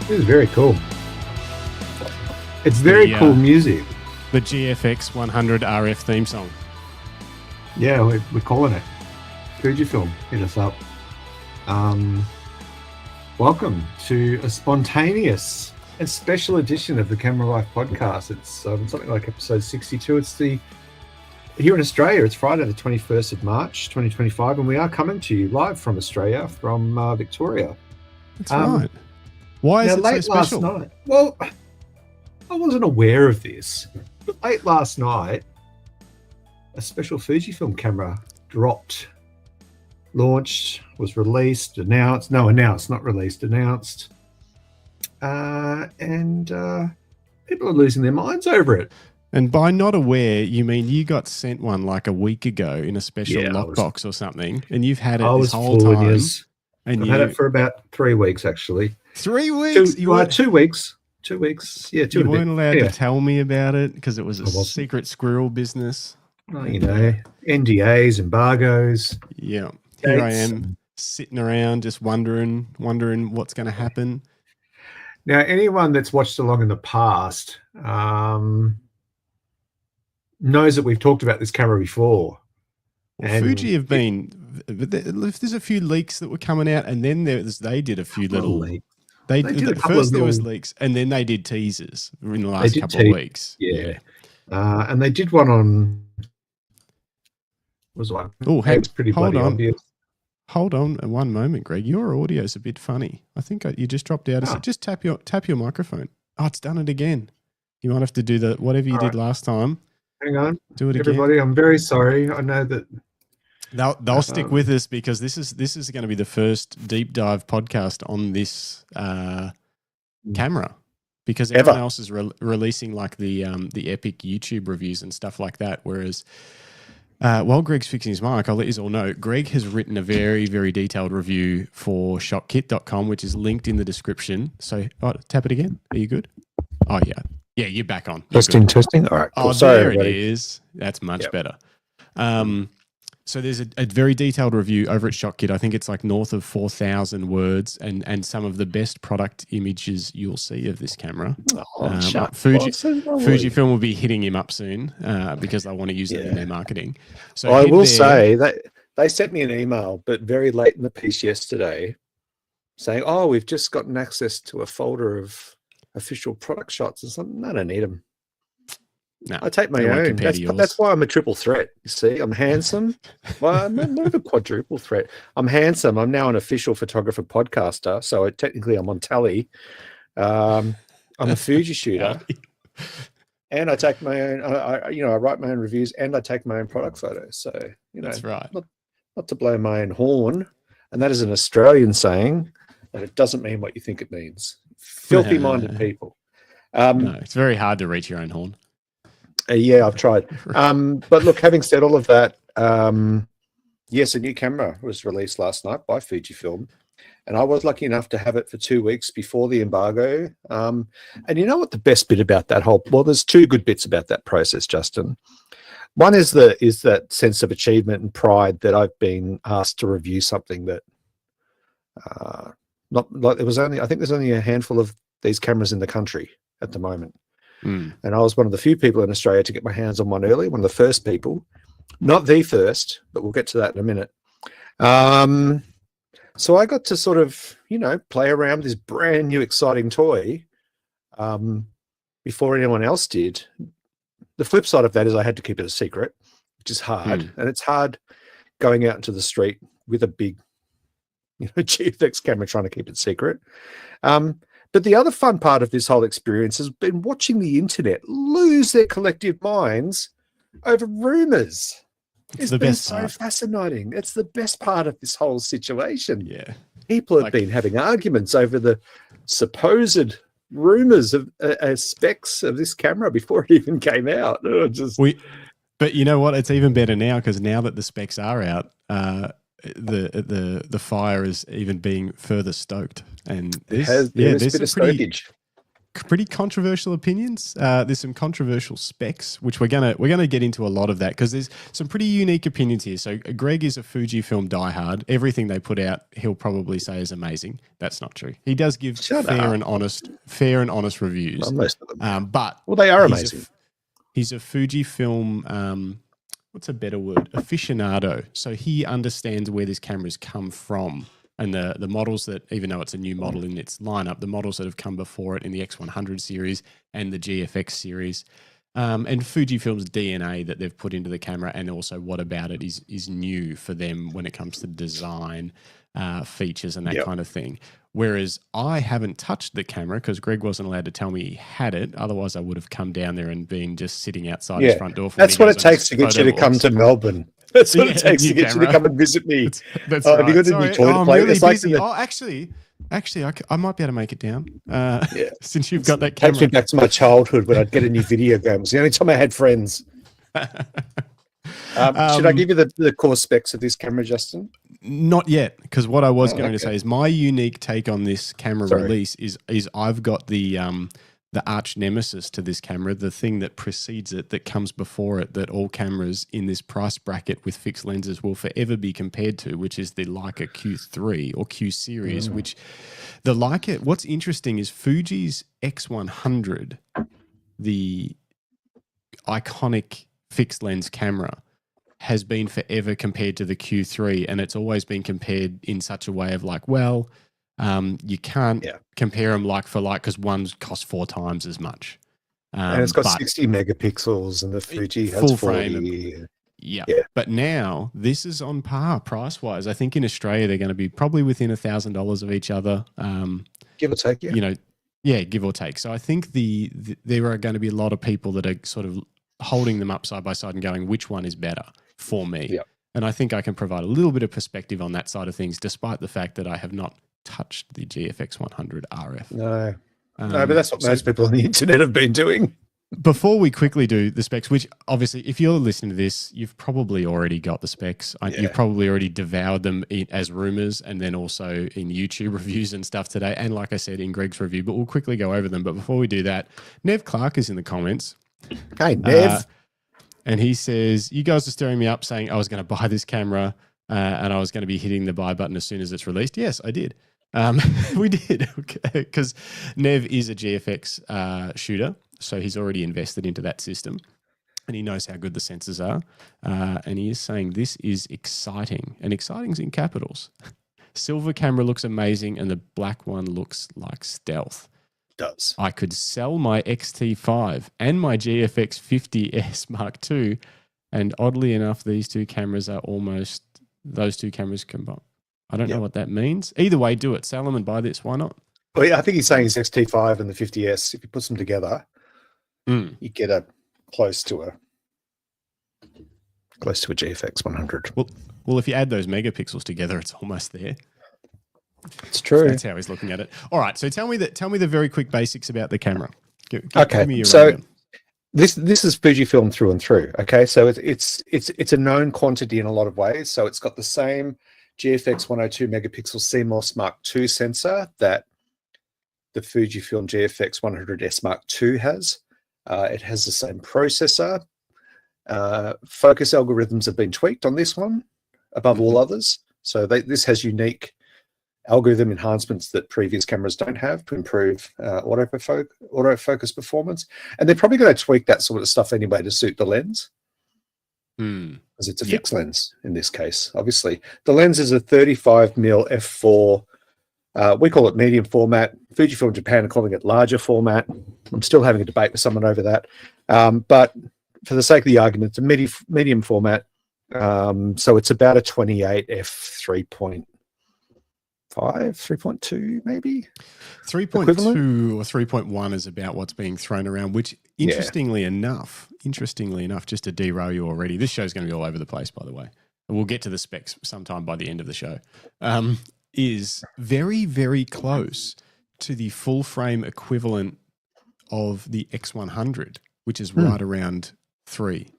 This is very cool. It's very cool music. The GFX100RF theme song. Yeah, we're calling it. Fujifilm, hit us up. Welcome to a spontaneous and special edition of the Camera Life podcast. It's something like episode 62. It's here in Australia, it's Friday the 21st of March, 2025, and we are coming to you live from Australia, from Victoria. That's right. Why is it so special? Last night, well, I wasn't aware of this, but late last night, a special Fujifilm camera dropped, launched, was released, announced, not released, announced, and people are losing their minds over it. And by not aware, you mean you got sent one like a week ago in a special lockbox or something, and you've had it this whole time. And I've had it for about 3 weeks, actually. 3 weeks? 2 weeks. 2 weeks. Yeah, you weren't allowed to tell me about it because it was a secret squirrel business. Oh, you know, NDAs, embargoes. Yeah. Here I am sitting around just wondering what's going to happen. Now, anyone that's watched along in the past knows that we've talked about this camera before. Well, Fuji have been, there's a few leaks that were coming out, and then they did a few little leaks. First there was leaks, and then they did teasers in the last couple of weeks. Yeah. And they did one on, was one. Oh, it was pretty bloody obvious. Hold on one moment, Greg. Your audio is a bit funny. I think you just dropped out. Just tap your microphone. Oh, it's done it again. You might have to do whatever you did last time. Hang on. Do it again. Everybody, I'm very sorry. I know that they'll stick with us because this is going to be the first deep dive podcast on this camera, because everyone else is releasing like the epic YouTube reviews and stuff like that. Whereas while Greg's fixing his mic, I'll let you all know, Greg has written a very, very detailed review for ShotKit.com, which is linked in the description. So tap it again. Are you good? Oh, yeah. Yeah, you're back on. Testing. All right. Cool. Oh, sorry, there everybody. it is. That's much better. So there's a very detailed review over at ShotKit. I think it's like north of 4,000 words and some of the best product images you'll see of this camera. Fujifilm will be hitting him up soon because they want to use it in their marketing. So I will say that they sent me an email, but very late in the piece yesterday, saying, "Oh, we've just gotten access to a folder of official product shots or something." I don't need them. No, I take my own. That's why I'm a triple threat. You see, I'm handsome. Well, I'm not a quadruple threat. I'm handsome. I'm now an official photographer podcaster. So technically I'm on tally. I'm a Fuji shooter. And I take my own, I write my own reviews and I take my own product photos. So, that's right. Not to blow my own horn. And that is an Australian saying that it doesn't mean what you think it means. Filthy minded people. No, it's very hard to reach your own horn. Yeah, I've tried. But look, having said all of that, yes, a new camera was released last night by Fujifilm, and I was lucky enough to have it for 2 weeks before the embargo. And you know what the best bit about that there's two good bits about that process, Justin. One is that sense of achievement and pride that I've been asked to review something that I think there's only a handful of these cameras in the country at the moment. And I was one of the few people in Australia to get my hands on one early, one of the first people, not the first, but we'll get to that in a minute. So I got to sort of, play around with this brand new exciting toy before anyone else did. The flip side of that is I had to keep it a secret, which is hard. And it's hard going out into the street with a big, GFX camera trying to keep it secret. But the other fun part of this whole experience has been watching the internet lose their collective minds over rumors. It's been so fascinating. It's the best part of this whole situation. Yeah. People have been having arguments over the supposed rumors of specs of this camera before it even came out. But you know what? It's even better now because now that the specs are out, the fire is even being further stoked, and there's a bit of stokage. pretty controversial opinions. There's some controversial specs, which we're gonna get into a lot of that because there's some pretty unique opinions here. So Greg is a Fujifilm diehard. Everything they put out, he'll probably say is amazing. That's not true. He does give fair and honest reviews. Well, most of them. But they are amazing. He's a Fujifilm. What's a better word? Aficionado. So he understands where this camera's come from. And the models that, even though it's a new model in its lineup, the models that have come before it in the X100 series and the GFX series, and Fujifilm's DNA that they've put into the camera, and also what about it is new for them when it comes to design, features, and that kind of thing. Whereas I haven't touched the camera because Greg wasn't allowed to tell me he had it. Otherwise, I would have come down there and been just sitting outside his front door. That's what it takes to get you to come to Melbourne. That's what it takes to get you to come and visit me. That's right. Have you got a new toilet plate? Really it's like busy. Actually, I might be able to make it down. Since you've got that camera. Takes me back to my childhood when I'd get a new video game. It was the only time I had friends. Should I give you the core specs of this camera, Justin? Not yet, because what I was going to say is my unique take on this camera release is I've got the arch nemesis to this camera, the thing that precedes it, that comes before it, that all cameras in this price bracket with fixed lenses will forever be compared to, which is the Leica Q3 or Q series, which the Leica, what's interesting is Fuji's X100, the iconic fixed lens camera, has been forever compared to the Q3, and it's always been compared in such a way of like, well, you can't compare them like for like because one costs 4 times as much. And it's got 60 megapixels, and the Fuji has 40. Frame. Yeah. But now this is on par price wise. I think in Australia they're going to be probably within $1,000 of each other. Give or take, give or take. So I think there are going to be a lot of people that are sort of holding them up side by side and going, which one is better for me? Yep. And I think I can provide a little bit of perspective on that side of things, despite the fact that I have not touched the GFX100RF. No, but that's what most people on the internet have been doing. Before we quickly do the specs, which obviously, if you're listening to this, you've probably already got the specs. You've probably already devoured them as rumors, and then also in YouTube reviews and stuff today. And like I said, in Greg's review, but we'll quickly go over them. But before we do that, Nev Clark is in the comments. Hey, Nev. And he says, you guys are stirring me up saying I was going to buy this camera and I was going to be hitting the buy button as soon as it's released. Yes, I did. We did, because Nev is a GFX shooter, so he's already invested into that system, and he knows how good the sensors are. And he is saying this is exciting, and exciting's in capitals. Silver camera looks amazing, and the black one looks like stealth. Does. I could sell my XT5 and my GFX50S Mark II, and oddly enough, these two cameras are almost those two cameras combined. I don't know what that means. Either way, do it. Sell them and buy this. Why not? Well, yeah, I think he's saying his XT5 and the 50S, if he puts them together, you get close to a GFX100. Well, if you add those megapixels together, it's almost there. It's true. That's how he's looking at it. All right. So tell me the very quick basics about the camera. Give me so this is Fujifilm through and through. Okay, so it's a known quantity in a lot of ways. So it's got the same GFX 102 megapixel CMOS Mark II sensor that the Fujifilm GFX 100S Mark II has. It has the same processor. Focus algorithms have been tweaked on this one above all others. So this has unique algorithm enhancements that previous cameras don't have to improve autofocus performance. And they're probably going to tweak that sort of stuff anyway to suit the lens. Because it's a fixed lens in this case, obviously. The lens is a 35mm f4. We call it medium format. Fujifilm Japan are calling it larger format. I'm still having a debate with someone over that. But for the sake of the argument, it's a medium format. So it's about a 28 f3.5, 3.2 maybe? 3.2 or 3.1 is about what's being thrown around, which interestingly enough, just to derail you already, this show's going to be all over the place, by the way. And we'll get to the specs sometime by the end of the show, is very, very close to the full frame equivalent of the X100, which is right around 3.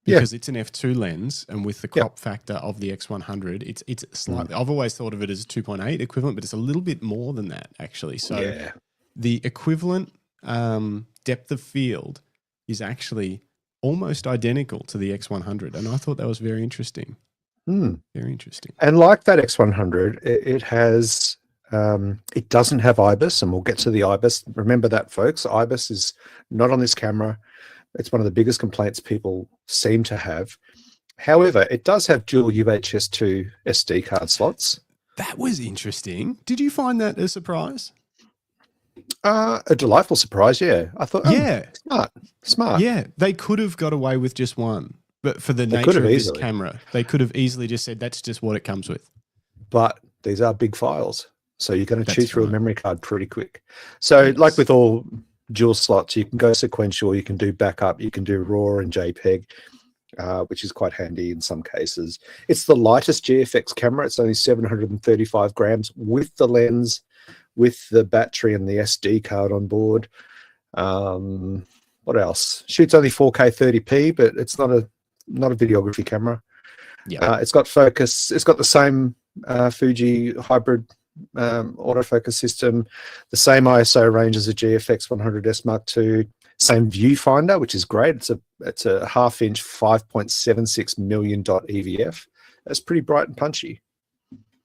Because it's an f2 lens, and with the crop factor of the X100, it's slightly. I've always thought of it as a 2.8 equivalent, but it's a little bit more than that actually. So the equivalent depth of field is actually almost identical to the X100, and I thought that was very interesting. Very interesting. And like that X100, it has it doesn't have IBIS, and we'll get to the IBIS. Remember that, folks. IBIS is not on this camera. It's one of the biggest complaints people seem to have. However, it does have dual UHS-2 SD card slots. That was interesting. Did you find that a surprise? A delightful surprise, yeah. I thought, yeah, smart. Yeah, they could have got away with just one, but for the nature of this camera, they could have easily just said that's just what it comes with. But these are big files, so you're going to chew through a memory card pretty quick. So, like with all dual slots, you can go sequential, you can do backup, you can do RAW and JPEG, which is quite handy in some cases. It's the lightest GFX camera. It's only 735 grams with the lens, with the battery and the SD card on board. What else? Shoots only 4K 30p, but it's not a videography camera. Yeah, it's got focus. It's got the same Fuji hybrid autofocus system, the same ISO range as a GFX100S Mark II, same viewfinder, which is great. It's a half-inch 5.76 million dot EVF. That's pretty bright and punchy.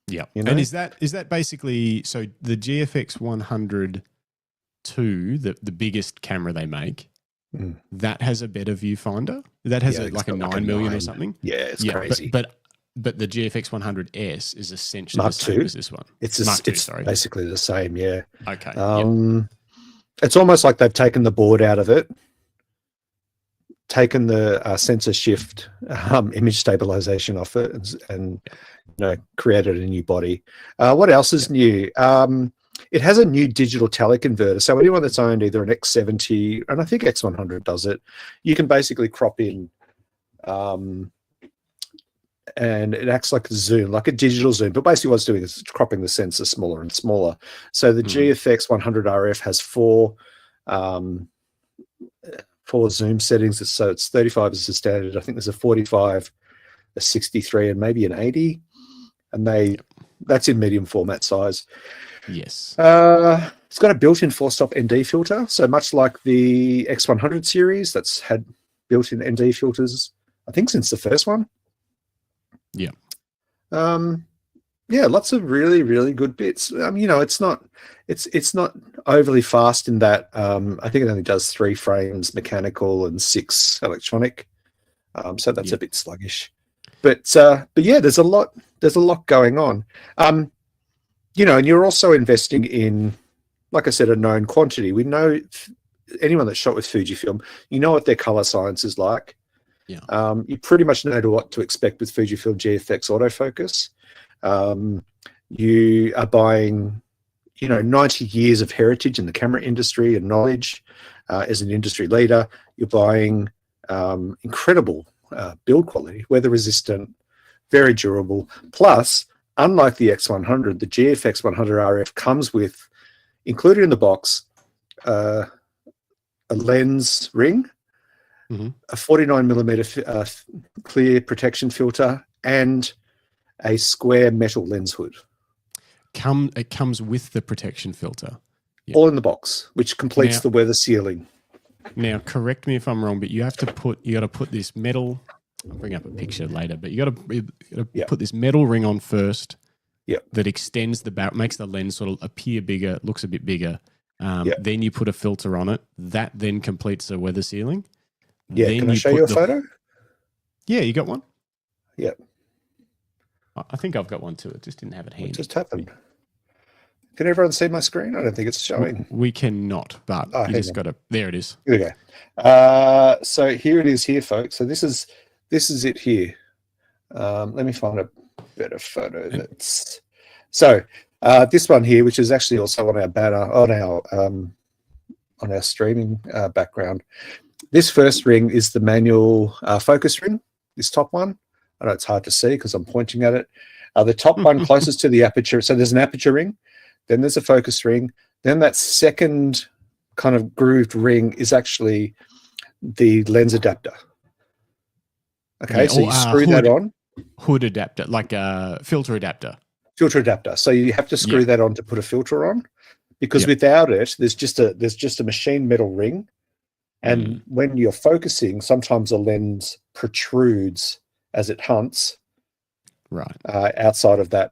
Yeah, and is that basically, so the GFX100 II, the biggest camera they make, that has a better viewfinder? That has like a 9 million or something? Yeah, it's crazy. But the GFX100S is essentially the same as this one. It's basically the same, yeah. Okay. It's almost like they've taken the board out of it, taken the sensor shift image stabilization off it, and created a new body. What else is new? It has a new digital tele converter. So anyone that's owned either an X70, and I think X100 does it, you can basically crop in, and it acts like a zoom, like a digital zoom. But basically what it's doing is cropping the sensor smaller and smaller. So the GFX100RF has four zoom settings. So it's 35 as the standard. I think there's a 45, a 63, and maybe an 80. And that's in medium format size. Yes. It's got a built-in 4-stop ND filter. So much like the X100 series, that's had built-in ND filters, I think, since the first one. Yeah. Lots of really, really good bits. It's not overly fast in that. I think it only does 3 frames mechanical and 6 electronic. So that's a bit sluggish. But yeah, there's a lot going on. And you're also investing in, like I said, a known quantity. We know anyone that's shot with Fujifilm, you know what their color science is like. Yeah. You pretty much know what to expect with Fujifilm GFX autofocus. You are buying, 90 years of heritage in the camera industry and knowledge as an industry leader. You're buying incredible build quality, weather resistant, very durable. Plus, unlike the X100, the GFX100RF comes with, included in the box, a lens ring, a 49mm clear protection filter, and a square metal lens hood. It comes with the protection filter. Yep. All in the box, which completes the weather sealing. Now, correct me if I'm wrong, but you got to put this metal. I'll bring up a picture later, but you got to put this metal ring on first. Yeah. That extends the back, makes the lens sort of appear bigger, looks a bit bigger. Then you put a filter on it. That then completes the weather sealing. Yeah. Then can I show you a photo? Yeah, you got one? Yeah. I think I've got one too. It just didn't have it handy. What just happened? Can everyone see my screen? I don't think it's showing. We cannot, but you just got to. There it is. Here we go. So here it is here, folks. So this is it here. Let me find a better photo. This one here, which is actually also on our banner, on our streaming background. This first ring is the manual focus ring. This top one. I know it's hard to see because I'm pointing at it. The top one closest to the aperture. So there's an aperture ring. Then there's a focus ring. Then that second kind of grooved ring is actually the lens adapter. Okay, so you screw that on. Hood adapter, like a filter adapter. Filter adapter. So you have to screw that on to put a filter on. because without it, there's just a machined metal ring, and when you're focusing, sometimes the lens protrudes as it hunts, right, outside of that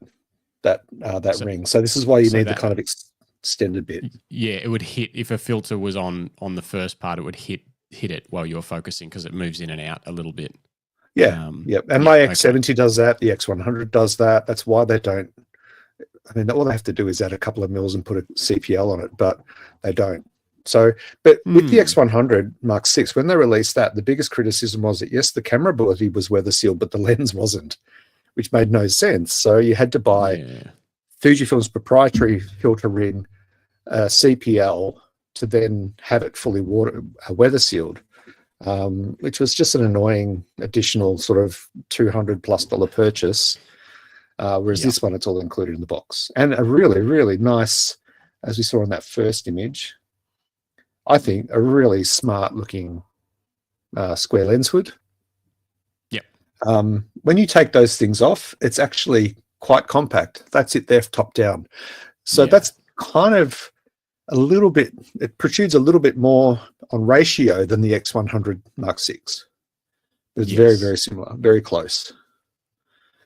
ring. So this is why you need the kind of extended bit. Yeah, it would hit if a filter was on the first part. It would hit it while you're focusing because it moves in and out a little bit. Yeah, and my X70 does that. The X100 does that. That's why they don't. I mean, all they have to do is add a couple of mils and put a CPL on it, but they don't. So, but with the X100 Mark VI, when they released that, the biggest criticism was that, yes, the camera body was weather sealed, but the lens wasn't, which made no sense. So you had to buy Fujifilm's proprietary filter ring, CPL, to then have it fully weather sealed, which was just an annoying additional sort of $200+ purchase. Whereas this one, it's all included in the box. And a really, really nice, as we saw in that first image, I think a really smart looking square lens hood. Yep. When you take those things off, it's actually quite compact. That's it there, top down. So that's kind of a little bit, it protrudes a little bit more on ratio than the X100 Mark VI. It's very, very similar, very close.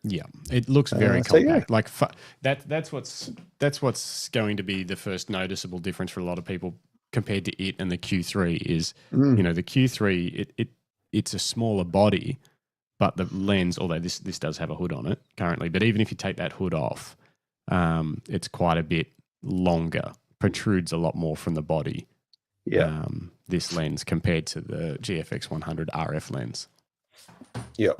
Yeah, it looks very compact. Like that's what's going to be the first noticeable difference for a lot of people compared to it and the Q3 is, you know, the Q3 it's a smaller body, but the lens, although this does have a hood on it currently, but even if you take that hood off, it's quite a bit longer, protrudes a lot more from the body. Yeah, this lens compared to the GFX100RF lens. Yeah.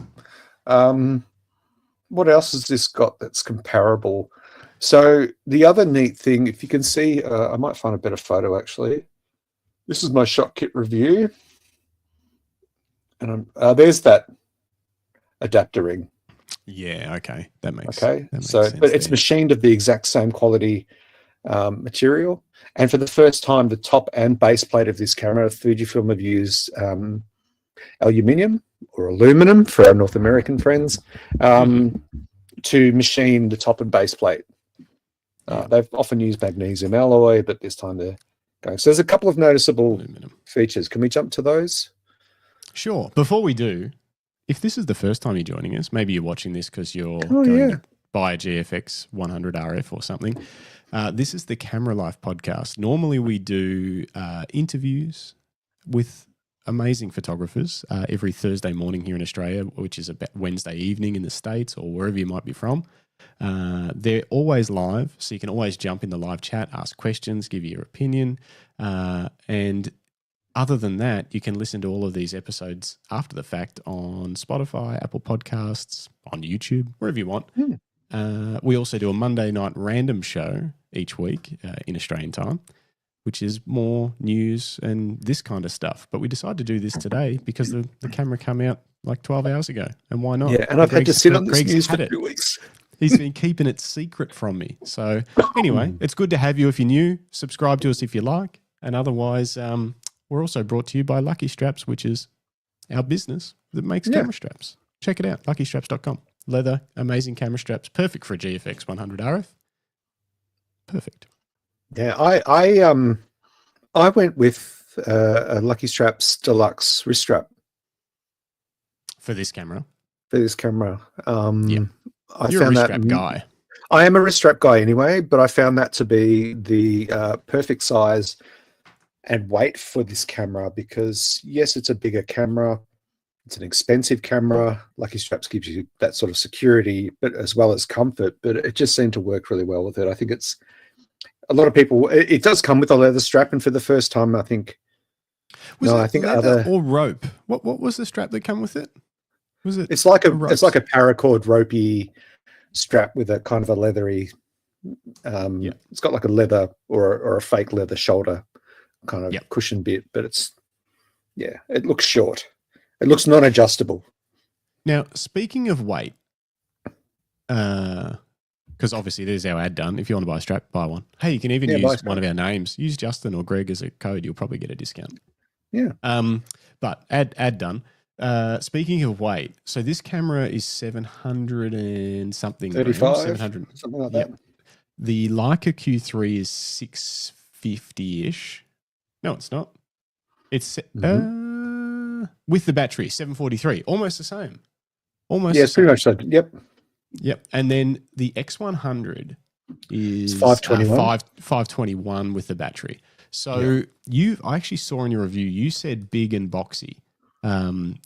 What else has this got that's comparable? So the other neat thing, if you can see, I might find a better photo actually. This is my ShotKit review. And there's that adapter ring. Yeah, okay. That makes sense. But it's machined of the exact same quality material. And for the first time, the top and base plate of this camera, Fujifilm have used aluminium or aluminum for our North American friends to machine the top and base plate. They've often used magnesium alloy, but this time they're going. So there's a couple of noticeable aluminum features. Can we jump to those? Sure. Before we do, if this is the first time you're joining us, maybe you're watching this because you're going to buy a GFX100RF or something. This is the Camera Life podcast. Normally we do interviews with amazing photographers every Thursday morning here in Australia, which is about Wednesday evening in the States or wherever you might be from. They're always live, so you can always jump in the live chat, ask questions, give your opinion. And other than that, you can listen to all of these episodes after the fact on Spotify, Apple Podcasts, on YouTube, wherever you want. We also do a Monday night random show each week in Australian time, which is more news and this kind of stuff. But we decided to do this today because the camera came out like 12 hours ago. And why not? Yeah, and I've had to sit on this news for 2 weeks. He's been keeping it secret from me. So anyway, it's good to have you if you're new. Subscribe to us if you like. And otherwise, we're also brought to you by Lucky Straps, which is our business that makes camera straps. Check it out, luckystraps.com. Leather, amazing camera straps, perfect for a GFX100RF. Perfect. Yeah, I went with a Lucky Straps Deluxe wrist strap for this camera. You're a wrist strap guy. I am a wrist strap guy anyway, but I found that to be the perfect size and weight for this camera because yes, it's a bigger camera. It's an expensive camera. Lucky Straps gives you that sort of security, but as well as comfort. But it just seemed to work really well with it. I think it's a lot of people. It does come with a leather strap, and for the first time, I think. I think leather or rope. What was the strap that came with it? Was it? It's like a paracord ropey strap with a kind of a leathery. It's got like a leather or a fake leather shoulder kind of cushion bit, but it looks short. It looks non-adjustable. Now, speaking of weight, because obviously there's our ad done. If you want to buy a strap, buy one. Hey, you can even use one of our names. Use Justin or Greg as a code. You'll probably get a discount. Yeah. But ad done. Speaking of weight, so this camera is 700 and something. 35, 700, something like that. The Leica Q3 is 650-ish. No, it's not. It's with the battery, 743. Almost the same. Almost. Yeah, it's pretty much so. Yep. Yep. And then the X100 is 521. 521 with the battery. So I actually saw in your review, you said big and boxy. And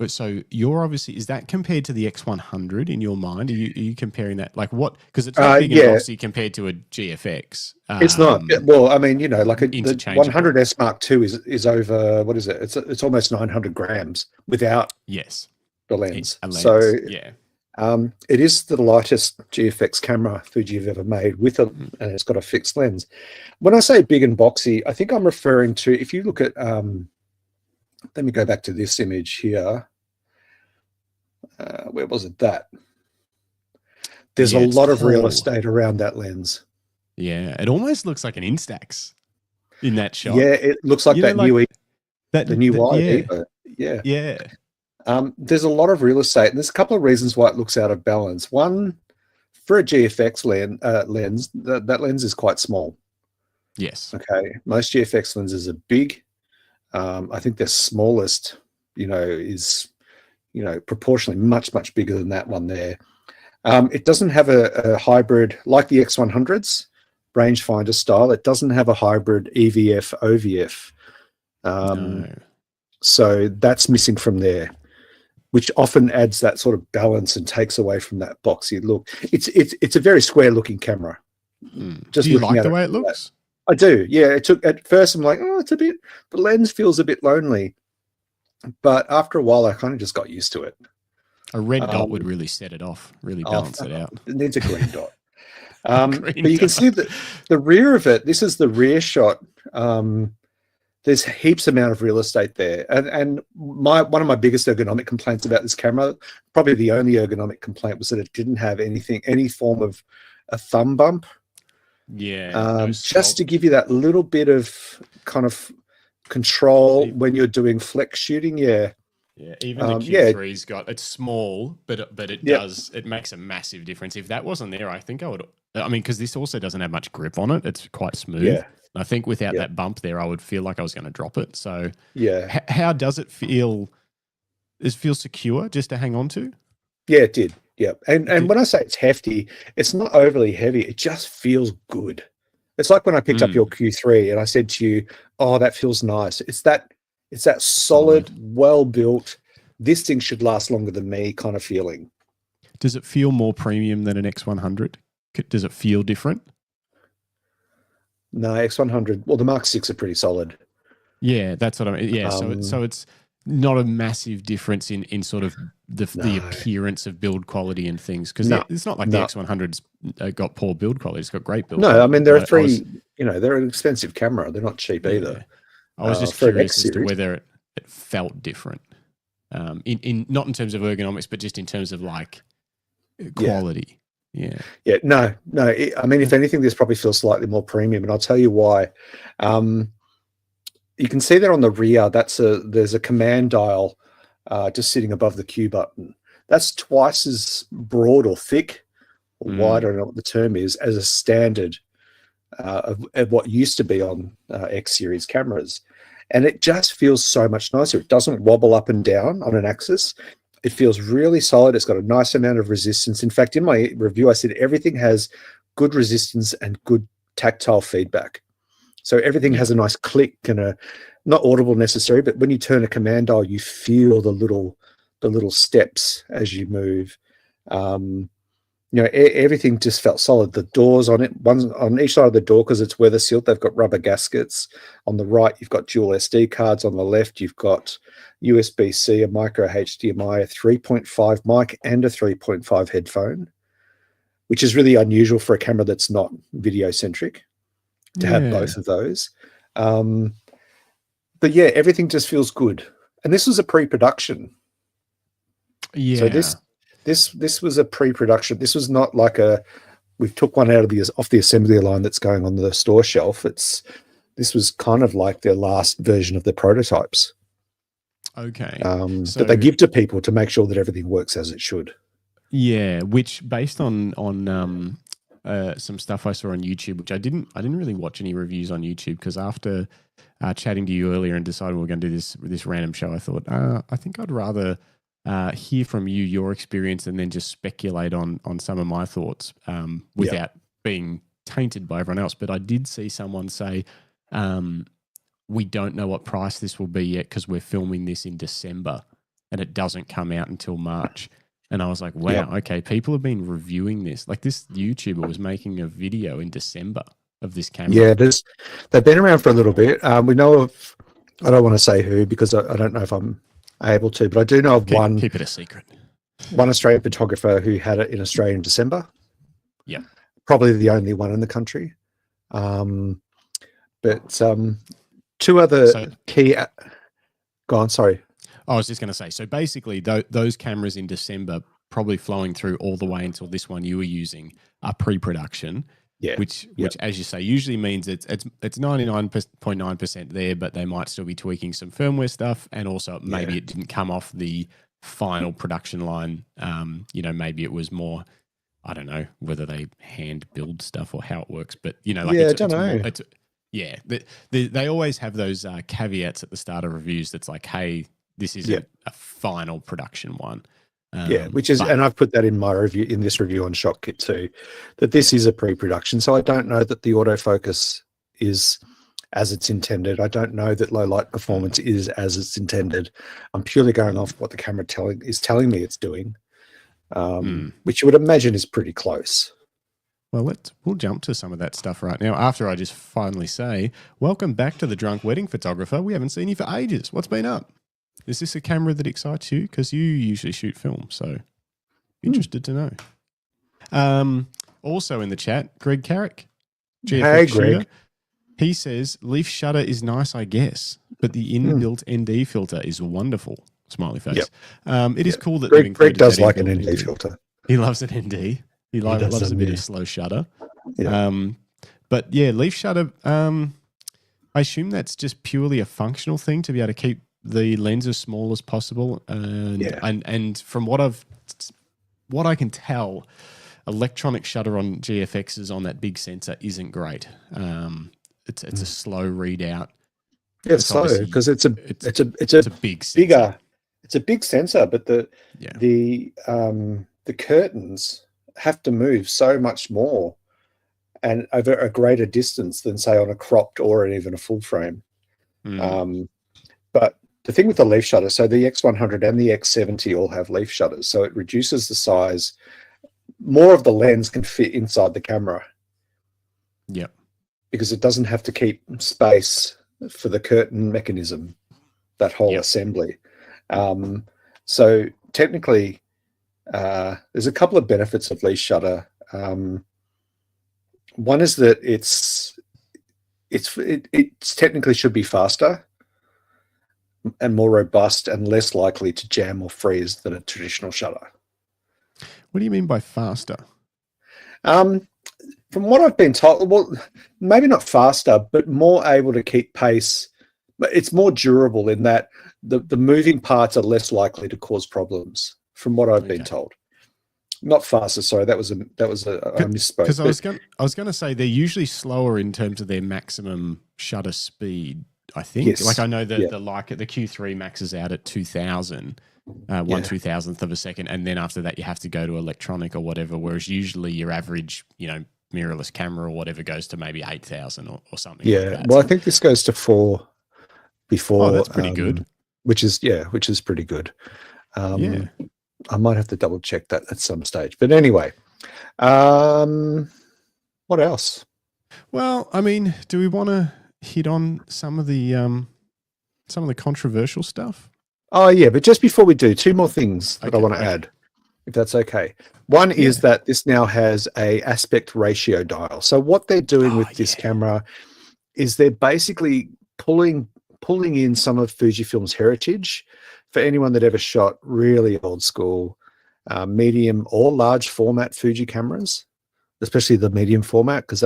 so you're obviously, is that compared to the X100 in your mind? Are you comparing that? Like what? Because it's not big and boxy compared to a GFX. It's not. Well, I mean, like the 100S Mark II is over, what is it? It's almost 900 grams without the lens. So it is the lightest GFX camera Fuji have ever made and it's got a fixed lens. When I say big and boxy, I think I'm referring to, if you look at, let me go back to this image here. Where was it? There's a lot of real estate around that lens. Yeah, it almost looks like an Instax in that shot. Yeah, it looks like the new wide. Yeah. There's a lot of real estate, and there's a couple of reasons why it looks out of balance. One, for a GFX lens, that lens is quite small. Yes. Okay. Most GFX lenses are big. I think their smallest, is, proportionally much bigger than that one there. It doesn't have a hybrid like the X100s rangefinder style. It doesn't have a hybrid EVF OVF. No. So that's missing from there, which often adds that sort of balance and takes away from that boxy look. It's a very square looking camera. Just do you like the way it looks? I do. Yeah. At first I'm like, the lens feels a bit lonely, but after a while I kind of just got used to it. A red dot would really set it off, really balance it out. It needs a green dot. But you can see that the rear of it, this is the rear shot. There's heaps amount of real estate there. And one of my biggest ergonomic complaints about this camera, probably the only ergonomic complaint, was that it didn't have any form of a thumb bump. Yeah. Just to give you that little bit of kind of control when you're doing flex shooting. Yeah. Yeah, even the Q3's it's small, but it makes a massive difference. If that wasn't there, I think because this also doesn't have much grip on it. It's quite smooth. Yeah. I think without that bump there, I would feel like I was going to drop it. So how does it feel? Does it feel secure just to hang on to? Yeah, it did. Yeah. And when I say it's hefty, it's not overly heavy. It just feels good. It's like when I picked up your Q3 and I said to you, oh, that feels nice. It's that solid, well-built, this thing should last longer than me kind of feeling. Does it feel more premium than an X100? Does it feel different? No, X100, well, the Mark 6 are pretty solid. Yeah, that's what I mean. Yeah, so it's not a massive difference in sort of the appearance of build quality and things, because it's not like the X100's got poor build quality. It's got great build quality. No, I mean, they're they're an expensive camera. They're not cheap either. I was just curious as to whether it felt different, in not in terms of ergonomics, but just in terms of like quality. Yeah. No. I mean, if anything, this probably feels slightly more premium, and I'll tell you why. You can see that on the rear. There's a command dial just sitting above the Q button. That's twice as broad or thick or wide, I don't know what the term is, as a standard of what used to be on X series cameras. And it just feels so much nicer. It doesn't wobble up and down on an axis. It feels really solid. It's got a nice amount of resistance. In fact, in my review, I said everything has good resistance and good tactile feedback. So everything has a nice click and not audible necessarily, but when you turn a command dial, you feel the little steps as you move. Everything just felt solid. The doors on it, one on each side of the door, because it's weather sealed, they've got rubber gaskets. On the right, you've got dual SD cards. On the left, you've got USB-C, a micro HDMI, a 3.5 mic, and a 3.5 headphone, which is really unusual for a camera that's not video centric to have both of those. But yeah, everything just feels good. And this was a pre-production. Yeah. So this was a pre-production. This was not like we've took one off the assembly line that's going on the store shelf. This was kind of like their last version of the prototypes. Okay. That they give to people to make sure that everything works as it should. Yeah, which based on some stuff I saw on YouTube, which I didn't really watch any reviews on YouTube because after chatting to you earlier and deciding we're going to do this random show, I thought I think I'd rather hear from you your experience and then just speculate on some of my thoughts without being tainted by everyone else. But I did see someone say we don't know what price this will be yet because we're filming this in December and it doesn't come out until March. And I was like, wow, okay, people have been reviewing this. Like this YouTuber was making a video in December of this camera. Yeah, they've been around for a little bit. We know of, I don't want to say who because I don't know if I'm able to, but I do know of one. Keep it a secret. One Australian photographer who had it in Australia in December. Yeah. Probably the only one in the country. But two other key... Go on, sorry. I was just going to say, so basically those cameras in December probably flowing through all the way until this one you were using are pre-production, which as you say, usually means it's 99.9% there, but they might still be tweaking some firmware stuff, and also maybe it didn't come off the final production line. Maybe it was more, I don't know whether they hand build stuff or how it works, but I don't know. They always have those caveats at the start of reviews that's like, hey, this is a final production one. Which is, and I've put that in my review, in this review on ShotKit too, that this is a pre-production. So I don't know that the autofocus is as it's intended. I don't know that low light performance is as it's intended. I'm purely going off what the camera is telling me it's doing, which you would imagine is pretty close. Well, we'll jump to some of that stuff right now after I just finally say, welcome back to the Drunk Wedding Photographer. We haven't seen you for ages. What's been up? Is this a camera that excites you? Because you usually shoot film, so interested to know. Also in the chat, Greg Carrick, GFX hey, shooter. Greg. He says, leaf shutter is nice, I guess, but the inbuilt ND filter is wonderful. Smiley face. It is cool that Greg does like an ND filter. He loves an ND. He loves a bit of slow shutter. But yeah, leaf shutter, I assume that's just purely a functional thing to be able to keep the lens as small as possible. And from what I can tell, electronic shutter on GFXs on that big sensor isn't great. It's a slow readout. Yeah, it's slow because it's a big sensor. It's a big sensor, but the curtains have to move so much more and over a greater distance than say on a cropped or even a full frame. But the thing with the leaf shutter, so the X100 and the X70 all have leaf shutters, so it reduces the size. More of the lens can fit inside the camera. Yep. Because it doesn't have to keep space for the curtain mechanism, that whole assembly. So technically, there's a couple of benefits of leaf shutter. One is that it's technically should be faster and more robust and less likely to jam or freeze than a traditional shutter. What do you mean by faster? From what I've been told, well, maybe not faster, but more able to keep pace. But it's more durable in that the moving parts are less likely to cause problems, from what I've been told. Not faster, sorry. That was a I misspoke. Because I was going to say they're usually slower in terms of their maximum shutter speed. I think. Yes. Like I know that the Q3 maxes out at 2000, 1/2000th of a second, and then after that you have to go to electronic or whatever. Whereas usually your average, mirrorless camera or whatever goes to maybe 8000 or something. Yeah. Like that. Well, I think this goes to 4 before. Oh, that's pretty good. Which is pretty good. I might have to double check that at some stage. But anyway, what else? Well, I mean, do we want to hit on some of the controversial stuff? Oh yeah, but just before we do, 2 more things that I want to add, if that's okay. One is that this now has a aspect ratio dial. So what they're doing with this camera is they're basically pulling in some of Fujifilm's heritage. For anyone that ever shot really old school, medium or large format Fuji cameras, especially the medium format, because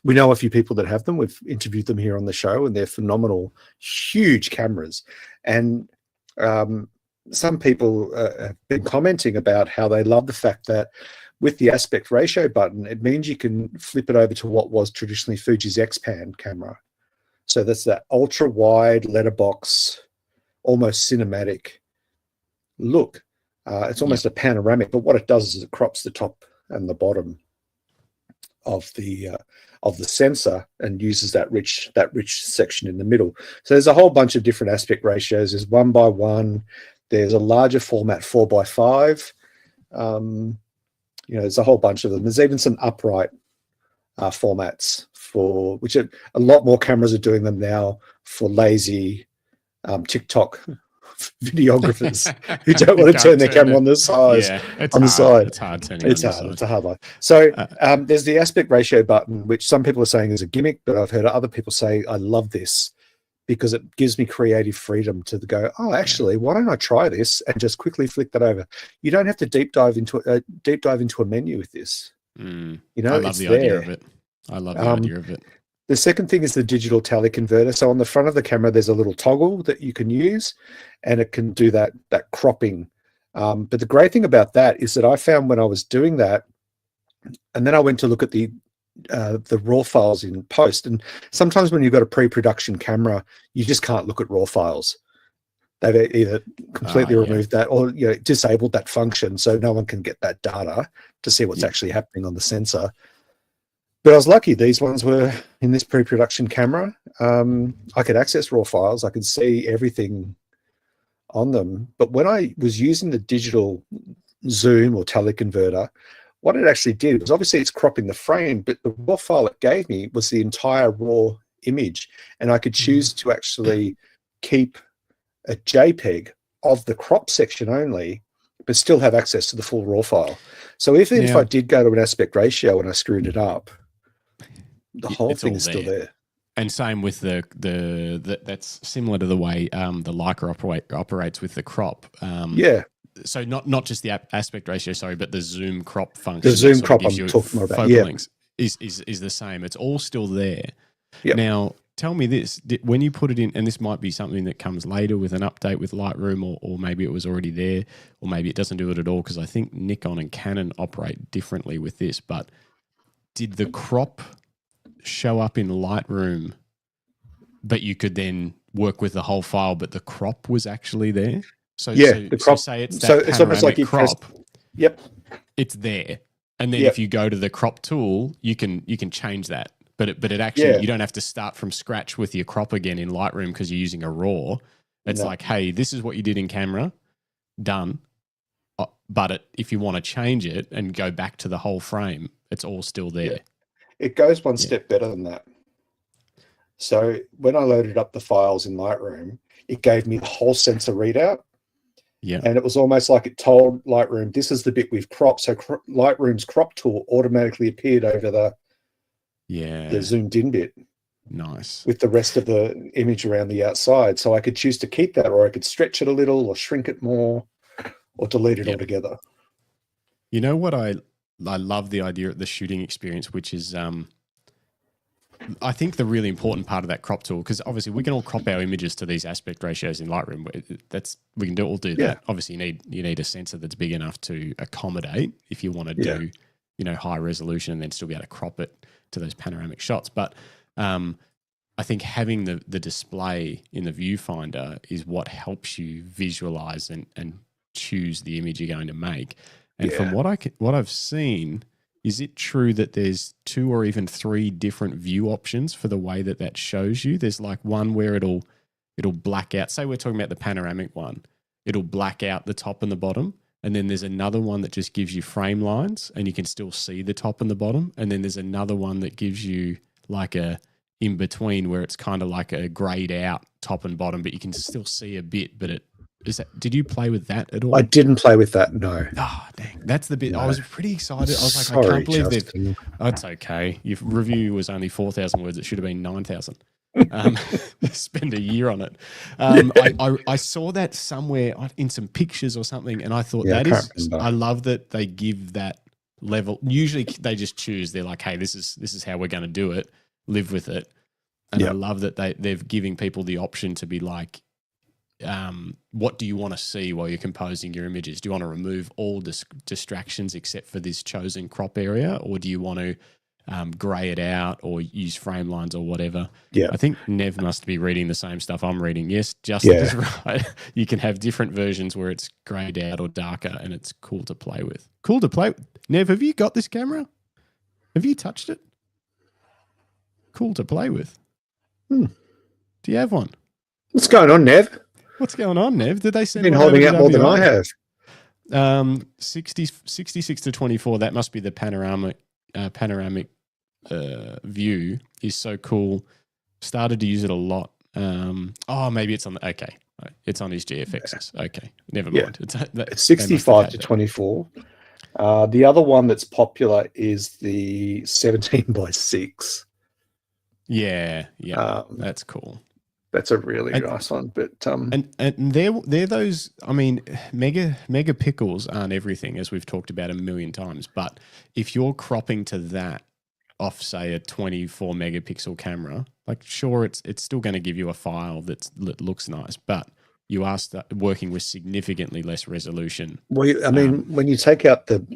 we know a few people that have them. We've interviewed them here on the show, and they're phenomenal, huge cameras. And some people have been commenting about how they love the fact that with the aspect ratio button, it means you can flip it over to what was traditionally Fuji's X-Pan camera. So that's that ultra wide letterbox, almost cinematic look. It's almost a panoramic, but what it does is it crops the top and the bottom of the sensor and uses that rich section in the middle. So there's a whole bunch of different aspect ratios. There's 1:1. There's a larger format 4:5. There's a whole bunch of them. There's even some upright formats for which a lot more cameras are doing them now for lazy TikTok videographers who don't want to turn their camera on the side. Yeah, side. It's hard turning. It's hard. It's a hard life. So there's the aspect ratio button, which some people are saying is a gimmick, but I've heard other people say I love this because it gives me creative freedom to go, oh, actually, why don't I try this and just quickly flick that over? You don't have to deep dive into a menu with this. I love the idea of it. I love the idea of it. The second thing is the digital tele converter. So on the front of the camera, there's a little toggle that you can use, and it can do that cropping. But the great thing about that is that I found when I was doing that, and then I went to look at the raw files in post, and sometimes when you've got a pre-production camera, you just can't look at raw files. They've either completely removed that or disabled that function, so no one can get that data to see what's actually happening on the sensor. But I was lucky; these ones were in this pre-production camera. I could access raw files. I could see everything on them. But when I was using the digital zoom or teleconverter, what it actually did was obviously it's cropping the frame, but the raw file it gave me was the entire raw image, and I could choose to actually keep a JPEG of the crop section only, but still have access to the full raw file. So if I did go to an aspect ratio and I screwed it up, the whole thing is still there. And same with that's similar to the way the Leica operates with the crop. So not just the aspect ratio, but the zoom crop function. The zoom crop I'm talking more about. Is the same. It's all still there. Yep. Now, tell me this: when you put it in, and this might be something that comes later with an update with Lightroom, or maybe it was already there, or maybe it doesn't do it at all, because I think Nikon and Canon operate differently with this. But did the crop show up in Lightroom, but you could then work with the whole file, but the crop was actually there? So the crop. So say it's that it's almost like you crop. It's there, and then if you go to the crop tool, you can change that. But it actually you don't have to start from scratch with your crop again in Lightroom because you're using a RAW. It's like, hey, this is what you did in camera, done. But if you want to change it and go back to the whole frame, it's all still there. Yeah. It goes one step better than that. So when I loaded up the files in Lightroom, it gave me the whole sensor readout. Yeah. And it was almost like it told Lightroom, this is the bit we've cropped. So Lightroom's crop tool automatically appeared over the zoomed in bit. Nice. With the rest of the image around the outside. So I could choose to keep that, or I could stretch it a little or shrink it more or delete it altogether. You know what I love the idea of the shooting experience, which is I think the really important part of that crop tool, because obviously we can all crop our images to these aspect ratios in Lightroom. We can all do that. Obviously you need a sensor that's big enough to accommodate if you want to do high resolution and then still be able to crop it to those panoramic shots. But I think having the display in the viewfinder is what helps you visualize and choose the image you're going to make. And from what I've seen, is it true that there's 2 or even 3 different view options for the way that shows you? There's like one where it'll black out. Say we're talking about the panoramic one. It'll black out the top and the bottom. And then there's another one that just gives you frame lines and you can still see the top and the bottom. And then there's another one that gives you like a in between where it's kind of like a grayed out top and bottom, but you can still see a bit. But did you play with that at all? I didn't play with that, no. Oh, dang. That's the bit. No. I was pretty excited. I was like, Sorry, I can't believe they've... That's okay. Your review was only 4,000 words. It should have been 9,000. Spend a year on it. I saw that somewhere in some pictures or something, and I thought I love that they give that level. Usually they just choose. They're like, hey, this is how we're going to do it. Live with it. And I love that they're giving people the option to be like, what do you want to see while you're composing your images? Do you want to remove all distractions except for this chosen crop area, or do you want to grey it out or use frame lines or whatever? Yeah. I think Nev must be reading the same stuff I'm reading. Yes, Justin is right. You can have different versions where it's greyed out or darker, and it's cool to play with. Cool to play with. Nev, have you got this camera? Have you touched it? Cool to play with. Do you have one? What's going on, Nev? What's going on, Nev? Did they send You've been holding out more than I have. 66 to 24. That must be the panoramic view. Is so cool. Started to use it a lot. Maybe it's on the it's on his GFXs. Okay, never mind. It's 65 to 24. The other one that's popular is the 17x6. Yeah, that's cool. That's a really nice one, but and they're those. I mean, megapixels aren't everything, as we've talked about a million times. But if you're cropping to that off, say, a 24 megapixel camera, like sure, it's still going to give you a file that looks nice, but you are working with significantly less resolution. Well, I mean, when you take out the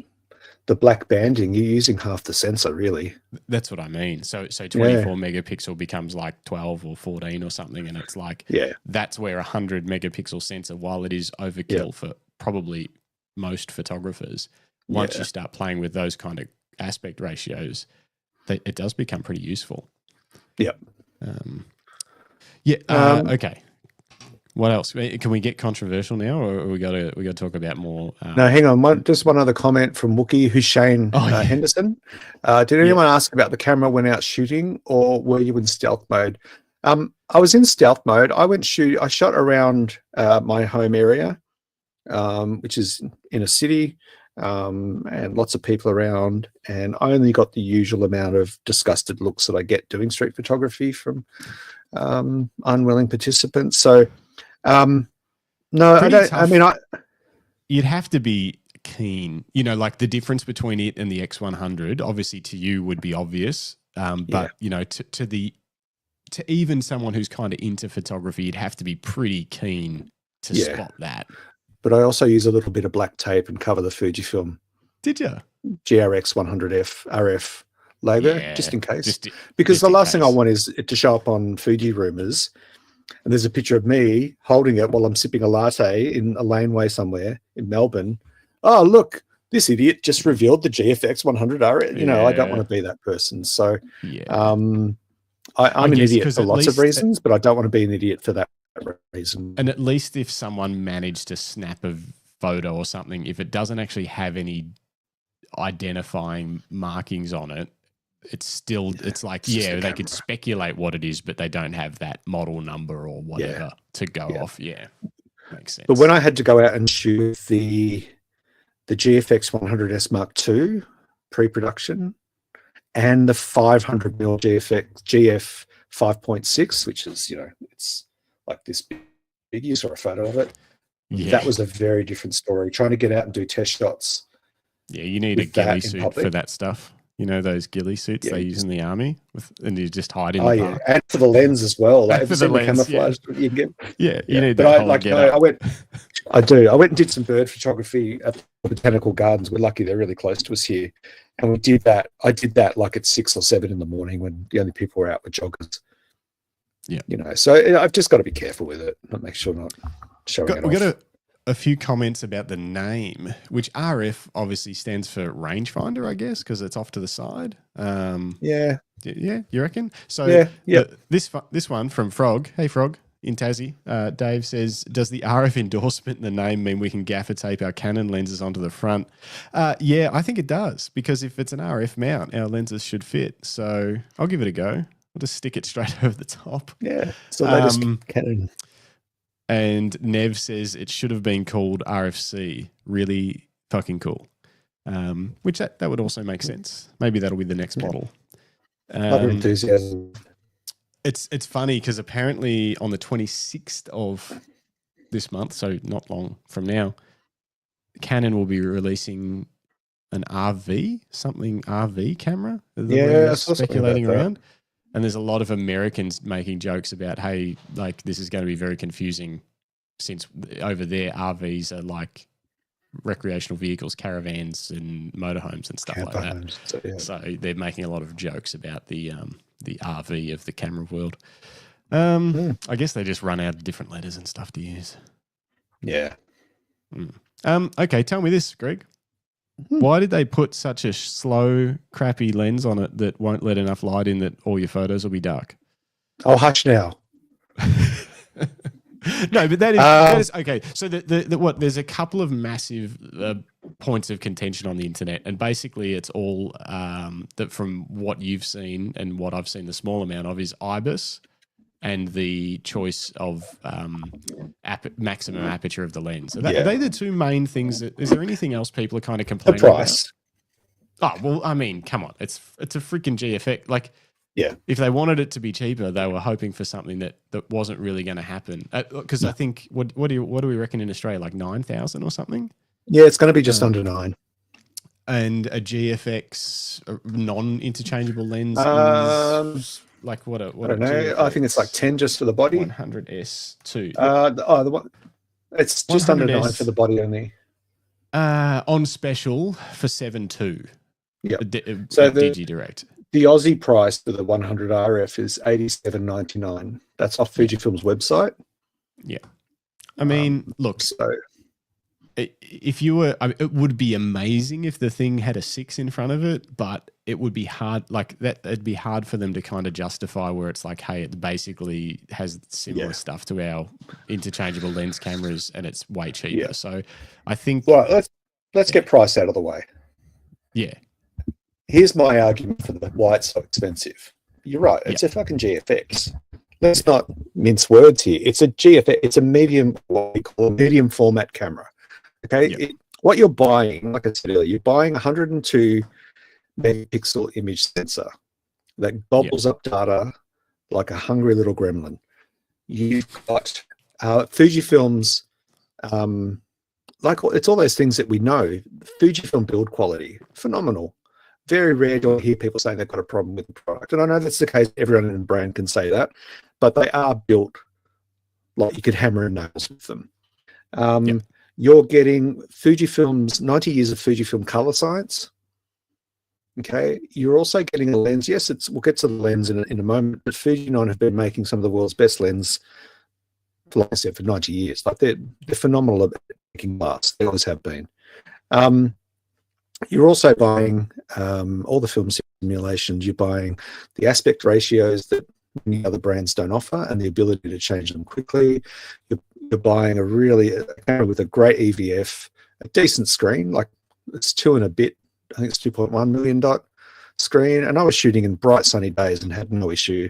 black banding, you're using half the sensor, really. That's what I mean. So 24 megapixel becomes like 12 or 14 or something, and it's like that's where 100 megapixel sensor, while it is overkill for probably most photographers, once you start playing with those kind of aspect ratios, it does become pretty useful. Yep. Okay. What else? Can we get controversial now, or we got to talk about more? No, hang on. Just one other comment from Wookie Hussein Henderson. Did anyone ask about the camera when out shooting, or were you in stealth mode? I was in stealth mode. I shot around my home area, which is in a city, and lots of people around, and I only got the usual amount of disgusted looks that I get doing street photography from unwilling participants. So no, I don't. Tough. I mean, you'd have to be keen, like the difference between it and the X100 obviously to you would be obvious, but to even someone who's kind of into photography, you'd have to be pretty keen to spot that. But I also use a little bit of black tape and cover the Fujifilm. Did you? GFX100RF logo, just in case. Because the last thing I want is it to show up on Fuji rumors, and there's a picture of me holding it while I'm sipping a latte in a laneway somewhere in Melbourne. Oh, look, this idiot just revealed the GFX100RF. I don't want to be that person. So I'm an idiot for lots of reasons, but I don't want to be an idiot for that reason. And at least if someone managed to snap a photo or something, if it doesn't actually have any identifying markings on it, it's like they could speculate what it is, but they don't have that model number or whatever to go off. Makes sense. But when I had to go out and shoot the GFX100S Mark II pre-production and the 500mm GF 5.6, which is it's like this big. You saw a photo of it. That was a very different story. Trying to get out and do test shots. Yeah, you need a ghillie suit for that stuff. Those ghillie suits they use in the army, and you just hide in the park. And for the lens as well. Like, for the lens, camouflage you can get. You need but that. I went and did some bird photography at the Botanical Gardens. We're lucky they're really close to us here, and we did that. I did that like at 6 or 7 in the morning when the only people were out were joggers. Yeah, so I've just got to be careful with it. Make sure not showing it off. We got a few comments about the name, which RF obviously stands for rangefinder, I guess, because it's off to the side. Yeah, you reckon? So this one from Frog. Hey, Frog in Tassie. Dave says, does the RF endorsement in the name mean we can gaffer tape our Canon lenses onto the front? Yeah, I think it does, because if it's an RF mount, our lenses should fit. So I'll give it a go. I'll just stick it straight over the top. Yeah, so latest Canon. And Nev says it should have been called RFC. Really fucking cool. Which that would also make sense. Maybe that'll be the next model. Love your enthusiasm. It's funny because apparently on the 26th of this month, so not long from now, Canon will be releasing an RV camera. Yeah, speculating around. And there's a lot of Americans making jokes about, hey, like this is going to be very confusing since over there RVs are like recreational vehicles, caravans and motorhomes and stuff like that. Homes, so they're making a lot of jokes about the RV of the camera world. I guess they just run out of different letters and stuff to use. Yeah. Okay, tell me this, Greg. Why did they put such a slow, crappy lens on it that won't let enough light in that all your photos will be dark? Oh, hush now. No, but that is okay. So there's a couple of massive points of contention on the internet, and basically it's all that from what you've seen and what I've seen the small amount of is IBIS and the choice of maximum aperture of the lens. Are they the two main things? Is there anything else people are kind of complaining about? The price. Oh, well, I mean, come on. It's a freaking GFX. Like, yeah. If they wanted it to be cheaper, they were hoping for something that wasn't really going to happen. Because I think, what do we reckon in Australia? Like 9,000 or something? Yeah, it's going to be just under 9. And a GFX non-interchangeable lens is like what? I don't know. I think it's like 10 just for the body. 100S2. The one. It's just under 9 for the body only. On special for 7.2. Yeah. So DigiDirect. The Aussie price for the 100RF is $87.99. That's off Fujifilm's website. Yeah. I mean, look, so if you were, it would be amazing if the thing had a 6 in front of it, but it would be hard, like that. It'd be hard for them to kind of justify where it's like, hey, it basically has similar stuff to our interchangeable lens cameras and it's way cheaper. Yeah. So I think, well, let's get price out of the way. Yeah. Here's my argument for why it's so expensive. You're right. It's a fucking GFX. Let's not mince words here. It's a GFX. It's a medium, what we call a medium format camera. Okay. What you're buying, like I said earlier, you're buying 102 megapixel image sensor that gobbles up data like a hungry little gremlin. You've got Fujifilm's, like it's all those things that we know. Fujifilm build quality, phenomenal. Very rare to hear people saying they've got a problem with the product. And I know that's the case. Everyone in the brand can say that, but they are built like you could hammer and nails with them. You're getting Fujifilm's 90 years of Fujifilm color science. Okay. You're also getting a lens. Yes, we'll get to the lens in a moment, but Fujinon have been making some of the world's best lens, like I said, for 90 years. Like they're phenomenal at making glass. They always have been. You're also buying all the film simulations. You're buying the aspect ratios that many other brands don't offer and the ability to change them quickly. You're buying a camera with a great EVF, a decent screen, like it's 2 and a bit. I think it's 2.1 million dot screen. And I was shooting in bright sunny days and had no issue.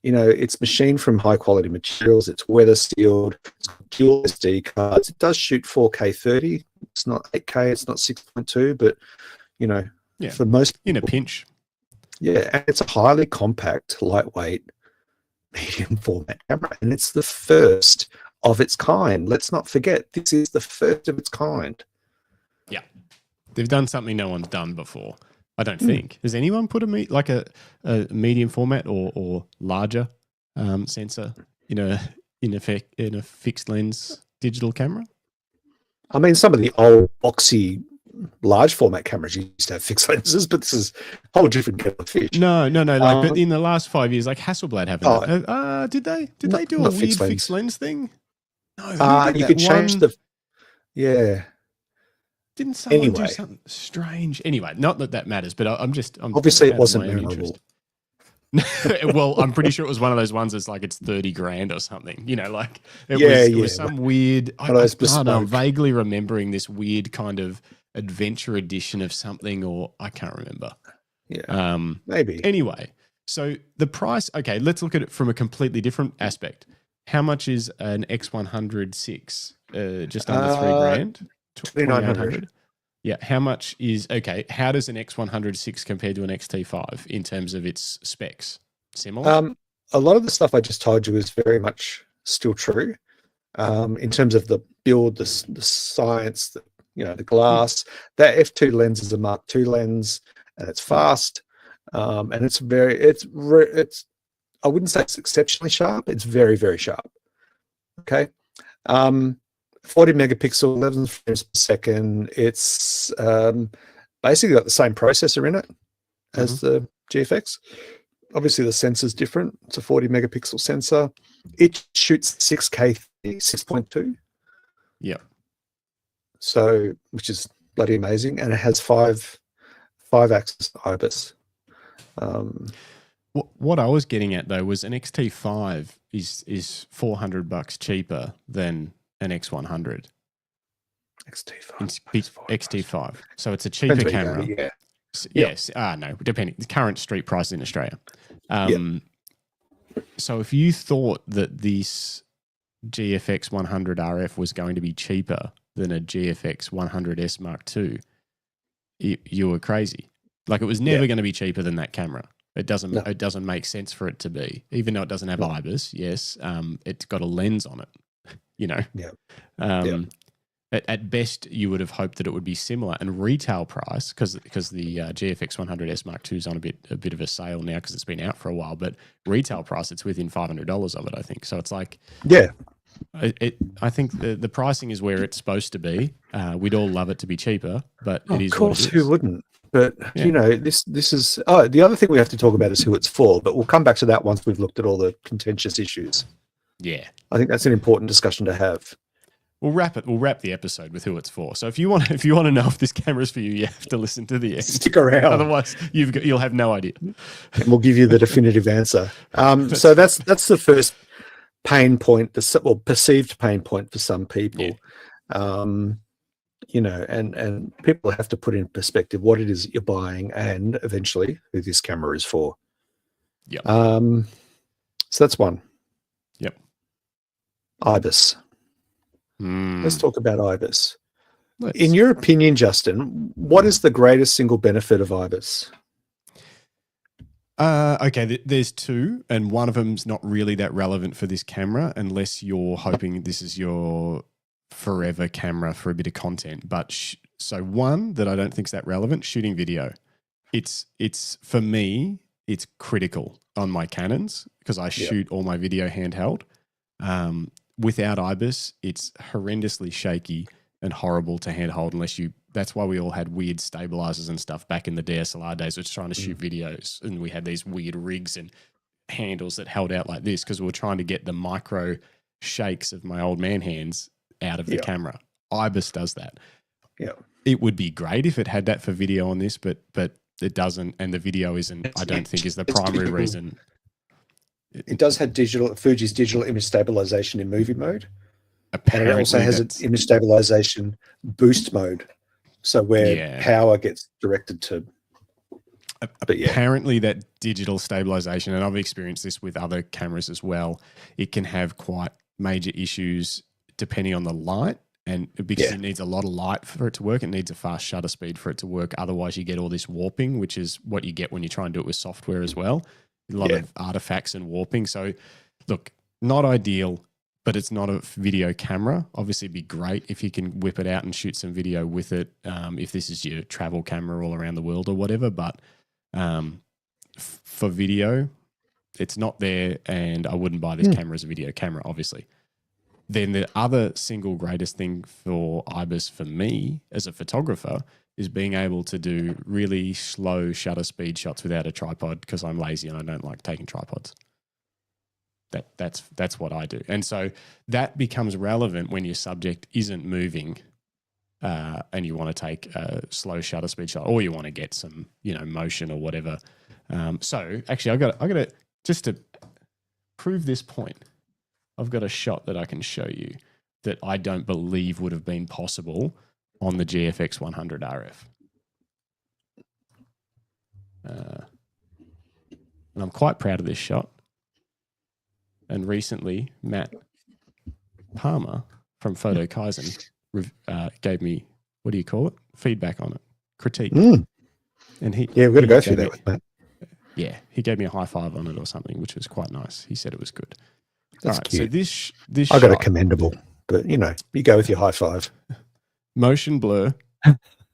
It's machined from high quality materials. It's weather sealed. It's got dual SD cards. It does shoot 4K 30. It's not 8K. It's not 6.2, but for most people, in a pinch. Yeah, and it's a highly compact, lightweight, medium format camera, and it's the first of its kind. Let's not forget, this is the first of its kind. Yeah, they've done something no one's done before. I don't think. Has anyone put a medium format or larger sensor in a fixed lens digital camera? I mean, some of the old boxy large format cameras used to have fixed lenses, but this is a whole different kettle of fish. No. But in the last 5 years, like Hasselblad haven't. Did they do a weird fixed lens thing? No. You could change the. Yeah. Didn't someone do something strange? Anyway, not that matters, but I'm obviously it wasn't memorable. Well, I'm pretty sure it was one of those ones that's like it's 30 grand or something. It was some weird. I'm vaguely remembering this weird kind of adventure edition of something, or I can't remember. Yeah, maybe. Anyway, so the price. Okay, let's look at it from a completely different aspect. How much is an X100 just under $3,000? 2,900. Yeah. How much is how does an X100 compare to an XT5 in terms of its specs? Similar? A lot of the stuff I just told you is very much still true. In terms of the build, the science, the glass. That f2 lens is a Mark II lens, and it's fast. And it's I wouldn't say it's exceptionally sharp. It's very, very sharp. Okay. 40 megapixel, 11 frames per second. It's basically got the same processor in it as the GFX. Obviously, the sensor's different. It's a 40 megapixel sensor. It shoots 6K 6.2. Yep. So, which is bloody amazing, and it has five-axis IBIS. What I was getting at though was an XT5 is $400 cheaper than an X100. XT5. So it's a cheaper camera. Yeah. Yes. No, depending the current street price in Australia. So if you thought that this GFX100RF was going to be cheaper than a GFX100S Mark II, you were crazy. Like it was never going to be cheaper than that camera. It doesn't make sense for it to be, even though it doesn't have IBIS. Yes, it's got a lens on it. You know, at best you would have hoped that it would be similar. And retail price, because the GFX100S Mark II is on a bit of a sale now because it's been out for a while. But retail price, it's within $500 of it, I think. So it's like I think the pricing is where it's supposed to be. We'd all love it to be cheaper, but it is. Of course, who wouldn't? But you know, this is the other thing we have to talk about is who it's for. But we'll come back to that once we've looked at all the contentious issues. Yeah, I think that's an important discussion to have. We'll wrap the episode with who it's for. So if you want to know if this camera's for you, you have to listen to the end. Stick around, otherwise you'll have no idea. And we'll give you the definitive answer. So that's the first pain point, the perceived pain point for some people. Yeah. You know, and people have to put in perspective what it is you're buying and eventually who this camera is for. Yeah. So that's one. Yep. IBIS. Let's talk about IBIS. In your opinion, Justin, what is the greatest single benefit of IBIS? Okay, there's two, and one of them's not really that relevant for this camera unless you're hoping this is your forever camera for a bit of content. But so one that I don't think is that relevant, shooting video. It's for me, it's critical on my Canons because I shoot all my video handheld. Without IBIS, it's horrendously shaky and horrible to handhold that's why we all had weird stabilizers and stuff back in the DSLR days, which trying to shoot videos. And we had these weird rigs and handles that held out like this because we were trying to get the micro shakes of my old man hands out of the camera. IBIS does that. Yeah. It would be great if it had that for video on this, but it doesn't. And the video isn't, I don't think, is the primary reason. It does have Fuji's digital image stabilization in movie mode. Apparently, and it also has an image stabilization boost mode. So where power gets directed to. Apparently that digital stabilization, and I've experienced this with other cameras as well, it can have quite major issues depending on the light. And because it needs a lot of light for it to work, it needs a fast shutter speed for it to work. Otherwise you get all this warping, which is what you get when you try and do it with software as well. A lot of artifacts and warping. So look, not ideal, but it's not a video camera. Obviously it'd be great if you can whip it out and shoot some video with it. If this is your travel camera all around the world or whatever, but for video, it's not there, and I wouldn't buy this camera as a video camera, obviously. Then the other single greatest thing for IBIS for me as a photographer is being able to do really slow shutter speed shots without a tripod because I'm lazy and I don't like taking tripods. That's what I do. And so that becomes relevant when your subject isn't moving and you want to take a slow shutter speed shot, or you want to get some, motion or whatever. So actually I got to, just to prove this point, I've got a shot that I can show you that I don't believe would have been possible on the GFX100RF. And I'm quite proud of this shot. And recently, Matt Palmer from Photo Kaizen gave me, what do you call it? Feedback on it. Critique. And we've got to go through that with Matt. Yeah, he gave me a high five on it or something, which was quite nice. He said it was good. That's all right, cute. So this I got a commendable, but you go with your high five. Motion blur.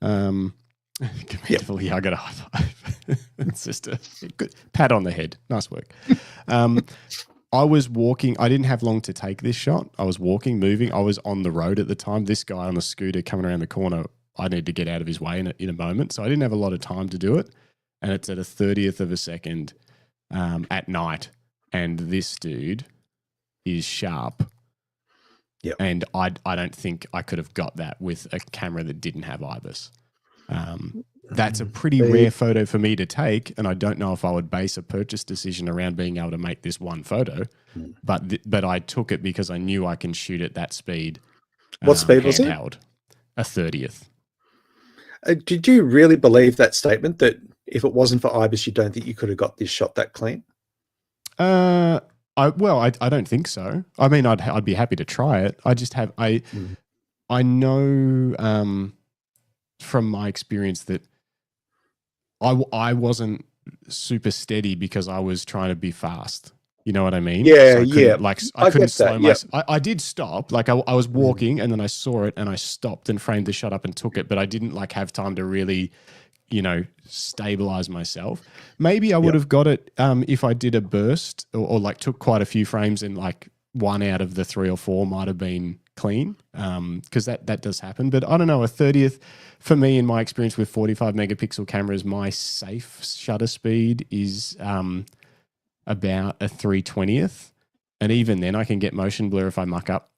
Commendable, I got a high five. It's just a good pat on the head. Nice work. I was walking. I didn't have long to take this shot. I was walking, moving. I was on the road at the time. This guy on the scooter coming around the corner, I need to get out of his way in a moment. So I didn't have a lot of time to do it. And it's at a 30th of a second at night. And this dude is sharp. Yep. And I don't think I could have got that with a camera that didn't have IBIS. That's a pretty rare photo for me to take, and I don't know if I would base a purchase decision around being able to make this one photo. But I took it because I knew I can shoot at that speed. What speed was it? A 30th. Did you really believe that statement that if it wasn't for IBIS, you don't think you could have got this shot that clean? I don't think so. I mean, I'd be happy to try it. I just have I know from my experience that I wasn't super steady because I was trying to be fast. You know what I mean? Yeah, so I couldn't slow myself. Yep. I did stop. Like I was walking and then I saw it and I stopped and framed the shot up and took it, but I didn't like have time to really, stabilize myself. Maybe I would have got it if I did a burst or like took quite a few frames and like one out of the 3 or 4 might have been clean, because that does happen. But I don't know, a 30th for me, in my experience with 45 megapixel cameras, my safe shutter speed is about a 3/20th, and even then I can get motion blur if I muck up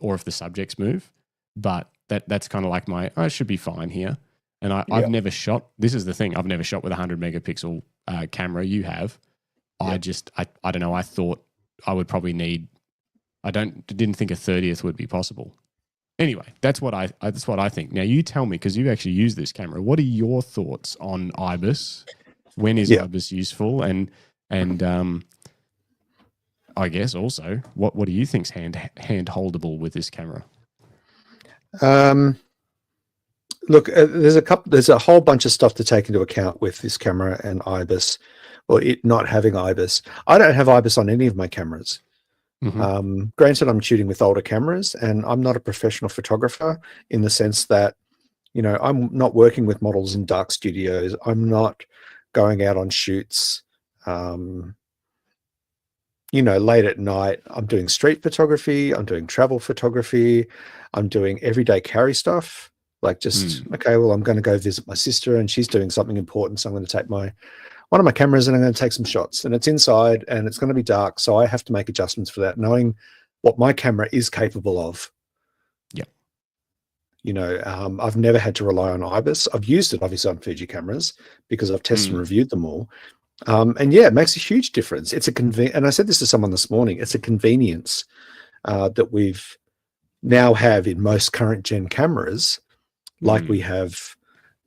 or if the subjects move. But that's kind of like I should be fine here. And I've never shot. This is the thing. I've never shot with a 100 megapixel camera. You have. I don't know. I thought I would probably need. Didn't think a 30th would be possible. Anyway, that's what I think. Now you tell me, because you actually use this camera. What are your thoughts on IBIS? When is IBIS useful? And I guess also, what do you think's hand holdable with this camera? Look, there's a whole bunch of stuff to take into account with this camera and IBIS, or it not having IBIS. I don't have IBIS on any of my cameras. Granted, I'm shooting with older cameras, and I'm not a professional photographer in the sense that, I'm not working with models in dark studios. I'm not going out on shoots, late at night. I'm doing street photography. I'm doing travel photography. I'm doing everyday carry stuff. Like okay, well, I'm going to go visit my sister and she's doing something important. So I'm going to take one of my cameras and I'm going to take some shots, and it's inside and it's going to be dark. So I have to make adjustments for that, knowing what my camera is capable of. Yeah. I've never had to rely on IBIS. I've used it obviously on Fuji cameras because I've tested and reviewed them all. And it makes a huge difference. It's and I said this to someone this morning, it's a convenience that we've now have in most current gen cameras. Like we have,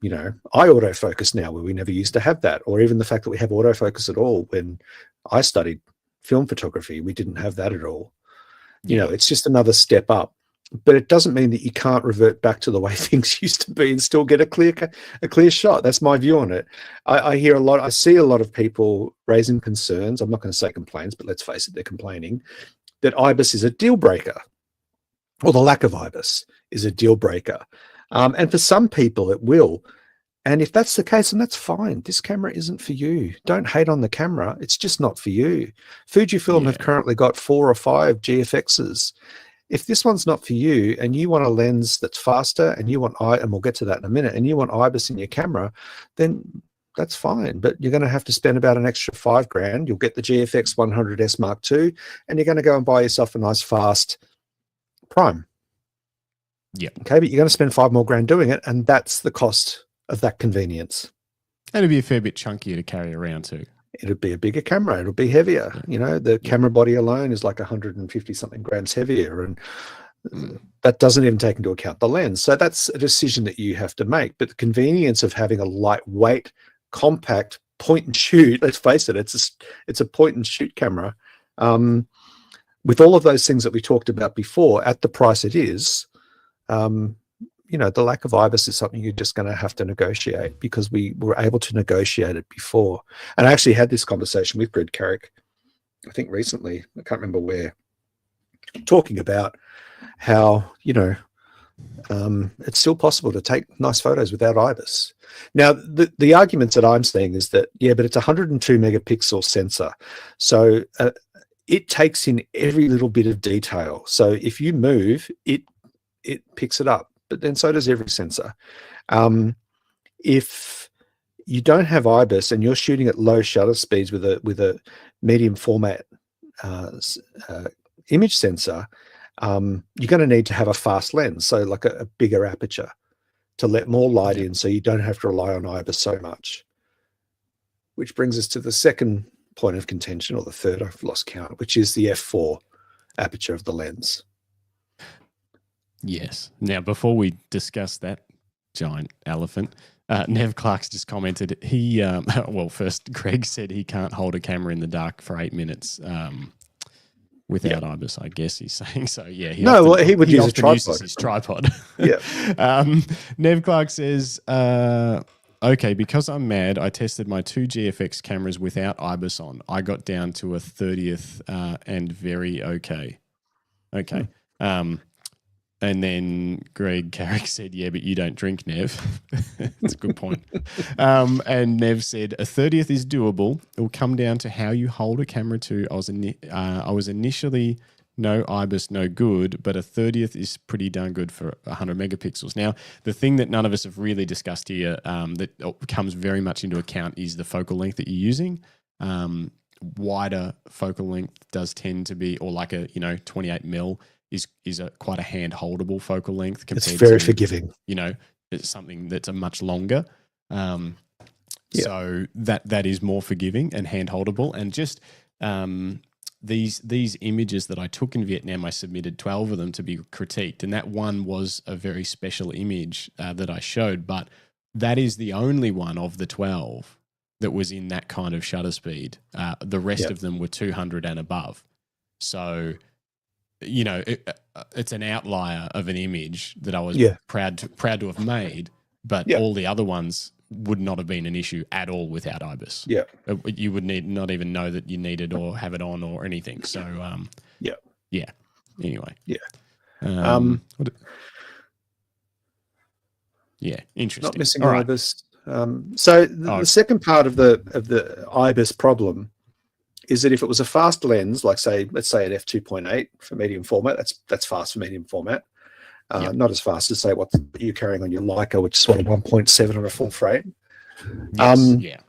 eye autofocus now, where we never used to have that, or even the fact that we have autofocus at all. When I studied film photography, we didn't have that at all. It's just another step up, but it doesn't mean that you can't revert back to the way things used to be and still get a clear shot. That's my view on it. I see a lot of people raising concerns. I'm not going to say complaints, but let's face it, they're complaining that IBIS is a deal breaker, or the lack of IBIS is a deal breaker. And for some people it will. And if that's the case, then that's fine. This camera isn't for you. Don't hate on the camera. It's just not for you. Fujifilm have currently got 4 or 5 GFXs. If this one's not for you and you want a lens that's faster and you want and we'll get to that in a minute, and you want IBIS in your camera, then that's fine. But you're going to have to spend about an extra $5,000. You'll get the GFX100S Mark II, and you're going to go and buy yourself a nice fast Prime. Yeah. Okay, but you're going to spend $5 more doing it, and that's the cost of that convenience. And it'd be a fair bit chunkier to carry around too. It'll be a bigger camera. It'll be heavier. The camera body alone is like 150 something grams heavier, and that doesn't even take into account the lens. So that's a decision that you have to make. But the convenience of having a lightweight, compact point and shoot, let's face it, it's a point and shoot camera. With all of those things that we talked about before, at the price it is, the lack of IBIS is something you're just going to have to negotiate, because we were able to negotiate it before. And I actually had this conversation with Grid Carrick, I think recently, I can't remember where, talking about how, it's still possible to take nice photos without IBIS. Now, the arguments that I'm seeing is that, but it's a 102 megapixel sensor. So it takes in every little bit of detail. So if you move, it picks it up, but then so does every sensor. If you don't have IBIS and you're shooting at low shutter speeds with a medium format image sensor, you're going to need to have a fast lens, so like a bigger aperture to let more light in, so you don't have to rely on IBIS so much. Which brings us to the second point of contention, or the third, I've lost count, which is the f4 aperture of the lens. Yes. Now, before we discuss that giant elephant, Nev Clark's just commented, well, first, Greg said he can't hold a camera in the dark for 8 minutes without IBIS, I guess he's saying. So, yeah. He would use a tripod. Uses his tripod. Yeah. Nev Clark says, okay, because I'm mad, I tested my 2 GFX cameras without IBIS on. I got down to a 30th and very okay. Okay. And then Greg Carrick said, yeah, but you don't drink, Nev. That's a good point. And Nev said, a 30th is doable. It will come down to how you hold a camera too. I was initially no IBIS, no good, but a 30th is pretty darn good for 100 megapixels. Now, the thing that none of us have really discussed here that comes very much into account is the focal length that you're using. Wider focal length does tend to be, or like a 28 mil is quite a hand holdable focal length. It's very forgiving. It's something that's a much longer. So that is more forgiving and hand holdable. And just these images that I took in Vietnam, I submitted 12 of them to be critiqued, and that one was a very special image that I showed, but that is the only one of the 12 that was in that kind of shutter speed. The rest of them were 200 and above. So, it's an outlier of an image that I was proud to have made, but all the other ones would not have been an issue at all without IBIS. Yeah. You would not even know that you needed or have it on or anything. So, Anyway. Yeah. Interesting. Not missing IBIS. So the second part of the IBIS problem is that if it was a fast lens, like let's say an f2.8 for medium format, that's fast for medium format. Not as fast as say what you're carrying on your Leica, which is sort of 1.7 on a full frame. Yes,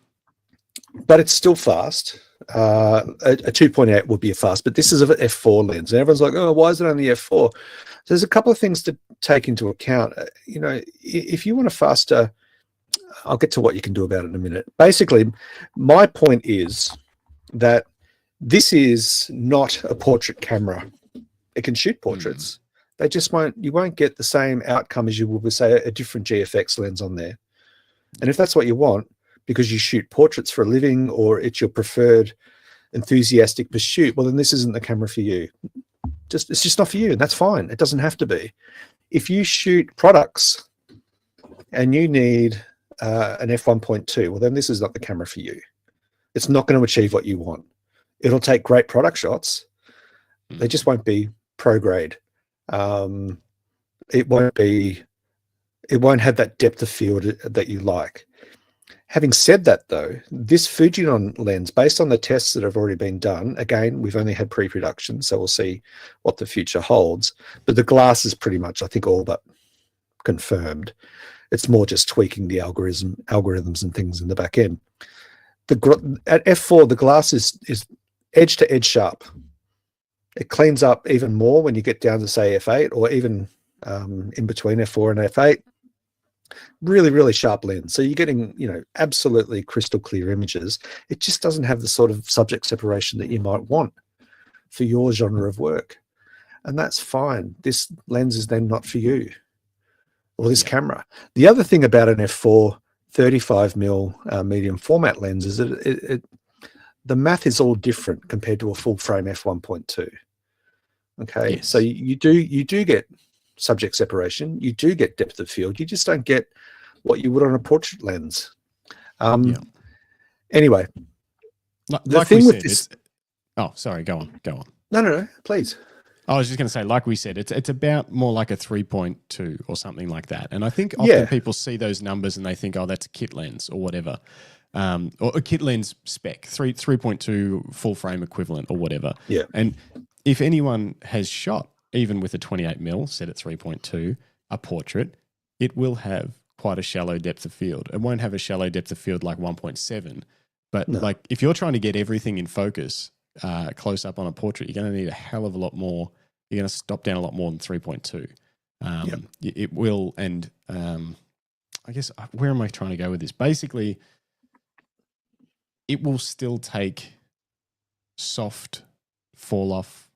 but it's still fast. A 2.8 would be a fast, but this is an f4 lens, and everyone's like, "Oh, why is it only f4?" So there's a couple of things to take into account. If you want a faster, I'll get to what you can do about it in a minute. Basically, my point is that this is not a portrait camera. It can shoot portraits. They just you won't get the same outcome as you would with, say, a different GFX lens on there. And if that's what you want, because you shoot portraits for a living or it's your preferred enthusiastic pursuit, well, then this isn't the camera for you. It's just not for you, and that's fine. It doesn't have to be. If you shoot products and you need an f1.2, well, then this is not the camera for you. It's not going to achieve what you want. It'll take great product shots. They just won't be pro grade. It won't have that depth of field that you like. Having said that, though, this Fujinon lens, based on the tests that have already been done, again, we've only had pre-production, so we'll see what the future holds. But the glass is pretty much, I think, all but confirmed. It's more just tweaking the algorithms and things in the back end. At f4, the glass is edge to edge sharp. It cleans up even more when you get down to, say, f8, or even in between f4 and f8. Really, really sharp lens. So you're getting, absolutely crystal clear images. It just doesn't have the sort of subject separation that you might want for your genre of work. And that's fine. This lens is then not for you, or this camera. The other thing about an f4 35mm medium format lens is that the math is all different compared to a full frame f1.2. Okay, yes. So you do get subject separation, you do get depth of field, you just don't get what you would on a portrait lens. Anyway, the thing with this. Oh, sorry. Go on. No, please. I was just going to say, like we said, it's about more like a 3.2 or something like that. And I think often people see those numbers and they think, oh, that's a kit lens or whatever. or a kit lens spec, 3.2 full frame equivalent or whatever. Yeah. And if anyone has shot, even with a 28mm set at 3.2, a portrait, it will have quite a shallow depth of field. It won't have a shallow depth of field like 1.7, but like if you're trying to get everything in focus close up on a portrait, you're going to need a hell of a lot more. You're going to stop down a lot more than 3.2. It will, and I guess, where am I trying to go with this? Basically, it will still take soft fall off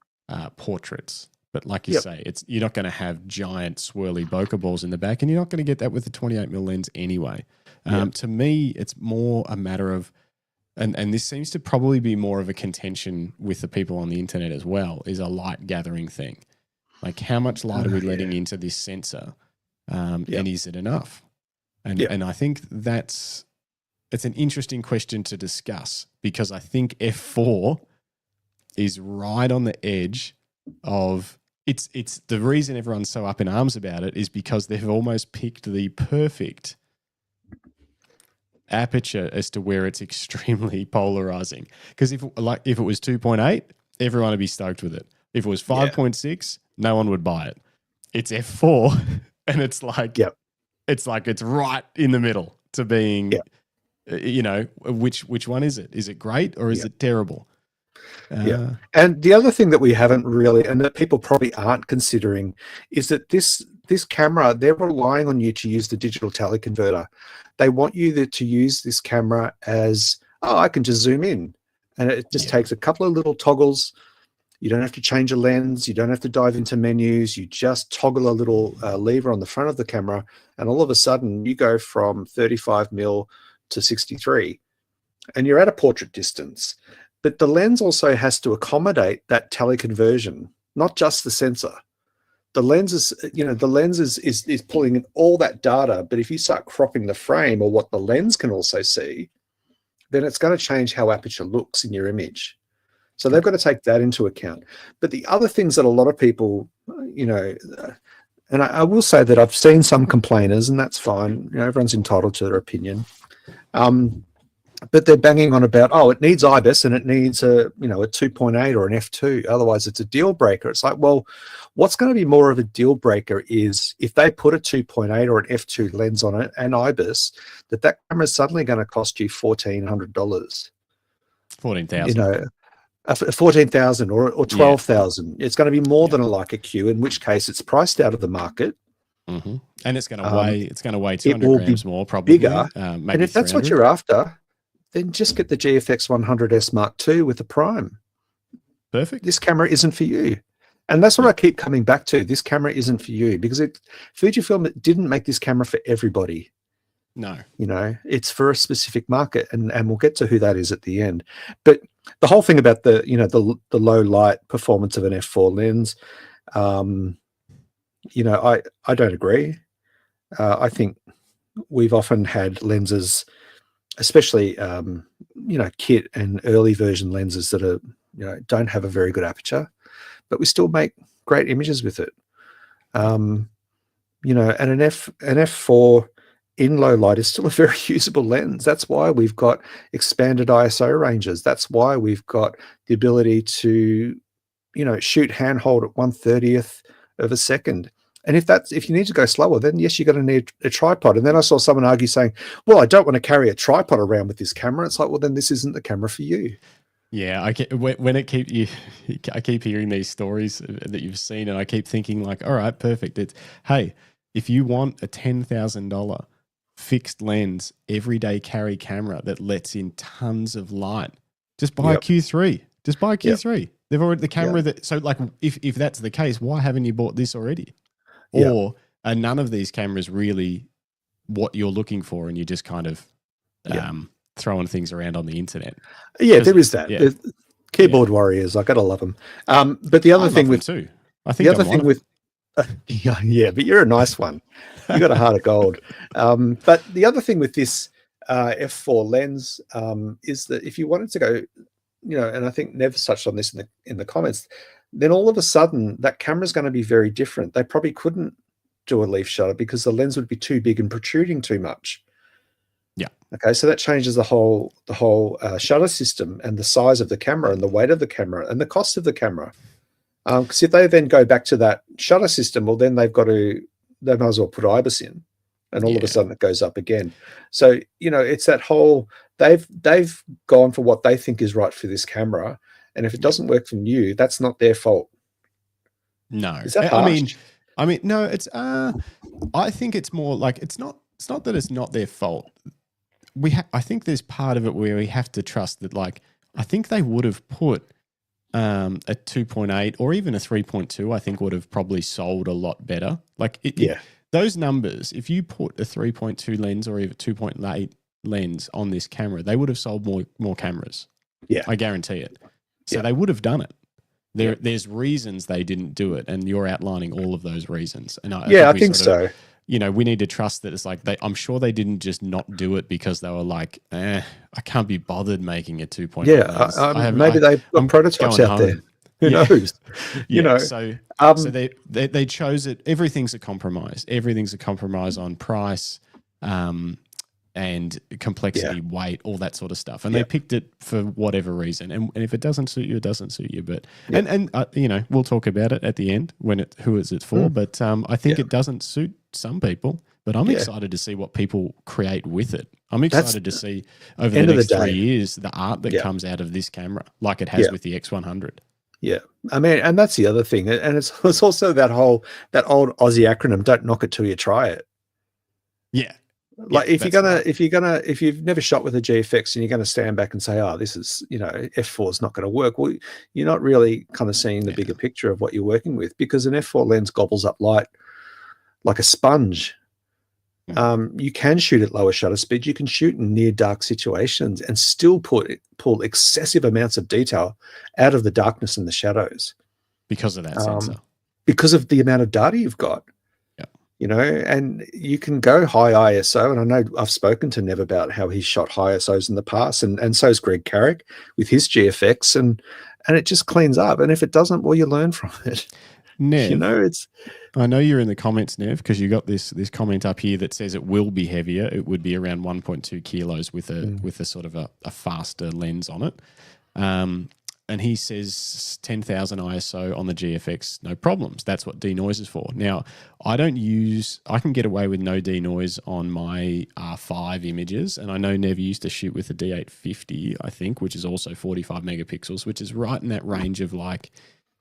portraits. But like you say, you're not going to have giant swirly bokeh balls in the back, and you're not going to get that with the 28mm lens anyway. To me, it's more a matter of, and this seems to probably be more of a contention with the people on the internet as well, is a light gathering thing. Like, how much light are we letting into this sensor, and is it enough? And I think it's an interesting question to discuss, because I think f4 is right on the edge of. It's the reason everyone's so up in arms about it is because they've almost picked the perfect aperture as to where it's extremely polarizing. Because if it was 2.8, everyone would be stoked with it. If it was 5.6, no one would buy it. It's f4, and it's like it's right in the middle to being, which one is it? Is it great or is it terrible? And the other thing that we haven't really, and that people probably aren't considering, is that this camera, they're relying on you to use the digital tele converter. They want you to use this camera as, I can just zoom in, and it just takes a couple of little toggles. You don't have to change a lens. You don't have to dive into menus. You just toggle a little lever on the front of the camera, and all of a sudden you go from 35mm to 63, and you're at a portrait distance. But the lens also has to accommodate that teleconversion, not just the sensor. The lens is pulling in all that data, but if you start cropping the frame or what the lens can also see, then it's going to change how aperture looks in your image. So they've got to take that into account. But the other things that a lot of people, and I will say that I've seen some complainers, and that's fine. Everyone's entitled to their opinion. But they're banging on about, it needs IBIS and it needs a 2.8 or an f2. Otherwise, it's a deal breaker. It's like, well, what's going to be more of a deal breaker is if they put a 2.8 or an f2 lens on it and IBIS, that camera is suddenly going to cost you $1,400. 14,000. 14,000 or 12,000. It's going to be more than a Leica Q, in which case it's priced out of the market. Mm-hmm. And it's going to weigh. It's going to weigh 200 grams more, probably bigger. And if that's what you're after, then just get the GFX100S Mark II with the prime. Perfect. This camera isn't for you. And that's what I keep coming back to. This camera isn't for you, because Fujifilm didn't make this camera for everybody. No. It's for a specific market, and we'll get to who that is at the end. But the whole thing about the low light performance of an f4 lens, I don't agree. I think we've often had lenses, especially kit and early version lenses that are don't have a very good aperture, but we still make great images with it. And an f4 in low light is still a very usable lens. That's why we've got expanded ISO ranges. That's why we've got the ability to shoot handhold at 1/30th of a second. And if you need to go slower, then yes, you're going to need a tripod. And then I saw someone argue saying, well, I don't want to carry a tripod around with this camera. It's like, well, then this isn't the camera for you. Yeah, I keep hearing these stories that you've seen, and I keep thinking like, all right, perfect. Hey, if you want a $10,000 fixed lens, everyday carry camera that lets in tons of light, just buy a Q3. Just buy a Q3. They've already the camera that. So like, if that's the case, why haven't you bought this already? Or are none of these cameras really what you're looking for, and you're just kind of throwing things around on the internet? Yeah, there is that. Yeah. Keyboard warriors, I gotta love them. But the other thing with too, I think the other thing with but you're a nice one. You got a heart of gold. But the other thing with this f4 lens is that if you wanted to go, and I think Nev's touched on this in the comments, then all of a sudden that camera's going to be very different. They probably couldn't do a leaf shutter because the lens would be too big and protruding too much. Yeah. Okay, so that changes the whole shutter system and the size of the camera and the weight of the camera and the cost of the camera. Because if they then go back to that shutter system, well, then they might as well put IBIS in, and all of a sudden it goes up again. So it's that whole they've gone for what they think is right for this camera, and if it doesn't work for you, that's not their fault. No, is that harsh? I mean, no. It's I think it's more like it's not that it's not their fault. I think there's part of it where we have to trust that. Like, I think they would have put a 2.8 or even a 3.2. I think would have probably sold a lot better. Like, those numbers. If you put a 3.2 lens or even 2.8 lens on this camera, they would have sold more cameras. Yeah, I guarantee it. So they would have done it. There's reasons they didn't do it, and you're outlining all of those reasons. And I think so. We need to trust that it's like I'm sure they didn't just not do it because they were like, I can't be bothered making a 2.0. Yeah, maybe they've got prototypes out there. Who knows? So they chose it. Everything's a compromise. Everything's a compromise on price, and complexity, weight, all that sort of stuff. And they picked it for whatever reason. And if it doesn't suit you, it doesn't suit you. But and we'll talk about it at the end when who is it for. But I think it doesn't suit some people. But I'm excited to see what people create with it. I'm excited to see over the next 3 years the art that comes out of this camera, like it has with the X100. Yeah, I mean, and that's the other thing, and it's also that old Aussie acronym: "Don't knock it till you try it." Yeah. Like if you've never shot with a GFX and you're going to stand back and say, "Oh, this is f4 is not going to work," well, you're not really kind of seeing the bigger picture of what you're working with, because an f4 lens gobbles up light like a sponge. You can shoot at lower shutter speed. You can shoot in near dark situations and still pull excessive amounts of detail out of the darkness and the shadows because of that sensor, because of the amount of data you've got. And you can go high ISO, and I know I've spoken to Nev about how he's shot high ISOs in the past, and so's Greg Carrick with his GFX, and it just cleans up. And if it doesn't, well, you learn from it. Nev, I know you're in the comments, Nev, because you got this comment up here that says it will be heavier. It would be around 1.2 kilos with a sort of a faster lens on it. And he says 10,000 ISO on the GFX, no problems. That's what denoise is for. Now, I can get away with no denoise on my R5 images. And I know Nev used to shoot with a D850, I think, which is also 45 megapixels, which is right in that range of like,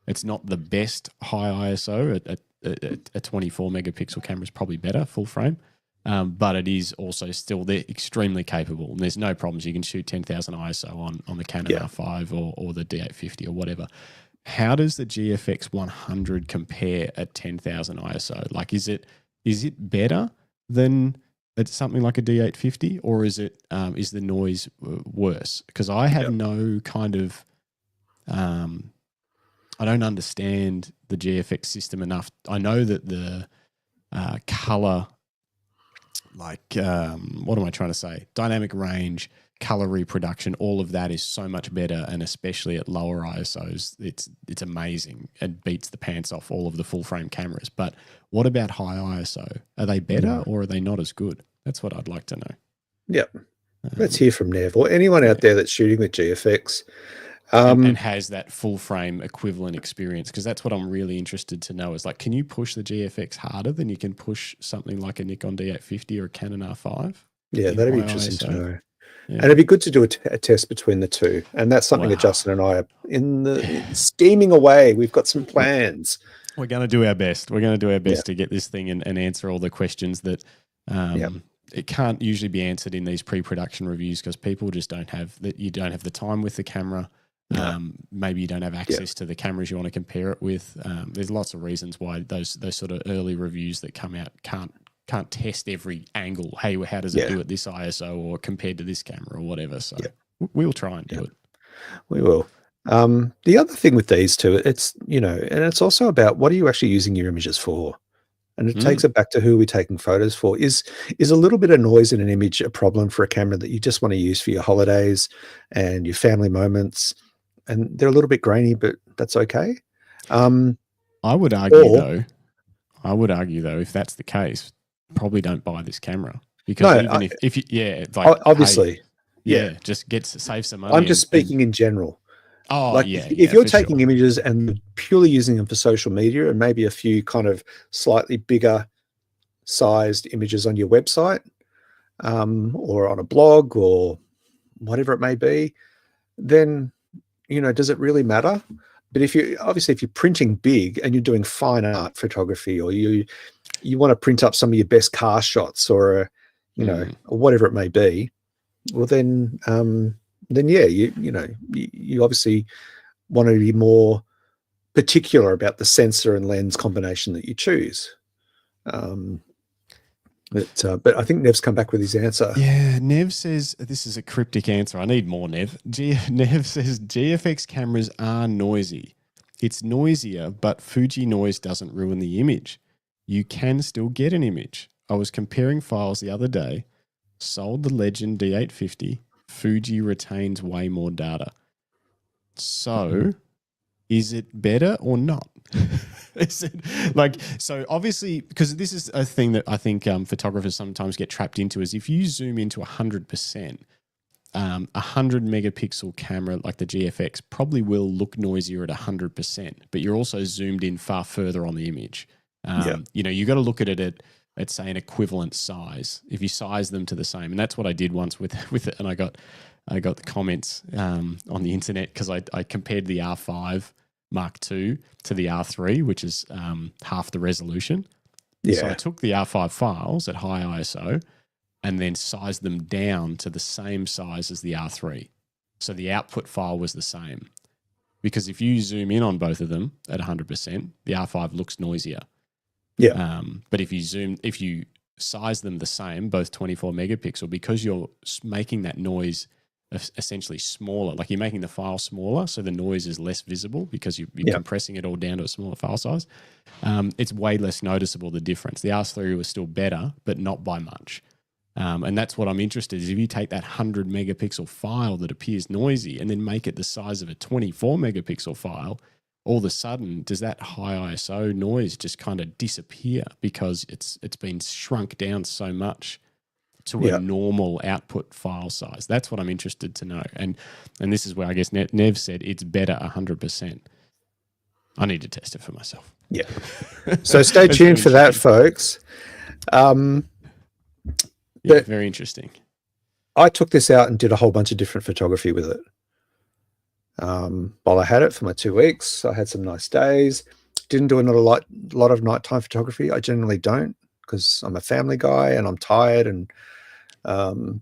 it's not the best high ISO. A 24 megapixel camera is probably better, full frame. But it is also still they're extremely capable, and there's no problems. You can shoot 10,000 ISO on the Canon R5 or the D850 or whatever. How does the GFX 100 compare at 10,000 ISO? Like, is it better than something like a D850, or is the noise worse? Because I have no kind of I don't understand the GFX system enough. I know that the color, like what am I trying to say? Dynamic range, color reproduction, all of that is so much better, and especially at lower ISOs, it's amazing. It beats the pants off all of the full frame cameras. But what about high ISO? Are they better or are they not as good? That's what I'd like to know. Yep. Let's hear from Nev or anyone out there that's shooting with GFX. And has that full frame equivalent experience, because that's what I'm really interested to know is like, can you push the GFX harder than you can push something like a Nikon D850 or a Canon R5? Yeah, that'd be interesting to know. Yeah. And it'd be good to do a test between the two. And that's something that Justin and I are scheming away. We've got some plans. We're going to do our best. We're going to do our best to get this thing and answer all the questions that it can't usually be answered in these pre-production reviews, because people just don't have that. You don't have the time with the camera. Maybe you don't have access to the cameras you want to compare it with. There's lots of reasons why those sort of early reviews that come out can't test every angle. Hey, how does it do at this ISO or compared to this camera or whatever? So we'll try and do it. We will. The other thing with these two, it's and it's also about what are you actually using your images for, and it takes it back to who we're taking photos for. Is a little bit of noise in an image a problem for a camera that you just want to use for your holidays and your family moments? And they're a little bit grainy, but that's okay. I would argue though, if that's the case, probably don't buy this camera. Because No, even if you, yeah, like, obviously, hey, yeah. just save some money. I'm just speaking in general. Oh, Like yeah, if you're for taking sure. images and purely using them for social media and maybe a few kind of slightly bigger sized images on your website, or on a blog or whatever it may be, then, does it really matter? But if you're printing big and you're doing fine art photography, or you want to print up some of your best car shots, or or whatever it may be, well then yeah, you obviously want to be more particular about the sensor and lens combination that you choose. But I think Nev's come back with his answer. Yeah, Nev says, this is a cryptic answer. I need more, Nev. Nev says GFX cameras are noisy. It's noisier, but Fuji noise doesn't ruin the image. You can still get an image. I was comparing files the other day. Sold the Legend D850. Fuji retains way more data. So, is it better or not? Is it like, so obviously, because this is a thing that I think photographers sometimes get trapped into, is if you zoom into 100%, 100 megapixel camera like the GFX probably will look noisier at 100%, but you're also zoomed in far further on the image. You got to look at it at say an equivalent size. If you size them to the same, and that's what I did once with it, and I got the comments on the internet because I compared the R5 Mark II to the R3, which is half the resolution. Yeah. So I took the R5 files at high ISO and then sized them down to the same size as the R3. So the output file was the same. Because if you zoom in on both of them at 100%, the R5 looks noisier. Yeah. But if you size them the same, both 24 megapixel, because you're making that noise essentially smaller, like you're making the file smaller, so the noise is less visible because you're compressing it all down to a smaller file size. It's way less noticeable, the difference. The R3 was still better, but not by much. And that's what I'm interested in, is if you take that 100 megapixel file that appears noisy and then make it the size of a 24 megapixel file, all of a sudden, does that high ISO noise just kind of disappear because it's been shrunk down so much to a normal output file size? That's what I'm interested to know. And this is where I guess Nev said it's better 100%. I need to test it for myself. Yeah. So stay tuned for that, folks. Very interesting. I took this out and did a whole bunch of different photography with it. While I had it for my 2 weeks, I had some nice days. Didn't do a lot of nighttime photography. I generally don't, because I'm a family guy and I'm tired, and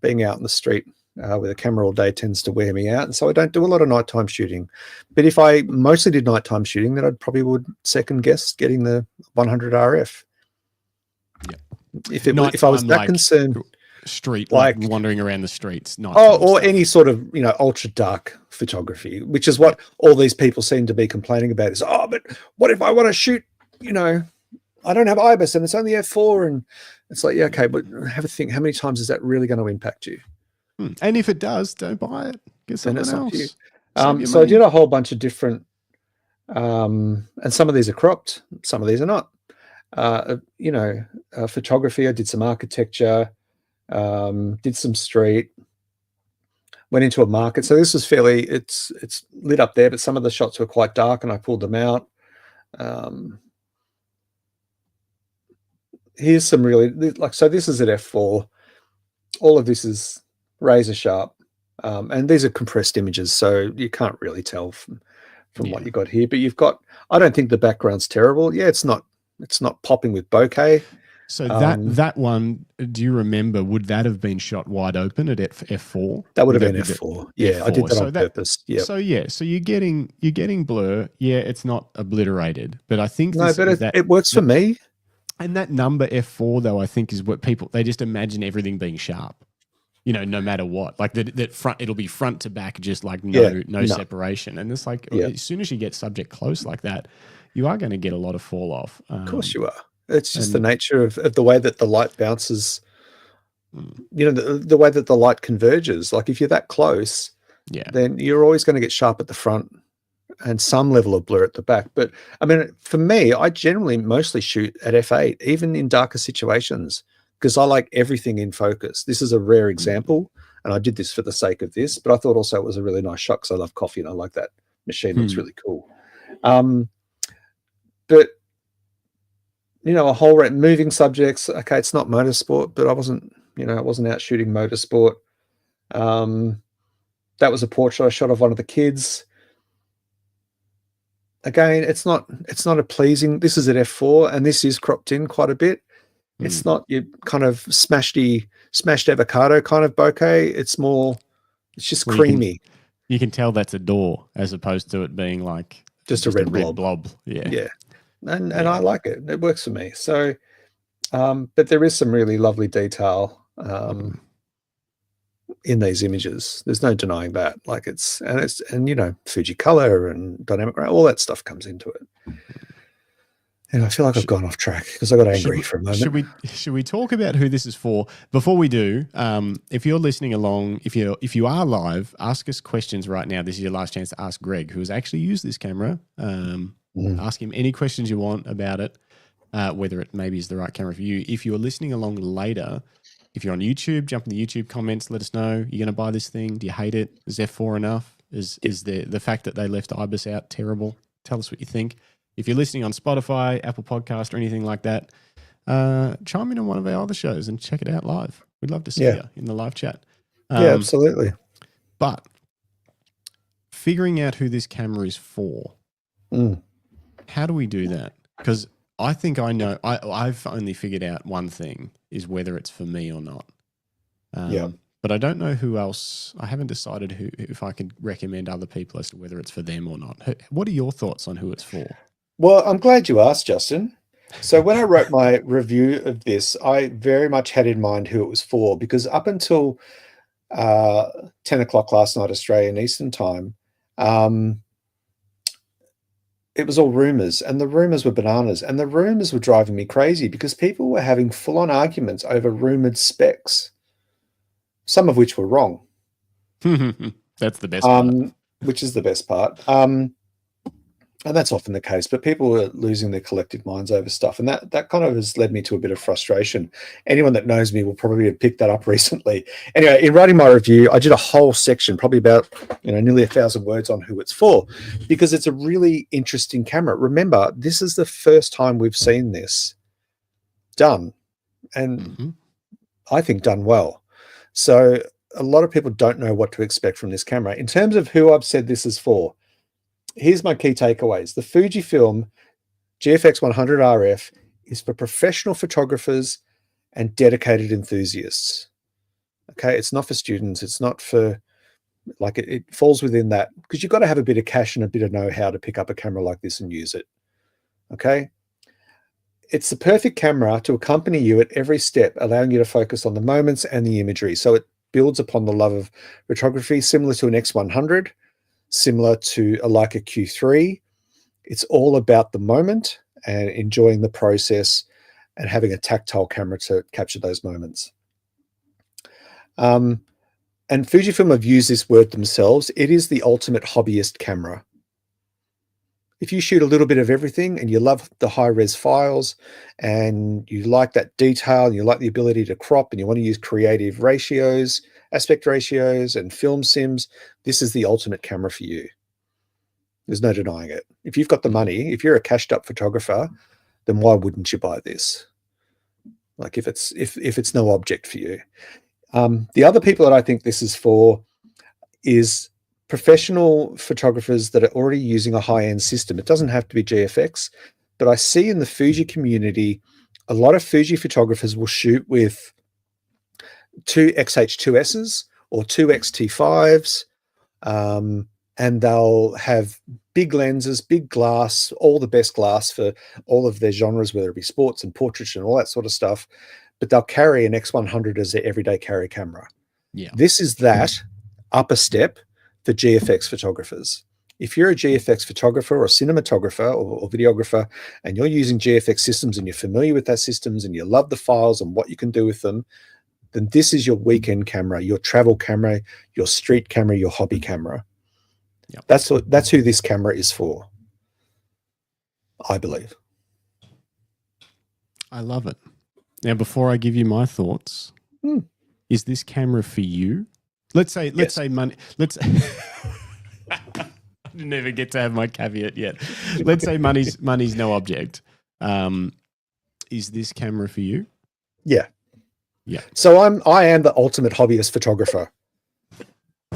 being out in the street with a camera all day tends to wear me out, and so I don't do a lot of nighttime shooting. But if I mostly did nighttime shooting, then I probably would second guess getting the 100RF. Yeah. If I was that concerned, street, like wandering around the streets, or any sort of ultra dark photography, which is what all these people seem to be complaining about. Is but what if I want to shoot? I don't have IBIS and it's only f4, and it's like, yeah, okay, but have a think. How many times is that really going to impact you? And if it does, don't buy it. Get something else. So I did a whole bunch of different, and some of these are cropped, some of these are not. Photography. I did some architecture, did some street, went into a market. So this was it's lit up there, but some of the shots were quite dark, and I pulled them out. Here's some really so this is at f4. All of this is razor sharp, and these are compressed images, so you can't really tell from what you got here. But you've got, I don't think the background's terrible. Yeah, it's not popping with bokeh. So that one, do you remember, would that have been shot wide open at f4? That would have been f4. Yeah, F4. I did that on purpose. Yeah. So so you're getting blur. Yeah, it's not obliterated, but I think it works for me. And that number f4 though, I think, is what they just imagine everything being sharp. No matter what, like that front, it'll be front to back, just like no separation. And it's like, as soon as you get subject close like that, you are going to get a lot of fall off. Of course you are. It's just the nature of the way that the light bounces, the way that the light converges. Like if you're that close, then you're always going to get sharp at the front and some level of blur at the back. But I mean, for me, I generally mostly shoot at f8, even in darker situations. because I like everything in focus. This is a rare example, and I did this for the sake of this, but I thought also it was a really nice shot because I love coffee and I like that machine. Looks really cool. But you know, a whole moving subjects. Okay, it's not motorsport, but I wasn't out shooting motorsport. That was a portrait I shot of one of the kids. Again, it's not a pleasing. This is at f4, and this is cropped in quite a bit. It's not your kind of smashed avocado kind of bokeh. It's just creamy. You can tell that's a door as opposed to it being like just a red blob. Yeah. And I like it. It works for me. So, but there is some really lovely detail in these images. There's no denying that. Like and you know, Fuji color and dynamic range, all that stuff comes into it. And I feel like I've gone off track because I got angry for a moment. Should we talk about who this is for? Before we do, if you're listening along, if you are live, ask us questions right now. This is your last chance to ask Greg, who has actually used this camera. Ask him any questions you want about it, whether it maybe is the right camera for you. If you're listening along later, if you're on YouTube, jump in the YouTube comments, let us know. You're going to buy this thing? Do you hate it? Is F4 enough? Is the fact that they left IBIS out terrible? Tell us what you think. If you're listening on Spotify, Apple Podcast, or anything like that, chime in on one of our other shows and check it out live. We'd love to see you in the live chat. Yeah, absolutely. But figuring out who this camera is for, how do we do that? Because I think I know. I've only figured out one thing, is whether it's for me or not. But I don't know who else. I haven't decided if I could recommend other people as to whether it's for them or not. What are your thoughts on who it's for? Well, I'm glad you asked, Justin. So when I wrote my review of this, I very much had in mind who it was for, because up until 10 o'clock last night, Australian Eastern Time, it was all rumors, and the rumors were bananas, and the rumors were driving me crazy because people were having full-on arguments over rumored specs, some of which were wrong. That's the best part. Which is the best part. And that's often the case, but people are losing their collective minds over stuff. And that kind of has led me to a bit of frustration. Anyone that knows me will probably have picked that up recently. Anyway, in writing my review, I did a whole section, probably about, nearly 1,000 words on who it's for, because it's a really interesting camera. Remember, this is the first time we've seen this done, and I think done well. So a lot of people don't know what to expect from this camera. In terms of who I've said this is for, here's my key takeaways. The Fujifilm GFX100RF is for professional photographers and dedicated enthusiasts. Okay, it's not for students. It's not for, it falls within that, because you've got to have a bit of cash and a bit of know-how to pick up a camera like this and use it. Okay, it's the perfect camera to accompany you at every step, allowing you to focus on the moments and the imagery. So it builds upon the love of photography, similar to an X100, similar to a Leica Q3. It's all about the moment and enjoying the process and having a tactile camera to capture those moments. And Fujifilm have used this word themselves. It is the ultimate hobbyist camera. If you shoot a little bit of everything and you love the high-res files and you like that detail and you like the ability to crop and you want to use creative ratios, aspect ratios and film sims, this is the ultimate camera for you. There's no denying it. If you've got the money, if you're a cashed up photographer, then why wouldn't you buy this? Like if it's no object for you. The other people that I think this is for is professional photographers that are already using a high-end system. It doesn't have to be GFX, but I see in the Fuji community, a lot of Fuji photographers will shoot with two XH2Ss or two XT5s, and they'll have big lenses, big glass, all the best glass for all of their genres, whether it be sports and portraiture and all that sort of stuff, but they'll carry an X100 as their everyday carry camera. Yeah, this is that upper step for GFX photographers. If you're a GFX photographer or cinematographer or videographer and you're using GFX systems and you're familiar with those systems and you love the files and what you can do with them, then this is your weekend camera, your travel camera, your street camera, your hobby camera. Yep. That's who this camera is for, I believe. I love it. Now, before I give you my thoughts, is this camera for you? Let's say money. Let's. I didn't even get to have my caveat yet. Let's say money's no object. Is this camera for you? Yeah. Yeah. So I am the ultimate hobbyist photographer.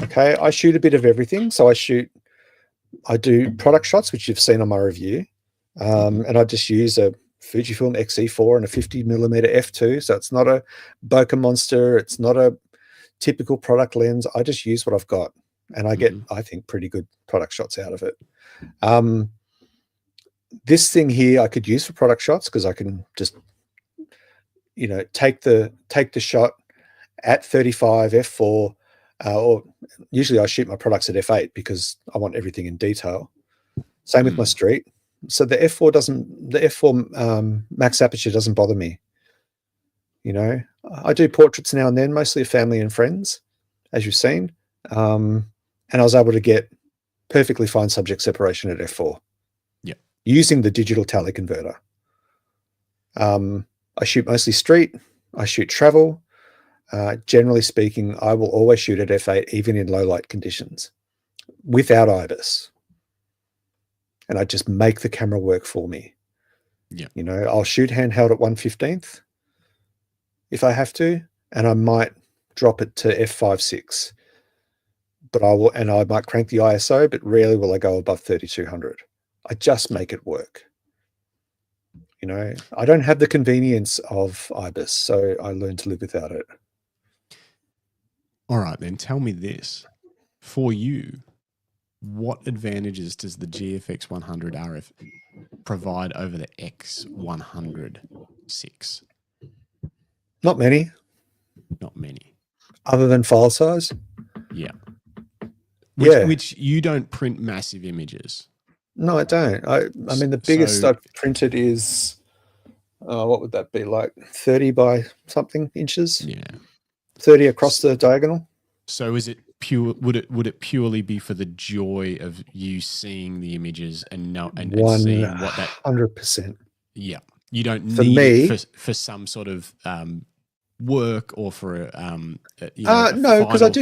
Okay, I shoot a bit of everything. So I do product shots, which you've seen on my review, and I just use a Fujifilm XE4 and a 50mm f2. So it's not a bokeh monster. It's not a typical product lens. I just use what I've got, and I get, I think, pretty good product shots out of it. This thing here I could use for product shots because I can just, take the shot at 35 f4, or usually I shoot my products at f8 because I want everything in detail. Same with my street. So the f4 max aperture doesn't bother me. I do portraits now and then, mostly of family and friends, as you've seen. And I was able to get perfectly fine subject separation at f4. Yeah. Using the digital tally converter. I shoot mostly street. I shoot travel. Generally speaking, I will always shoot at f8, even in low light conditions, without IBIS. And I just make the camera work for me. Yeah. I'll shoot handheld at 1/15th if I have to, and I might drop it to f5.6. But I might crank the ISO, but rarely will I go above 3200. I just make it work. I don't have the convenience of IBIS, so I learned to live without it. All right, then tell me this. For you, what advantages does the GFX100RF provide over the X100-6? Not many. Not many. Other than file size? Yeah. Yeah. Which you don't print massive images. No, I don't. I mean, the biggest I've printed is, what would that be, like 30 by something inches? Yeah. 30 across the diagonal. So is it pure? Would it purely be for the joy of you seeing the images and seeing what that 100%? Yeah, you don't For need me, it for some sort of work or for no, because I do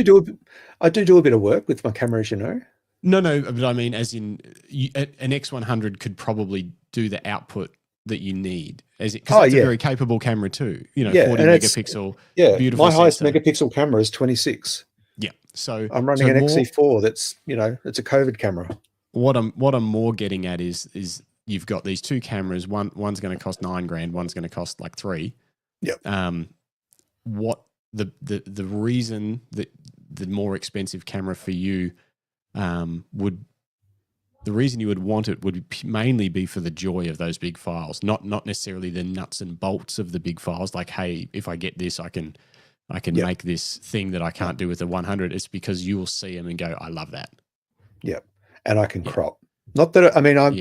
a bit of work with my camera, as you know. No, but I mean, as in, an X100 could probably do the output that you need, because it's a very capable camera too. 40 megapixel. Yeah, beautiful. My highest sensor. megapixel camera is 26. Yeah, so I'm running an XE4. That's it's a COVID camera. What I'm more getting at is you've got these two cameras. One's going to cost $9,000. One's going to cost like $3,000. Yep. What the reason that the more expensive camera for you the reason you would want it would mainly be for the joy of those big files, not necessarily the nuts and bolts of the big files. Like, hey, if I get this, I can make this thing that I can't do with the 100. It's because you will see them and go, I love that. Yep. And I can crop. Not that, I mean, I'm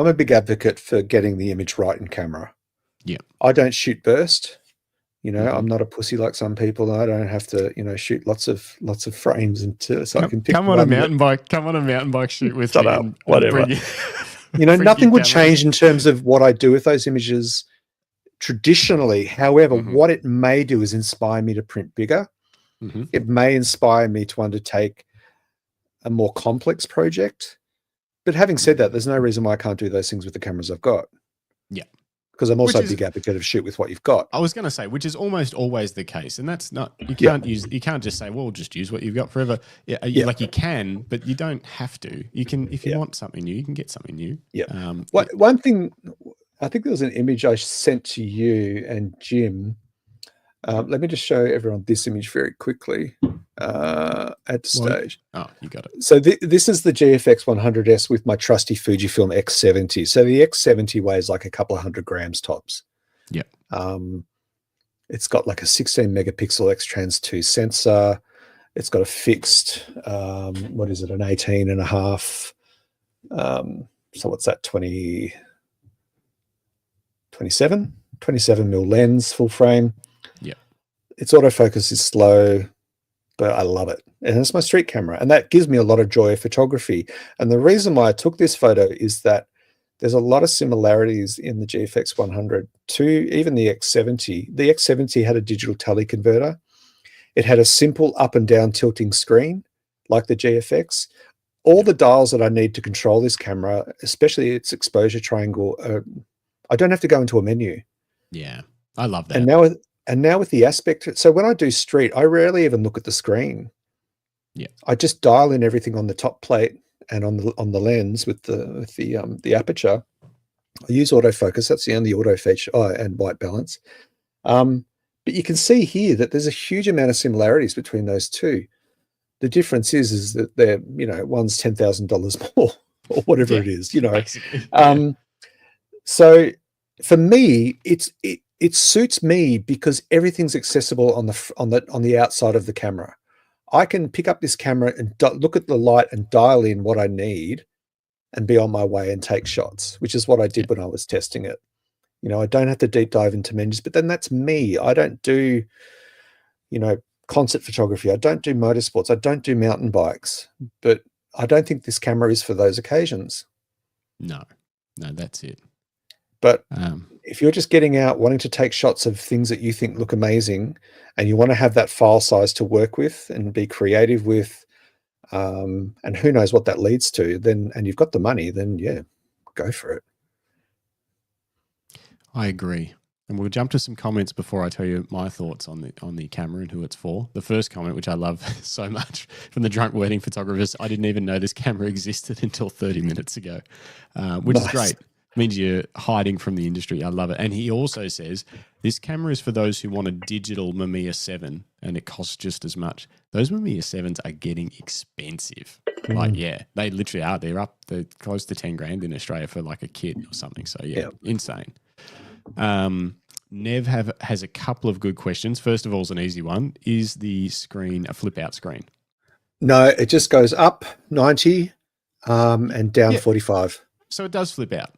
a big advocate for getting the image right in camera. Yeah. I don't shoot burst. I'm not a pussy like some people. I don't have to, shoot lots of frames I can pick. Come on a mountain bike shoot with me. And whatever. Nothing would change in terms of what I do with those images traditionally. However, what it may do is inspire me to print bigger. It may inspire me to undertake a more complex project. But having said that, there's no reason why I can't do those things with the cameras I've got. Yeah. Because I'm also a big advocate of shoot with what you've got. I was going to say, which is almost always the case, and that's not. You can't just say, "Well, just use what you've got forever." Like you can, but you don't have to. You can, if you want something new, you can get something new. Yeah. One thing, I think there was an image I sent to you and Jim. Let me just show everyone this image very quickly at the stage. Oh, you got it. So this is the GFX100S with my trusty Fujifilm X70. So the X70 weighs like a couple of 100 grams tops. Yeah. It's got like a 16 megapixel X-Trans 2 sensor. It's got a fixed, what is it, an 18 and a half. So what's that, 27 mil lens, full frame. Yeah. Its autofocus is slow, but I love it. And it's my street camera. And that gives me a lot of joy of photography. And the reason why I took this photo is that there's a lot of similarities in the GFX100 to even the X70. The X70 had a digital tele converter. It had a simple up and down tilting screen like the GFX. All the dials that I need to control this camera, especially its exposure triangle, I don't have to go into a menu. Yeah, I love that. And now with the aspect, so when I do street, I rarely even look at the screen. Yeah, I just dial in everything on the top plate and on the lens with the aperture. I use autofocus. That's the only auto feature. Oh, and white balance. But you can see here that there's a huge amount of similarities between those two. The difference is that they're, one's $10,000 more or whatever it is, So for me, it suits me because everything's accessible on the outside of the camera. I can pick up this camera and look at the light and dial in what I need and be on my way and take shots, which is what I did when I was testing it. I don't have to deep dive into menus, but then that's me. I don't do, concert photography. I don't do motorsports. I don't do mountain bikes, but I don't think this camera is for those occasions. No, that's it. But if you're just getting out, wanting to take shots of things that you think look amazing, and you want to have that file size to work with and be creative with, and who knows what that leads to, and you've got the money, then yeah, go for it. I agree. And we'll jump to some comments before I tell you my thoughts on the camera and who it's for. The first comment, which I love so much, from the Drunk Wedding Photographers, I didn't even know this camera existed until 30 minutes ago, which is great. It means you're hiding from the industry. I love it. And he also says, this camera is for those who want a digital Mamiya 7 and it costs just as much. Those Mamiya 7s are getting expensive. They literally are. They're close to 10 grand in Australia for like a kit or something. So insane. Nev has a couple of good questions. First of all, is an easy one. Is the screen a flip out screen? No, it just goes up 90 and down 45. So it does flip out.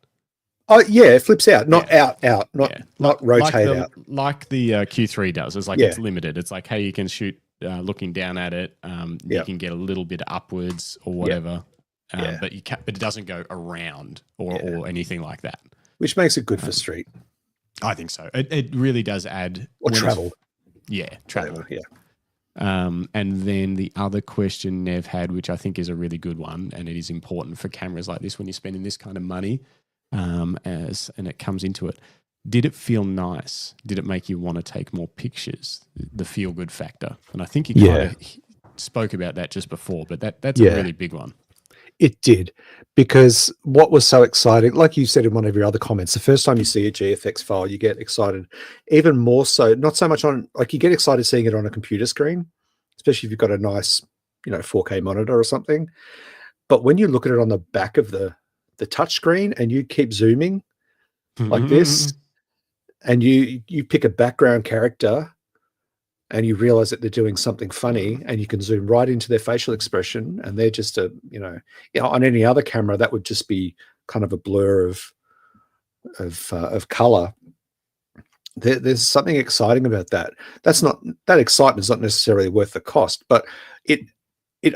Oh yeah, it flips out, not out, not rotate out. Like the Q3 does. It's like it's limited. It's like, hey, you can shoot looking down at it. You can get a little bit upwards or whatever, but it doesn't go around or anything like that. Which makes it good for street. I think so. It really does add travel. Travel. Yeah. And then the other question Nev had, which I think is a really good one, and it is important for cameras like this when you're spending this kind of money, and it comes into it. Did it feel nice? Did it make you want to take more pictures? The feel good factor. And I think you kind of spoke about that just before, but that's a really big one. It did, because what was so exciting, like you said in one of your other comments, the first time you see a GFX file, you get excited. Even more so, not so much you get excited seeing it on a computer screen, especially if you've got a nice, 4K monitor or something. But when you look at it on the back of the touch screen and you keep zooming like this, and you pick a background character and you realize that they're doing something funny, and you can zoom right into their facial expression, and they're just on any other camera, that would just be kind of a blur of color. There's something exciting about that. That excitement is not necessarily worth the cost, but it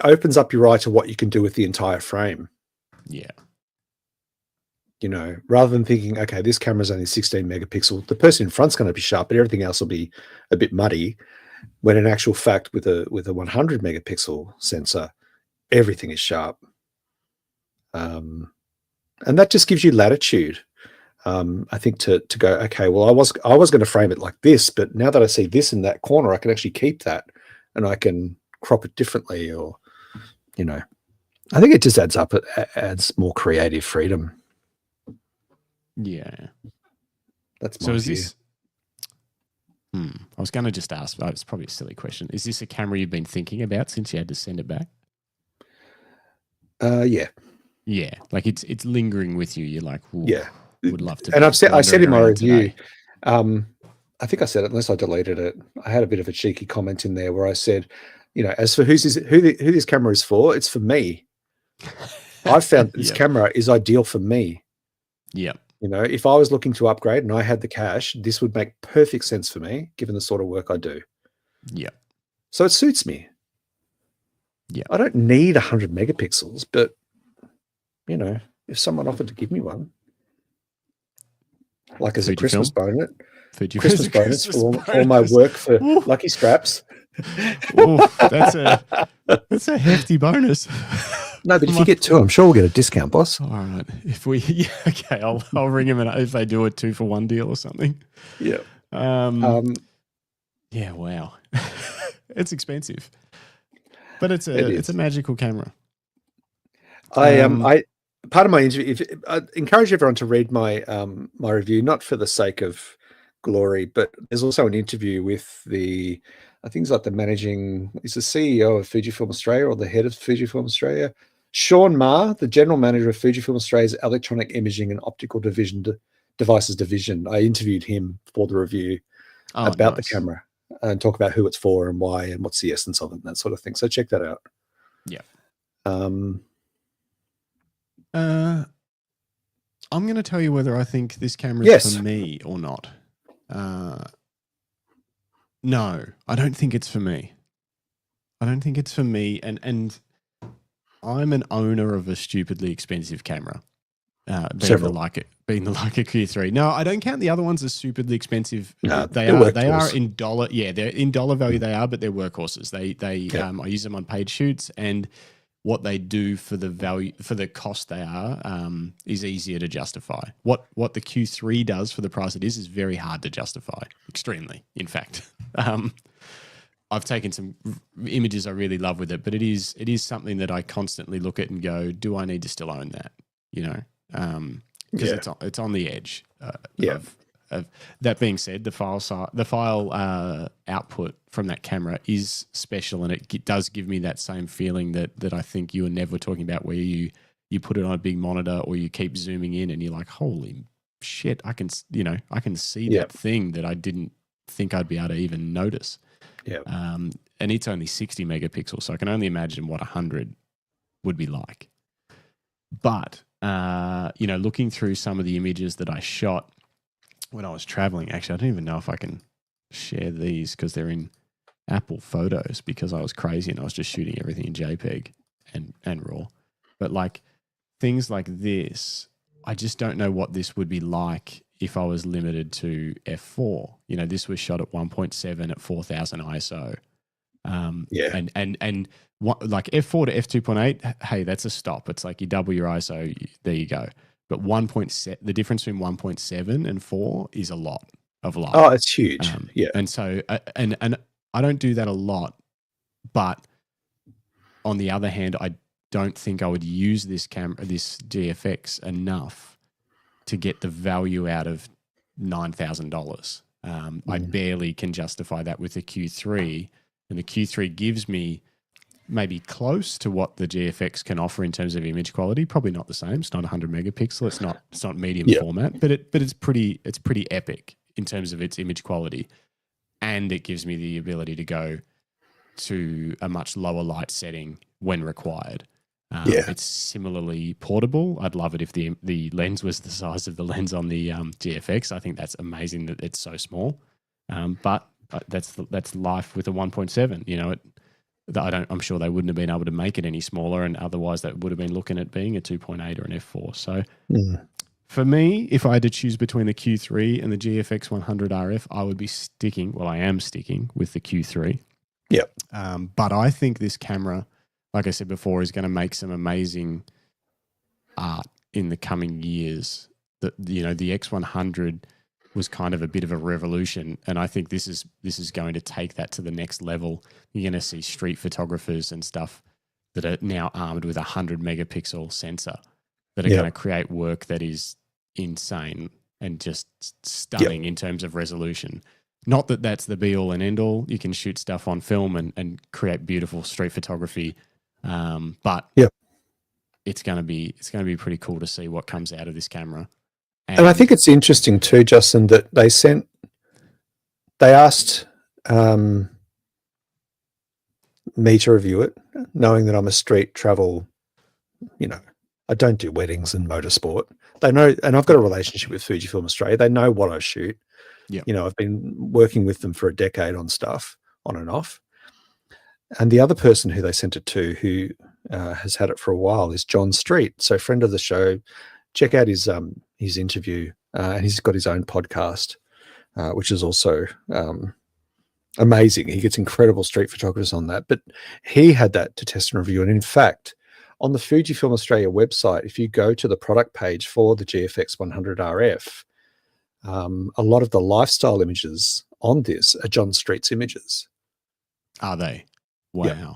opens up your eye to what you can do with the entire frame. Yeah. Rather than thinking, okay, this camera's only 16 megapixel, the person in front's going to be sharp, but everything else will be a bit muddy. When in actual fact, with a 100 megapixel sensor, everything is sharp, and that just gives you latitude. I think to go, okay, well, I was going to frame it like this, but now that I see this in that corner, I can actually keep that, and I can crop it differently, or I think it just adds up. It adds more creative freedom. Yeah, that's my view. I was going to just ask, it's probably a silly question. Is this a camera you've been thinking about since you had to send it back? Yeah. Yeah, like it's lingering with you. You're like, would love to. And I said in my review, I think I said it, unless I deleted it, I had a bit of a cheeky comment in there where I said, as for who this camera is for, it's for me. I've found this camera is ideal for me. Yeah. If I was looking to upgrade and I had the cash, this would make perfect sense for me, given the sort of work I do. Yeah. So it suits me. Yeah. I don't need 100 megapixels, but, if someone offered to give me one. like as a Christmas bonus. Fuji Christmas bonus for all my work for Lucky Scraps. Ooh, that's a hefty bonus. No, but if you get two, I'm sure we'll get a discount, boss. All right. Okay, I'll ring him if they do a 2-for-1 deal or something. Yeah. Yeah. Wow. It's expensive, but it's a magical camera. I part of my interview. I encourage everyone to read my my review, not for the sake of glory, but there's also an interview with I think it's like the CEO of Fujifilm Australia or the head of Fujifilm Australia, Sean Ma, the general manager of Fujifilm Australia's electronic imaging and optical devices division. I interviewed him for the review about the camera and talk about who it's for and why and what's the essence of it and that sort of thing. So check that out. Yeah. I'm going to tell you whether I think this camera is for me or not. No, I don't think it's for me. And I'm an owner of a stupidly expensive camera. Being the Leica Q3. No, I don't count the other ones as stupidly expensive. No, they are in dollar. Yeah, they're in dollar value. They are, but they're workhorses. I use them on paid shoots, and what they do for the value, for the cost they are, is easier to justify. What the Q3 does for the price it is very hard to justify. Extremely, in fact. I've taken some images I really love with it, but it is something that I constantly look at and go, do I need to still own that? You know, because it's on the edge. Of that being said, the file output from that camera is special, and it does give me that same feeling that I think you and Nev were talking about, where you put it on a big monitor or you keep zooming in and you're like, holy shit, I can see that thing that I didn't think I'd be able to even notice. Yeah. And it's only 60 megapixels, so I can only imagine what 100 would be like. But looking through some of the images that I shot when I was traveling, actually, I don't even know if I can share these because they're in Apple Photos, because I was crazy and I was just shooting everything in JPEG and RAW. But like things like this, I just don't know what this would be like if I was limited to f4. You know, this was shot at 1.7 at 4000 ISO. And what, like f4 to f2.8, hey, that's a stop. It's like you double your ISO, there you go. But the difference between 1.7 and 4 is a lot of light. Oh, it's huge. And so, and I don't do that a lot, but on the other hand, I don't think I would use this GFX enough to get the value out of $9,000. I barely can justify that with the Q3, and the Q3 gives me maybe close to what the GFX can offer in terms of image quality. Probably not the same. It's not 100 megapixel. It's not medium format, but it's pretty epic in terms of its image quality, and it gives me the ability to go to a much lower light setting when required. It's similarly portable. I'd love it if the lens was the size of the lens on the GFX. I think that's amazing that it's so small. But that's life with a 1.7. You know, I'm sure they wouldn't have been able to make it any smaller, and otherwise that would have been looking at being a 2.8 or an f4. So for me, if I had to choose between the Q3 and the GFX100RF, I would be I am sticking with the Q3. Yeah. But I think this camera, like I said before, is going to make some amazing art in the coming years. The X100 was kind of a bit of a revolution, and I think this is going to take that to the next level. You're going to see street photographers and stuff that are now armed with 100 megapixel sensor that are going to create work that is insane and just stunning in terms of resolution. Not that that's the be all and end all. You can shoot stuff on film and create beautiful street photography, but it's going to be pretty cool to see what comes out of this camera. And I think it's interesting too, Justin, that they asked me to review it, knowing that I'm a street travel, I don't do weddings and motorsport. They know, and I've got a relationship with Fujifilm Australia. They know what I shoot. Yeah. I've been working with them for a decade on stuff, on and off. And the other person who they sent it to, who has had it for a while, is John Street. So friend of the show. Check out his interview and he's got his own podcast, which is also amazing. He gets incredible street photographers on that, but he had that to test and review. And in fact, on the Fujifilm Australia website, if you go to the product page for the GFX100RF, a lot of the lifestyle images on this are John Street's images. Are they? Wow. Yeah.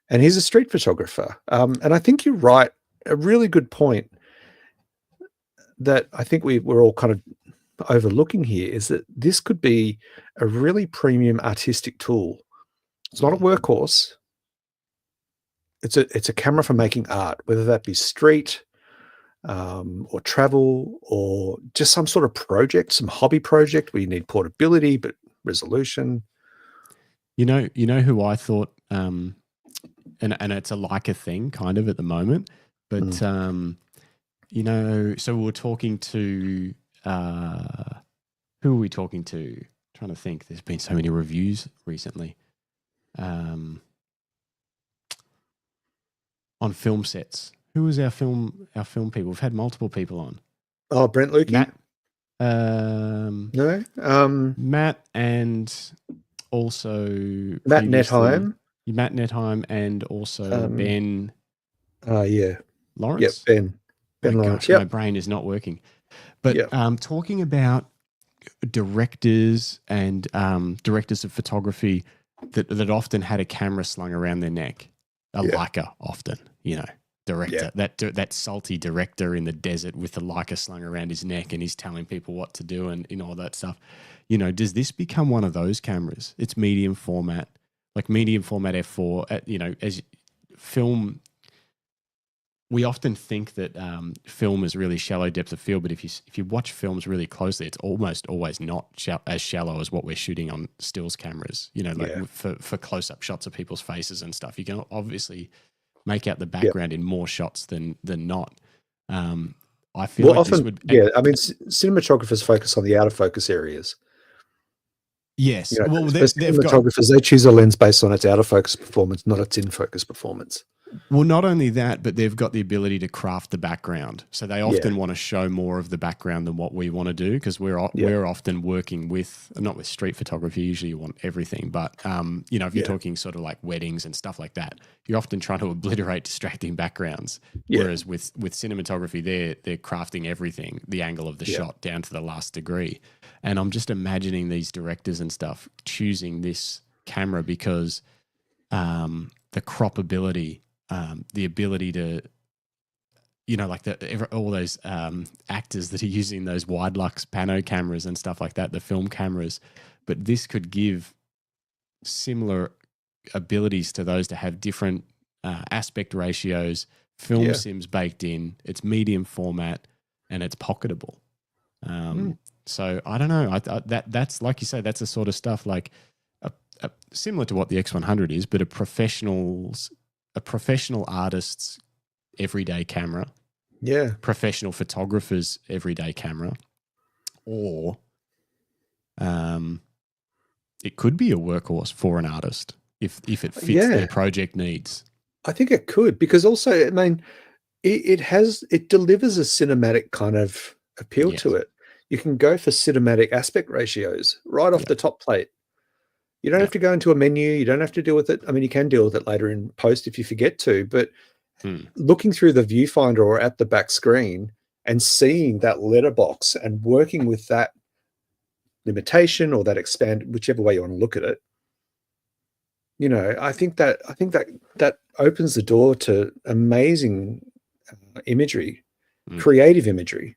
And he's a street photographer. And I think you're right. A really good point that I think we're all kind of overlooking here is that this could be a really premium artistic tool. It's not a workhorse. It's a camera for making art, whether that be street or travel or just some sort of project, some hobby project where you need portability but resolution. You know who I thought, and it's a Leica thing kind of at the moment, but so we were talking to who are we talking to? I'm trying to think. There's been so many reviews recently. On film sets. Who was our film people? We've had multiple people on. Oh, Brent Lukey? Matt. No. Matt and also Matt Netheim. Matt Netheim and also Ben. Yeah. Lawrence. Yep, Ben Lawrence. My brain is not working. But talking about directors and directors of photography that often had a camera slung around their neck. Leica often, director, that salty director in the desert with the Leica slung around his neck and he's telling people what to do and all that stuff. Does this become one of those cameras? It's medium format, like medium format f4, as film. We often think that film is really shallow depth of field, but if you watch films really closely, it's almost always not as shallow as what we're shooting on stills cameras. For close-up shots of people's faces and stuff, you can obviously make out the background in more shots than not. I feel like often, this would. I mean, cinematographers focus on the out of focus areas. Yes, cinematographers they choose a lens based on its out of focus performance, not its in focus performance. Well, not only that, but they've got the ability to craft the background. So they often want to show more of the background than what we want to do because we're often working not with street photography. Usually you want everything. But, if you're talking sort of like weddings and stuff like that, you're often trying to obliterate distracting backgrounds. Yeah. Whereas with cinematography, they're crafting everything, the angle of the shot down to the last degree. And I'm just imagining these directors and stuff choosing this camera because the croppability, the ability to, all those actors that are using those wide lux pano cameras and stuff like that, the film cameras, but this could give similar abilities to those to have different aspect ratios, film sims baked in, it's medium format, and it's pocketable. So I don't know. That's like you say, that's the sort of stuff like similar to what the X100 is, but a professional artist's everyday camera. Yeah. Professional photographer's everyday camera. Or it could be a workhorse for an artist if it fits their project needs. I think it could, because also, I mean, it delivers a cinematic kind of appeal to it. You can go for cinematic aspect ratios right off the top plate. You don't have to go into a menu. You don't have to deal with it. I mean, you can deal with it later in post if you forget to, but looking through the viewfinder or at the back screen and seeing that letterbox and working with that limitation or that expand, whichever way you want to look at it, I think that opens the door to amazing imagery, creative imagery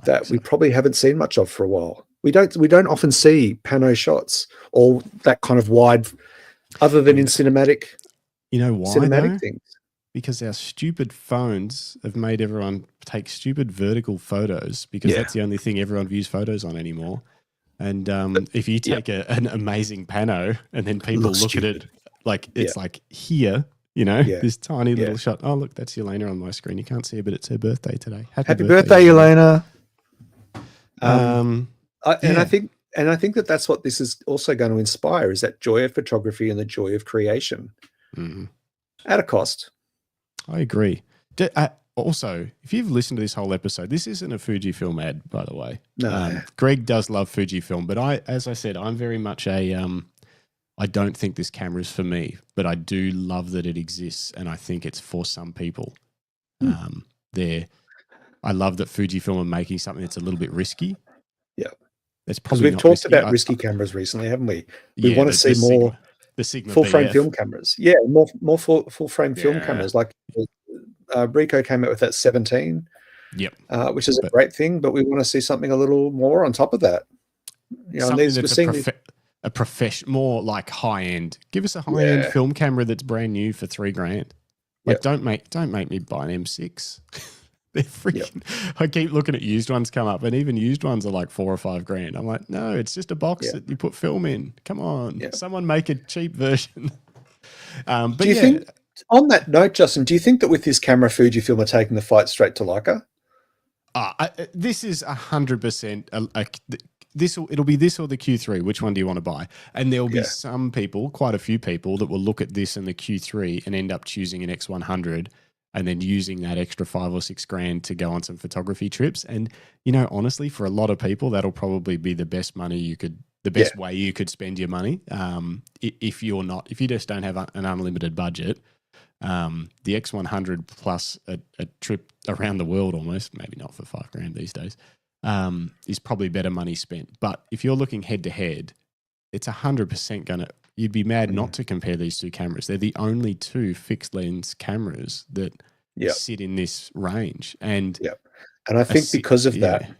that we probably haven't seen much of for a while. We don't often see pano shots or that kind of wide, other than in cinematic. You know why? Cinematic things. Because our stupid phones have made everyone take stupid vertical photos because that's the only thing everyone views photos on anymore. And if you take an amazing pano and then people look at it like it's like here, this tiny little shot. Oh, look, that's Elena on my screen. You can't see her, but it's her birthday today. Happy birthday, Elena. And I think that's what this is also going to inspire, is that joy of photography and the joy of creation at a cost. I agree. also, if you've listened to this whole episode, this isn't a Fujifilm ad, by the way. No. Greg does love Fujifilm, but as I said, I'm very much I don't think this camera is for me, but I do love that it exists, and I think it's for some people. I love that Fujifilm are making something that's a little bit risky. Yeah. It's because probably we've talked about risky cameras recently, haven't we? We want to see more Sigma full frame BF. film cameras. Yeah, more full frame film cameras. Like Ricoh came out with that 17. Yep. Which is a great thing, but we want to see something a little more on top of that. Something that's a professional, more like high end. Give us a high end film camera that's brand new for $3,000. Like don't make me buy an M6. They're freaking. I keep looking at used ones come up, and even used ones are like $4,000 or $5,000. I'm like, no, it's just a box that you put film in. Come on, someone make a cheap version. But do you think, on that note, Justin, do you think that with this camera, Fujifilm are taking the fight straight to Leica? This is 100%. It'll be this or the Q3. Which one do you want to buy? And there'll be some people, quite a few people, that will look at this and the Q3 and end up choosing an X100 and then using that extra $5,000 or $6,000 to go on some photography trips. And honestly, for a lot of people, that'll probably be the best way you could spend your money. If you just don't have an unlimited budget. The X100 plus a trip around the world, almost, maybe not for $5,000 these days, is probably better money spent. But if you're looking head to head, it's 100% you'd be mad not to compare these two cameras. They're the only two fixed lens cameras that sit in this range. And I think because of that,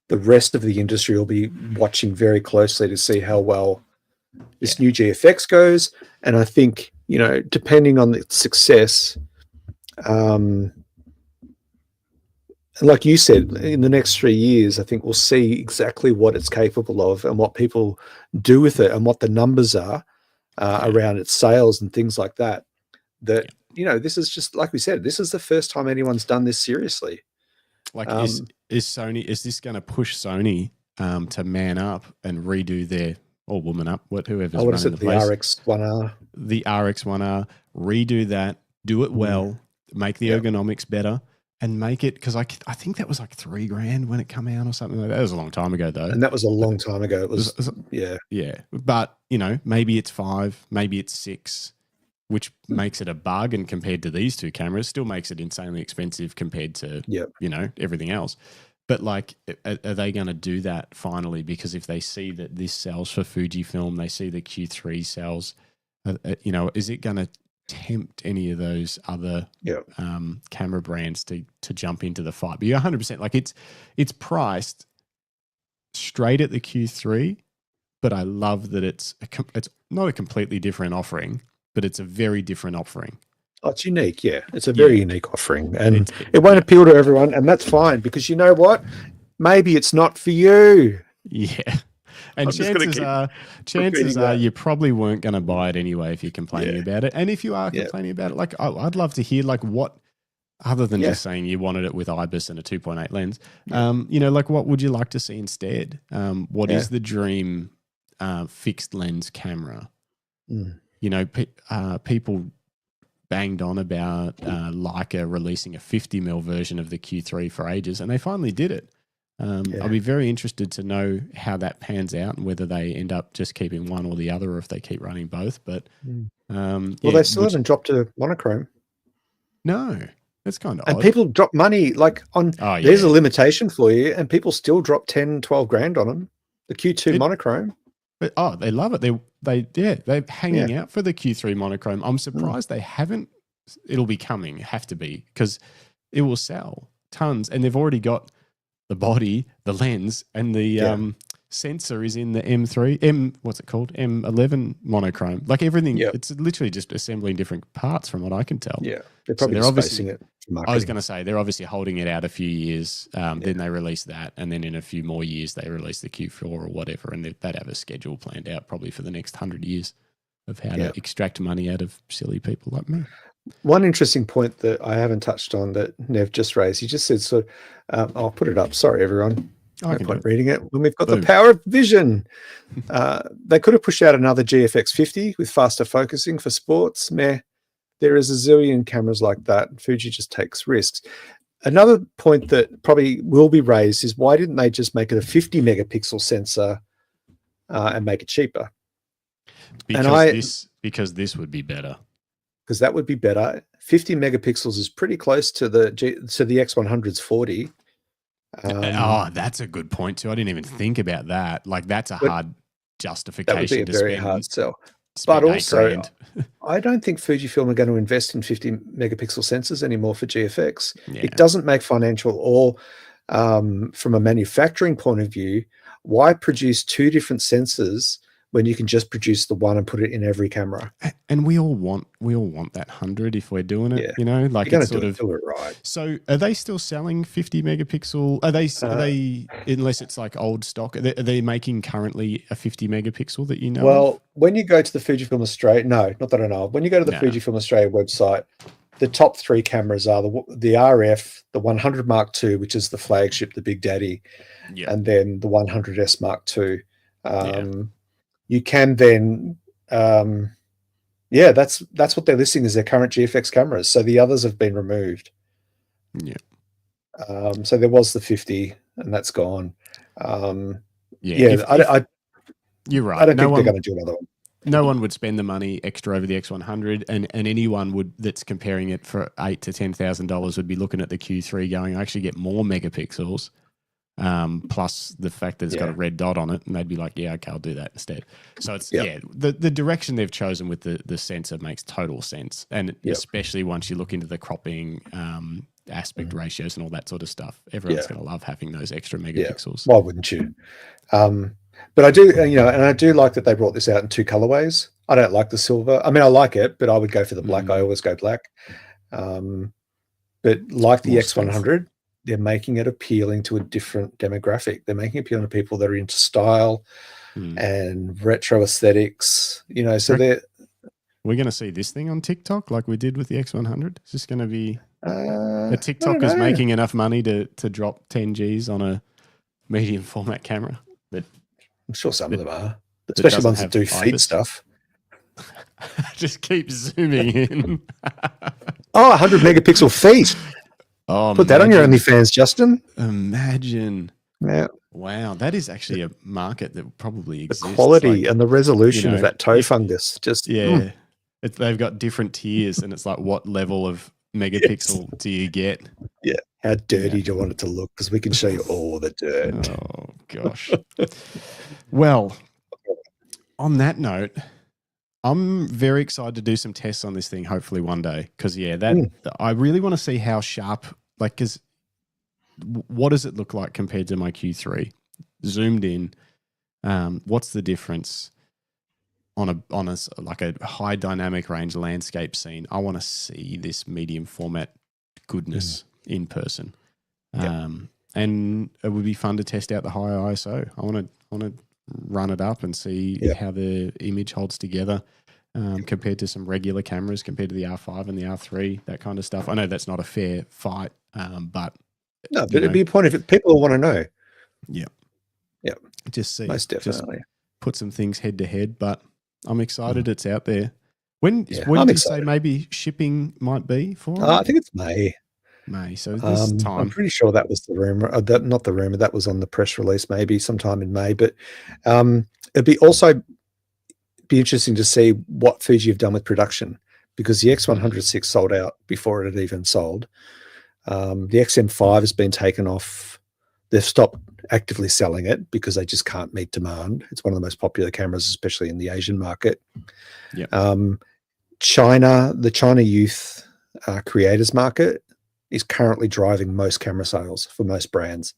the rest of the industry will be watching very closely to see how well this new GFX goes. And I think, depending on the success, like you said, in the next 3 years, I think we'll see exactly what it's capable of and what people do with it and what the numbers are around its sales and things like that. This is just, like we said, this is the first time anyone's done this seriously. Like, is this going to push Sony to man up and redo their, or woman up, whoever's running the place? The RX1R. The RX1R, redo that, do it well, make the ergonomics better. And make it, because I think that was like $3,000 when it came out or something like that. That was a long time ago, though. And that was a long time ago. It was But maybe it's 5, maybe it's 6, which makes it a bargain compared to these two cameras. Still makes it insanely expensive compared to everything else. But like, are they going to do that finally? Because if they see that this sells for Fujifilm, they see the Q3 sells. Is it going to tempt any of those other camera brands to jump into the fight? But you're 100%, like it's priced straight at the Q3, but I love that it's not a completely different offering, but it's a very different offering. Oh, it's unique. It's a very unique offering, and it won't appeal to everyone, and that's fine, because you know what, maybe it's not for you. And chances are you probably weren't going to buy it anyway if you're complaining about it. And if you are complaining about it, like I'd love to hear like what, other than just saying you wanted it with IBIS and a 2.8 lens, like what would you like to see instead? What is the dream fixed lens camera? People banged on about Leica releasing a 50mm version of the Q3 for ages, and they finally did it. I'll be very interested to know how that pans out and whether they end up just keeping one or the other, or if they keep running both. But they still haven't dropped to monochrome. No, that's kind of and odd. People drop money like on. There's a limitation for you, and people still drop 10, 12 grand on them. The Q2 monochrome. But, they love it. They're hanging out for the Q3 monochrome. I'm surprised they haven't. It'll be coming. Have to be, because it will sell tons, and they've already got the body, the lens, and the sensor is in the M11 monochrome. Like everything, it's literally just assembling different parts from what I can tell. Yeah, they're probably spacing it. I was going to say, they're obviously holding it out a few years. Then they release that, and then in a few more years, they release the Q4 or whatever, and they'd have a schedule planned out probably for the next 100 years of how to extract money out of silly people like me. One interesting point that I haven't touched on that Nev just raised, he just said, I'll put it up. Sorry, everyone. No point reading it. When we've got the power of vision. They could have pushed out another GFX50 with faster focusing for sports. Meh. there is a zillion cameras like that. Fuji just takes risks. Another point that probably will be raised is why didn't they just make it a 50 megapixel sensor and make it cheaper? Because this would be better. Because that would be better. 50 megapixels is pretty close to the X100's 40. That's a good point too. I didn't even think about that. Like that's a hard justification. That would be a very hard sell. But also, I don't think Fujifilm are going to invest in 50 megapixel sensors anymore for GFX. Yeah. It doesn't make financial or from a manufacturing point of view, why produce two different sensors when you can just produce the one and put it in every camera? And we all want that 100 if we're doing it, you know, like it's sort of do it right. So are they still selling 50 megapixel? Are they unless it's like old stock, are they making currently a 50 megapixel that you know? Well, when you go to the Fujifilm Australia, no, not that I know of. When you go to the Fujifilm Australia website, the top three cameras are the RF, the 100 Mark II, which is the flagship, the big daddy, and then the 100S Mark II. You can then, that's what they're listing as their current GFX cameras. So the others have been removed. Yeah. So there was the 50, and that's gone. You're right. I don't think they're going to do another one. No one would spend the money extra over the X100, and anyone that's comparing it for $8,000 to $10,000 would be looking at the Q3 going, I actually get more megapixels. Plus the fact that it's got a red dot on it, and they'd be like, yeah, okay, I'll do that instead. So it's the direction they've chosen with the sensor makes total sense, and especially once you look into the cropping aspect ratios and all that sort of stuff, everyone's going to love having those extra megapixels. Why wouldn't you? But I do, and I do like that they brought this out in two colorways. I don't like the silver. I mean, I like it, but I would go for the black. I always go black. But like the X100. They're making it appealing to a different demographic. They're making it appealing to people that are into style and retro aesthetics. So we're going to see this thing on TikTok like we did with the X100. It's just going to be a TikToker's making enough money to drop 10 Gs on a medium format camera. But I'm sure some of them are, especially ones that do feed stuff. Just keep zooming in. 100 megapixel feet. Oh, put that on your OnlyFans, Justin. Imagine. Yeah. Wow, that is actually a market that probably exists. The quality and the resolution of that toe fungus. They've got different tiers, and it's like, what level of megapixel do you get? Yeah. How dirty do you want it to look? Because we can show you all the dirt. Oh, gosh. Well, on that note, I'm very excited to do some tests on this thing, hopefully one day. Because, I really want to see how sharp, because what does it look like compared to my Q3? Zoomed in, what's the difference on a high dynamic range landscape scene? I want to see this medium format goodness in person. And it would be fun to test out the higher ISO. I want to run it up and see how the image holds together compared to some regular cameras, compared to the R5 and the R3, that kind of stuff. I know that's not a fair fight, but it'd be a point if people will want to know. Yeah. Just see. Most definitely. Just put some things head to head, but I'm excited it's out there. When did you say maybe shipping might be for? I think it's May. So this time. I'm pretty sure that was the rumor. Not the rumor. That was on the press release, maybe sometime in May. But it'd be also be interesting to see what Fuji have done with production, because the X106 sold out before it had even sold. The XM5 has been taken off. They've stopped actively selling it because they just can't meet demand. It's one of the most popular cameras, especially in the Asian market. China, the China youth creators market is currently driving most camera sales for most brands.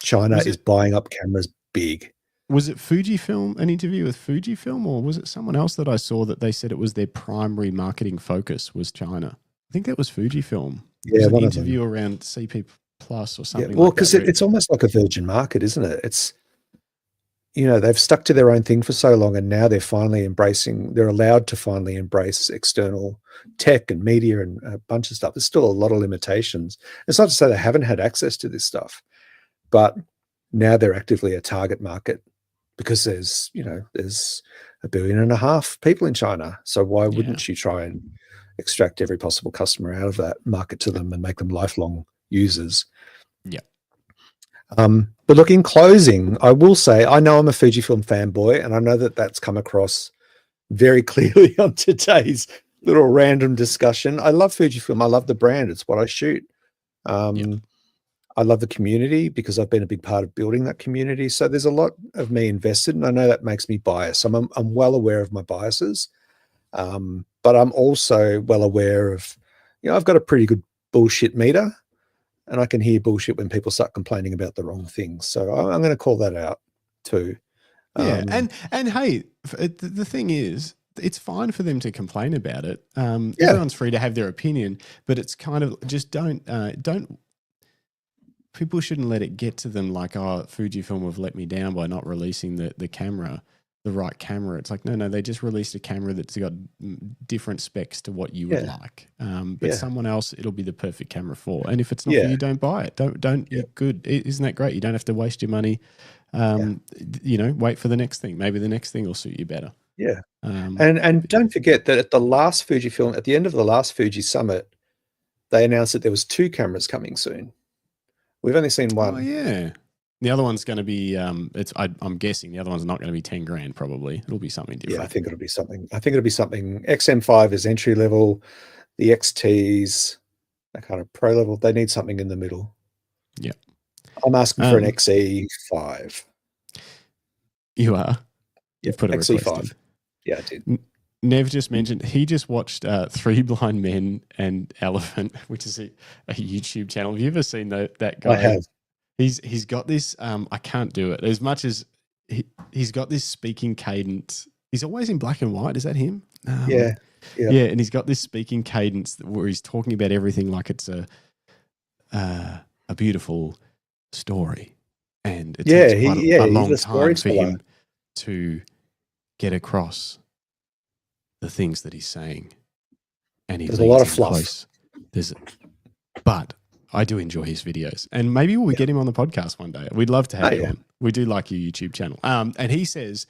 China is buying up cameras big. Was it Fujifilm, an interview with Fujifilm, or was it someone else that I saw that they said it was their primary marketing focus was China? I think that was Fujifilm. Yeah, one interview around CP Plus or something. Well, because it's almost like a virgin market, isn't it? It's, they've stuck to their own thing for so long, and now they're allowed to finally embrace external tech and media and a bunch of stuff. There's still a lot of limitations. It's not to say they haven't had access to this stuff, but now they're actively a target market because there's 1.5 billion people in China. So why wouldn't you try and extract every possible customer out of that, market to them, and make them lifelong users. Yeah. But look, in closing, I will say I know I'm a Fujifilm fanboy, and I know that that's come across very clearly on today's little random discussion. I love Fujifilm. I love the brand. It's what I shoot. I love the community because I've been a big part of building that community. So there's a lot of me invested, and I know that makes me biased. I'm well aware of my biases, but I'm also well aware of, I've got a pretty good bullshit meter, and I can hear bullshit when people start complaining about the wrong things. So I'm going to call that out too. Yeah, and hey, the thing is, it's fine for them to complain about it. Everyone's free to have their opinion, but it's kind of just don't. People shouldn't let it get to them like, oh, Fujifilm have let me down by not releasing the camera, the right camera. It's like, no, they just released a camera that's got different specs to what you would like. But someone else, it'll be the perfect camera for. And if it's not for you, don't buy it. Don't. You're good. Isn't that great? You don't have to waste your money. Wait for the next thing. Maybe the next thing will suit you better. Yeah. And don't forget that at the end of the last Fuji Summit, they announced that there was 2 cameras coming soon. We've only seen one. Oh yeah. The other one's going to be, I'm guessing the other one's not going to be 10 grand probably. It'll be something different. Yeah, I think it'll be something. XM5 is entry level. The XTs are kind of pro level. They need something in the middle. Yeah. I'm asking for an XE5. You are? You've put a XE5. request in. Yeah, I did. Nev just mentioned he just watched 3 Blind Men and Elephant, which is a YouTube channel. Have you ever seen that guy? I have. He's got this. I can't do it as much as he's got this speaking cadence. He's always in black and white. Is that him? Yeah. And he's got this speaking cadence where he's talking about everything like it's a beautiful story, and it takes quite a long time for him to get across the things that he's saying, and there's a lot of fluff. But I do enjoy his videos, and maybe we'll get him on the podcast one day. We'd love to have you on. We do like your YouTube channel. And he says,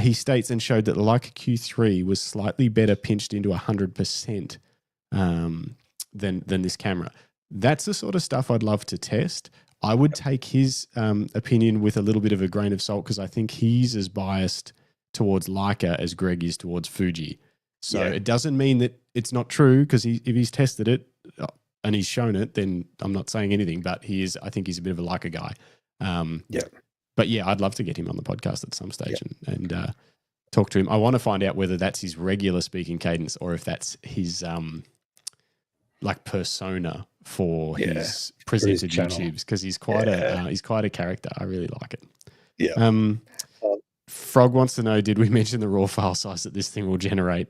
he states and showed that the Leica Q3 was slightly better pinched into 100% than this camera. That's the sort of stuff I'd love to test. I would take his opinion with a little bit of a grain of salt, because I think he's as biased towards Leica as Greg is towards Fuji. So it doesn't mean that it's not true, because if he's tested it and he's shown it, then I'm not saying anything, but I think he's a bit of a Leica guy. But yeah, I'd love to get him on the podcast at some stage and talk to him. I want to find out whether that's his regular speaking cadence or if that's his like persona for his presented YouTubes, because he's quite a character. I really like it. Yeah. Frog wants to know, did we mention the raw file size that this thing will generate?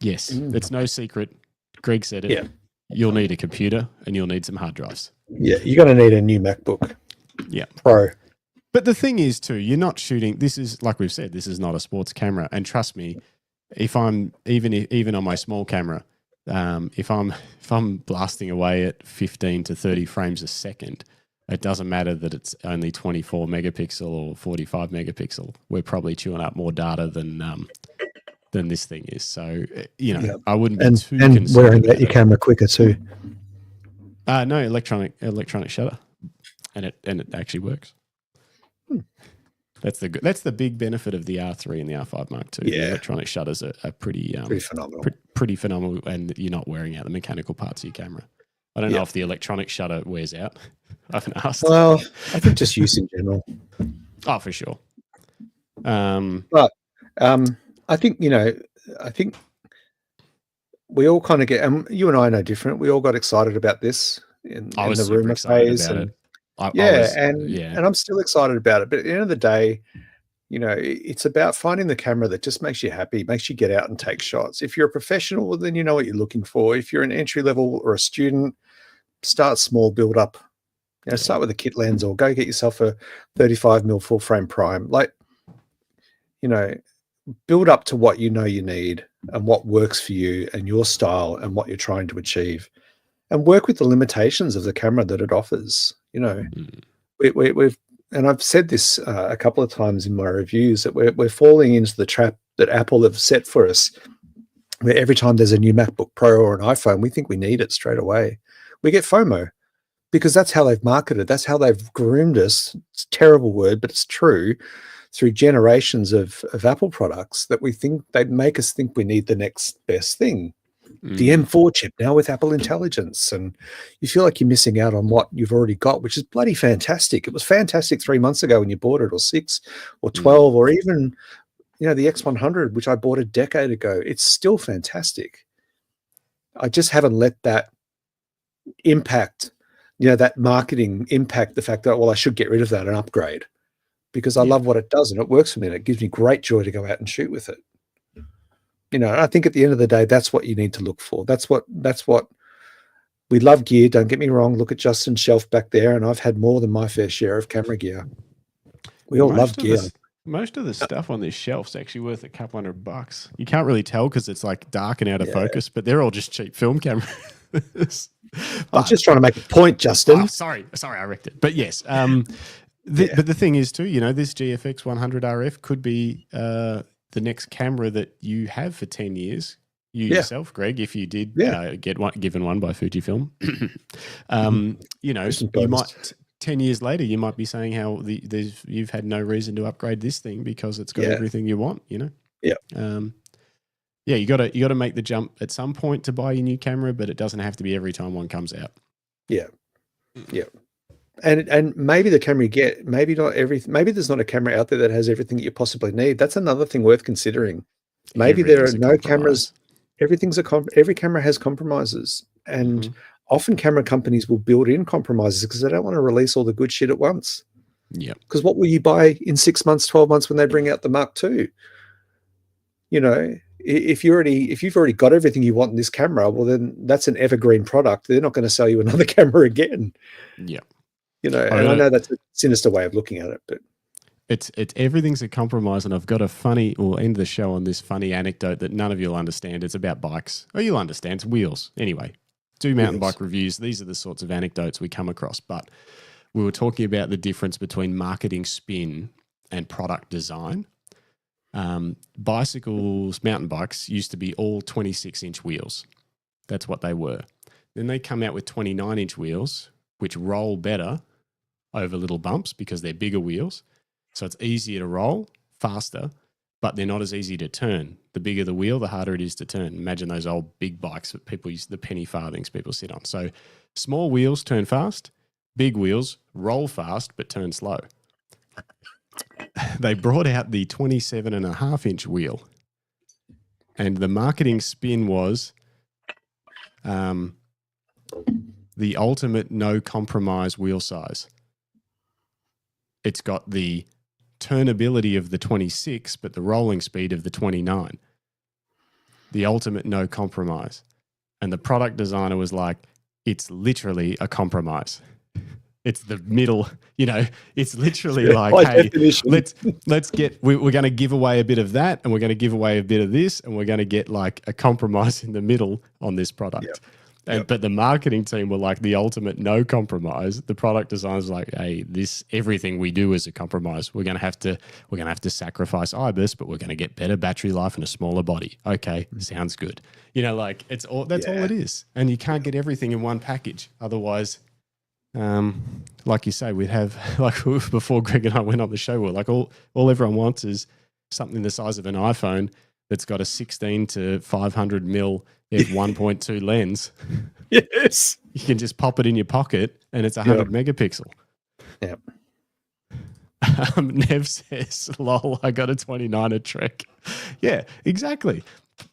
Yes, it's no secret. Greg said it. Yeah. You'll need a computer and you'll need some hard drives. Yeah, you're going to need a new MacBook. Yeah. Pro. But the thing is too, you're not shooting, this is, like we've said, this is not a sports camera. And trust me, if I'm, even on my small camera, if I'm blasting away at 15 to 30 frames a second, it doesn't matter that it's only 24 megapixel or 45 megapixel. We're probably chewing up more data than this thing is. So, I wouldn't be too concerned. And wearing out your camera quicker too. No, electronic shutter, and it actually works. That's the big benefit of the R3 and the R5 Mark II. The electronic shutters are pretty Pretty phenomenal, and you're not wearing out the mechanical parts of your camera. I don't know if the electronic shutter wears out. I haven't asked. Well, I think just use in general. Oh, for sure. But I think we all kind of get, and you and I know different. We all got excited about this in the rumor phase, and and I'm still excited about it. But at the end of the day, it's about finding the camera that just makes you happy, makes you get out and take shots. If you're a professional, well, then you know what you're looking for. If you're an entry level or a student, start small, build up. Start with a kit lens, or go get yourself a 35mm full frame prime. Build up to what you need and what works for you and your style and what you're trying to achieve, and work with the limitations of the camera that it offers. We've and I've said this a couple of times in my reviews, that we're falling into the trap that Apple have set for us where every time there's a new MacBook Pro or an iPhone, we think we need it straight away. We get FOMO because that's how they've marketed. That's how they've groomed us. It's a terrible word, but it's true, through generations of Apple products, that we think they make us think we need the next best thing. The M4 chip now with Apple Intelligence, and you feel like you're missing out on what you've already got, which is bloody fantastic. It was fantastic 3 months ago when you bought it, or 6 or 12, or even, the X100, which I bought a decade ago. It's still fantastic. I just haven't let that impact, that marketing impact the fact that, well, I should get rid of that and upgrade, because I love what it does and it works for me and it gives me great joy to go out and shoot with it. I think at the end of the day, that's what you need to look for. That's what we love gear. Don't get me wrong. Look at Justin's shelf back there, and I've had more than my fair share of camera gear. We all love gear. Most of the stuff on this shelf's actually worth a couple $100. You can't really tell because it's like dark and out of focus, but they're all just cheap film cameras. I'm just trying to make a point, Justin. Oh, sorry, I wrecked it. But yes, but the thing is too, this GFX100RF could be the next camera that you have for 10 years. Yourself, Greg, if you did get given one by Fujifilm, you might 10 years later, you might be saying how you've had no reason to upgrade this thing because it's got everything you want. You got to make the jump at some point to buy your new camera, but it doesn't have to be every time one comes out. Yeah. And maybe the camera you get, maybe not everything. Maybe there's not a camera out there that has everything that you possibly need. That's another thing worth considering. Maybe there are no cameras. Every camera has compromises, and often camera companies will build in compromises because they don't want to release all the good shit at once. Yeah. Because what will you buy in 6 months, 12 months when they bring out the Mark II? If you've already got everything you want in this camera, well, then that's an evergreen product. They're not going to sell you another camera again. Yeah. And I know that's a sinister way of looking at it, but it's everything's a compromise. And I've got we'll end the show on this funny anecdote that none of you'll understand. It's about bikes. Oh, you'll understand. It's wheels. Anyway, do mountain bike reviews. These are the sorts of anecdotes we come across. But we were talking about the difference between marketing spin and product design. Bicycles, mountain bikes used to be all 26-inch wheels. That's what they were. Then they come out with 29-inch wheels, which roll better over little bumps because they're bigger wheels. So it's easier to roll, faster, but they're not as easy to turn. The bigger the wheel, the harder it is to turn. Imagine those old big bikes that people use, the penny farthings people sit on. So small wheels turn fast, big wheels roll fast but turn slow. They brought out the 27.5-inch wheel, and the marketing spin was the ultimate no compromise wheel size. It's got the turnability of the 26, but the rolling speed of the 29. The ultimate no compromise. And the product designer was like, it's literally a compromise. It's the middle, it's literally like, hey, let's get, we're going to give away a bit of that, and we're going to give away a bit of this, and we're going to get like a compromise in the middle on this product. Yep. But the marketing team were like the ultimate no compromise. The product designers were like, hey, everything we do is a compromise. We're going to have to sacrifice IBIS, but we're going to get better battery life and a smaller body. Okay, sounds good. That's all it is. And you can't get everything in one package. Otherwise, like you say, we'd have, like before Greg and I went on the show, we're like, all everyone wants is something the size of an iPhone that's got a 16 to 500 mil f1.2 lens. Yes. You can just pop it in your pocket and it's 100 megapixel. Yep. Nev says, lol, I got a 29er Trek. Yeah, exactly.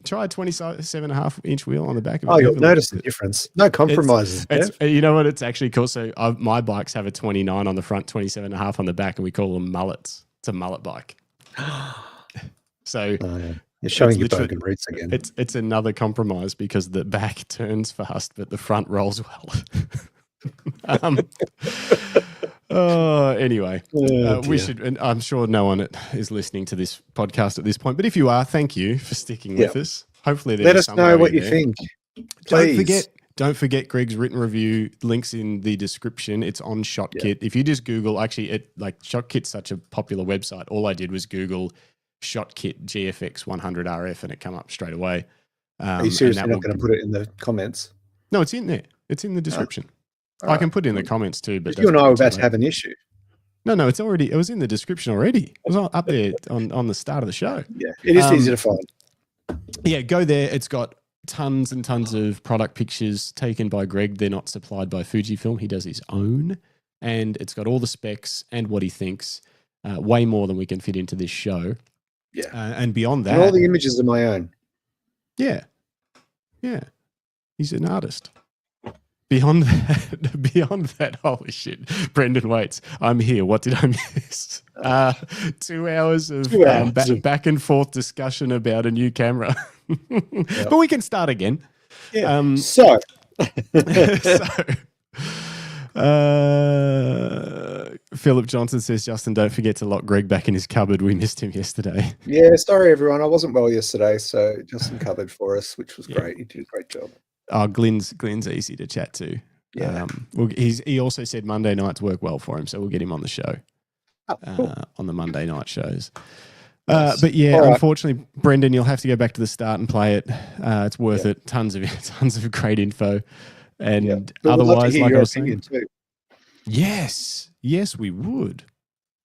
Try a 27.5-inch wheel on the back of it. Oh, you'll notice the difference. No compromises. You know what? It's actually cool. So my bikes have a 29 on the front, 27.5 on the back, and we call them mullets. It's a mullet bike. So you're showing your broken roots again. It's another compromise because the back turns fast, but the front rolls well. Anyway, we should, and I'm sure no one is listening to this podcast at this point, but if you are, thank you for sticking with us. Hopefully let us know what you think. Please. Don't forget Greg's written review, links in the description. It's on ShotKit. If you just Google, ShotKit's such a popular website. All I did was Google ShotKit GFX100RF and it come up straight away. Are you seriously not going to put it in the comments? No, it's in there. It's in the description. I can put it in the comments too. But you and I were about to have an issue. No, it was in the description already. It was up there on the start of the show. Yeah, it is easy to find. Yeah, go there. It's got tons and tons of product pictures taken by Greg. They're not supplied by Fujifilm. He does his own. And it's got all the specs and what he thinks, way more than we can fit into this show. Yeah. And beyond that. And all the images are my own. Yeah. Yeah. He's an artist. Beyond that, holy shit. Brendan waits. I'm here. What did I miss? 2 hours of back and forth discussion about a new camera. Yep. But we can start again. Yeah. Philip Johnson says, Justin, don't forget to lock Greg back in his cupboard. We missed him yesterday. Yeah, sorry, everyone. I wasn't well yesterday, so Justin covered for us, which was great. He did a great job. Oh, Glenn's easy to chat to. Yeah. He also said Monday nights work well for him, so we'll get him on the show on the Monday night shows. But yeah, unfortunately, Brendan, you'll have to go back to the start and play it. It's worth it. Tons of great info. And otherwise, like I was saying, yes, we would.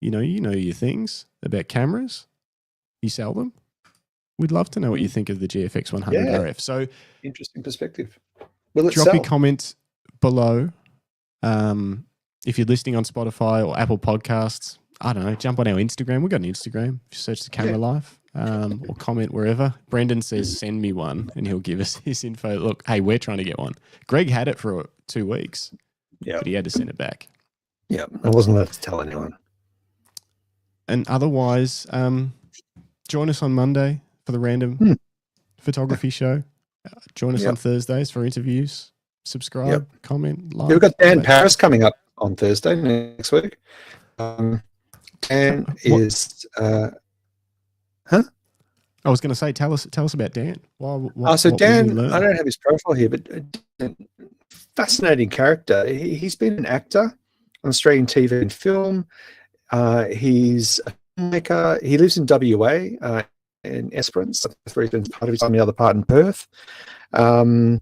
You know your things about cameras. You sell them. We'd love to know what you think of the GFX100RF. So interesting perspective. Drop your comment below. If you're listening on Spotify or Apple Podcasts, I don't know, jump on our Instagram. We've got an Instagram. Just search the Camera Life or comment wherever. Brendan says, send me one, and he'll give us his info. Look, hey, we're trying to get one. Greg had it for 2 weeks, but he had to send it back. Yeah, I wasn't allowed to tell anyone. And otherwise, join us on Monday for the random photography show. Join us on Thursdays for interviews. Subscribe, comment, like. We've got Dan Paris coming up on Thursday next week. Dan is, I was going to say, tell us about Dan. So Dan, I don't have his profile here, but fascinating character. He's been an actor on Australian TV and film. He's a filmmaker. He lives in WA, in Esperance. That's where he's been part of his time, the other part in Perth. Filmmaker,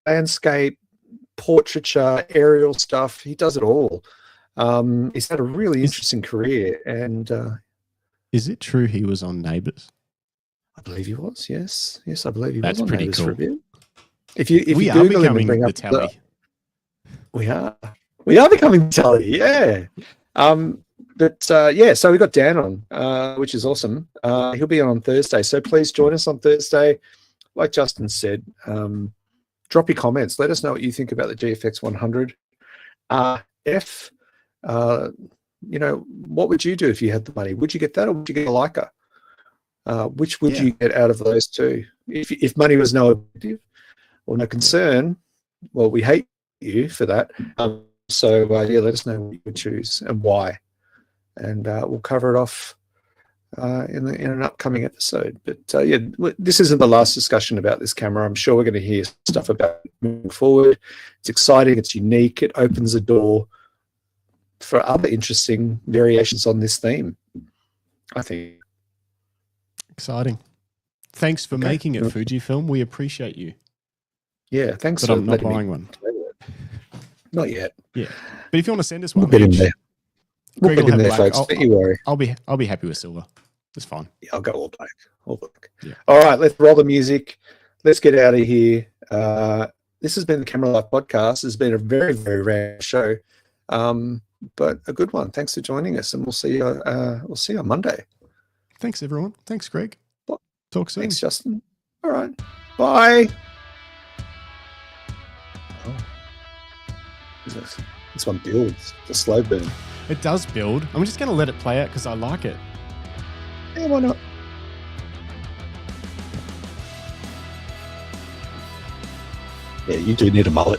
landscape, portraiture, aerial stuff. He does it all. He's had a really interesting career. And is it true he was on Neighbours? I believe he was. Yes, I believe he was. That's on pretty Neighbours cool. For a bit. If you we Google are him and bring the up tally. We are becoming tally. Yeah. So we got Dan on, which is awesome. He'll be on Thursday. So please join us on Thursday. Like Justin said, drop your comments. Let us know what you think about the GFX100RF. What would you do if you had the money? Would you get that, or would you get a Leica? Which would you get out of those two? If money was no objective or no concern, well, we hate you for that. Let us know what you would choose and why. And we'll cover it off in an upcoming episode. But this isn't the last discussion about this camera. I'm sure we're going to hear stuff about it moving forward. It's exciting. It's unique. It opens a door for other interesting variations on this theme, I think. Exciting. Thanks for making it, Fujifilm. We appreciate you. Yeah, thanks. But I'm not buying one. Not yet. Yeah, but if you want to send us one, we'll get in there. We'll get in there, folks. Don't you worry. I'll be happy with silver. It's fine. Yeah, I'll go all black. Yeah. All right, let's roll the music. Let's get out of here. This has been the Camera Life podcast. It's been a very, very rare show, but a good one. Thanks for joining us, and we'll see you. We'll see you on Monday. Thanks, everyone. Thanks, Greg. Talk soon. Thanks, Justin. All right. Bye. Oh. This one builds. The slow burn. It does build. I'm just going to let it play out because I like it. Yeah, why not? Yeah, you do need a mullet.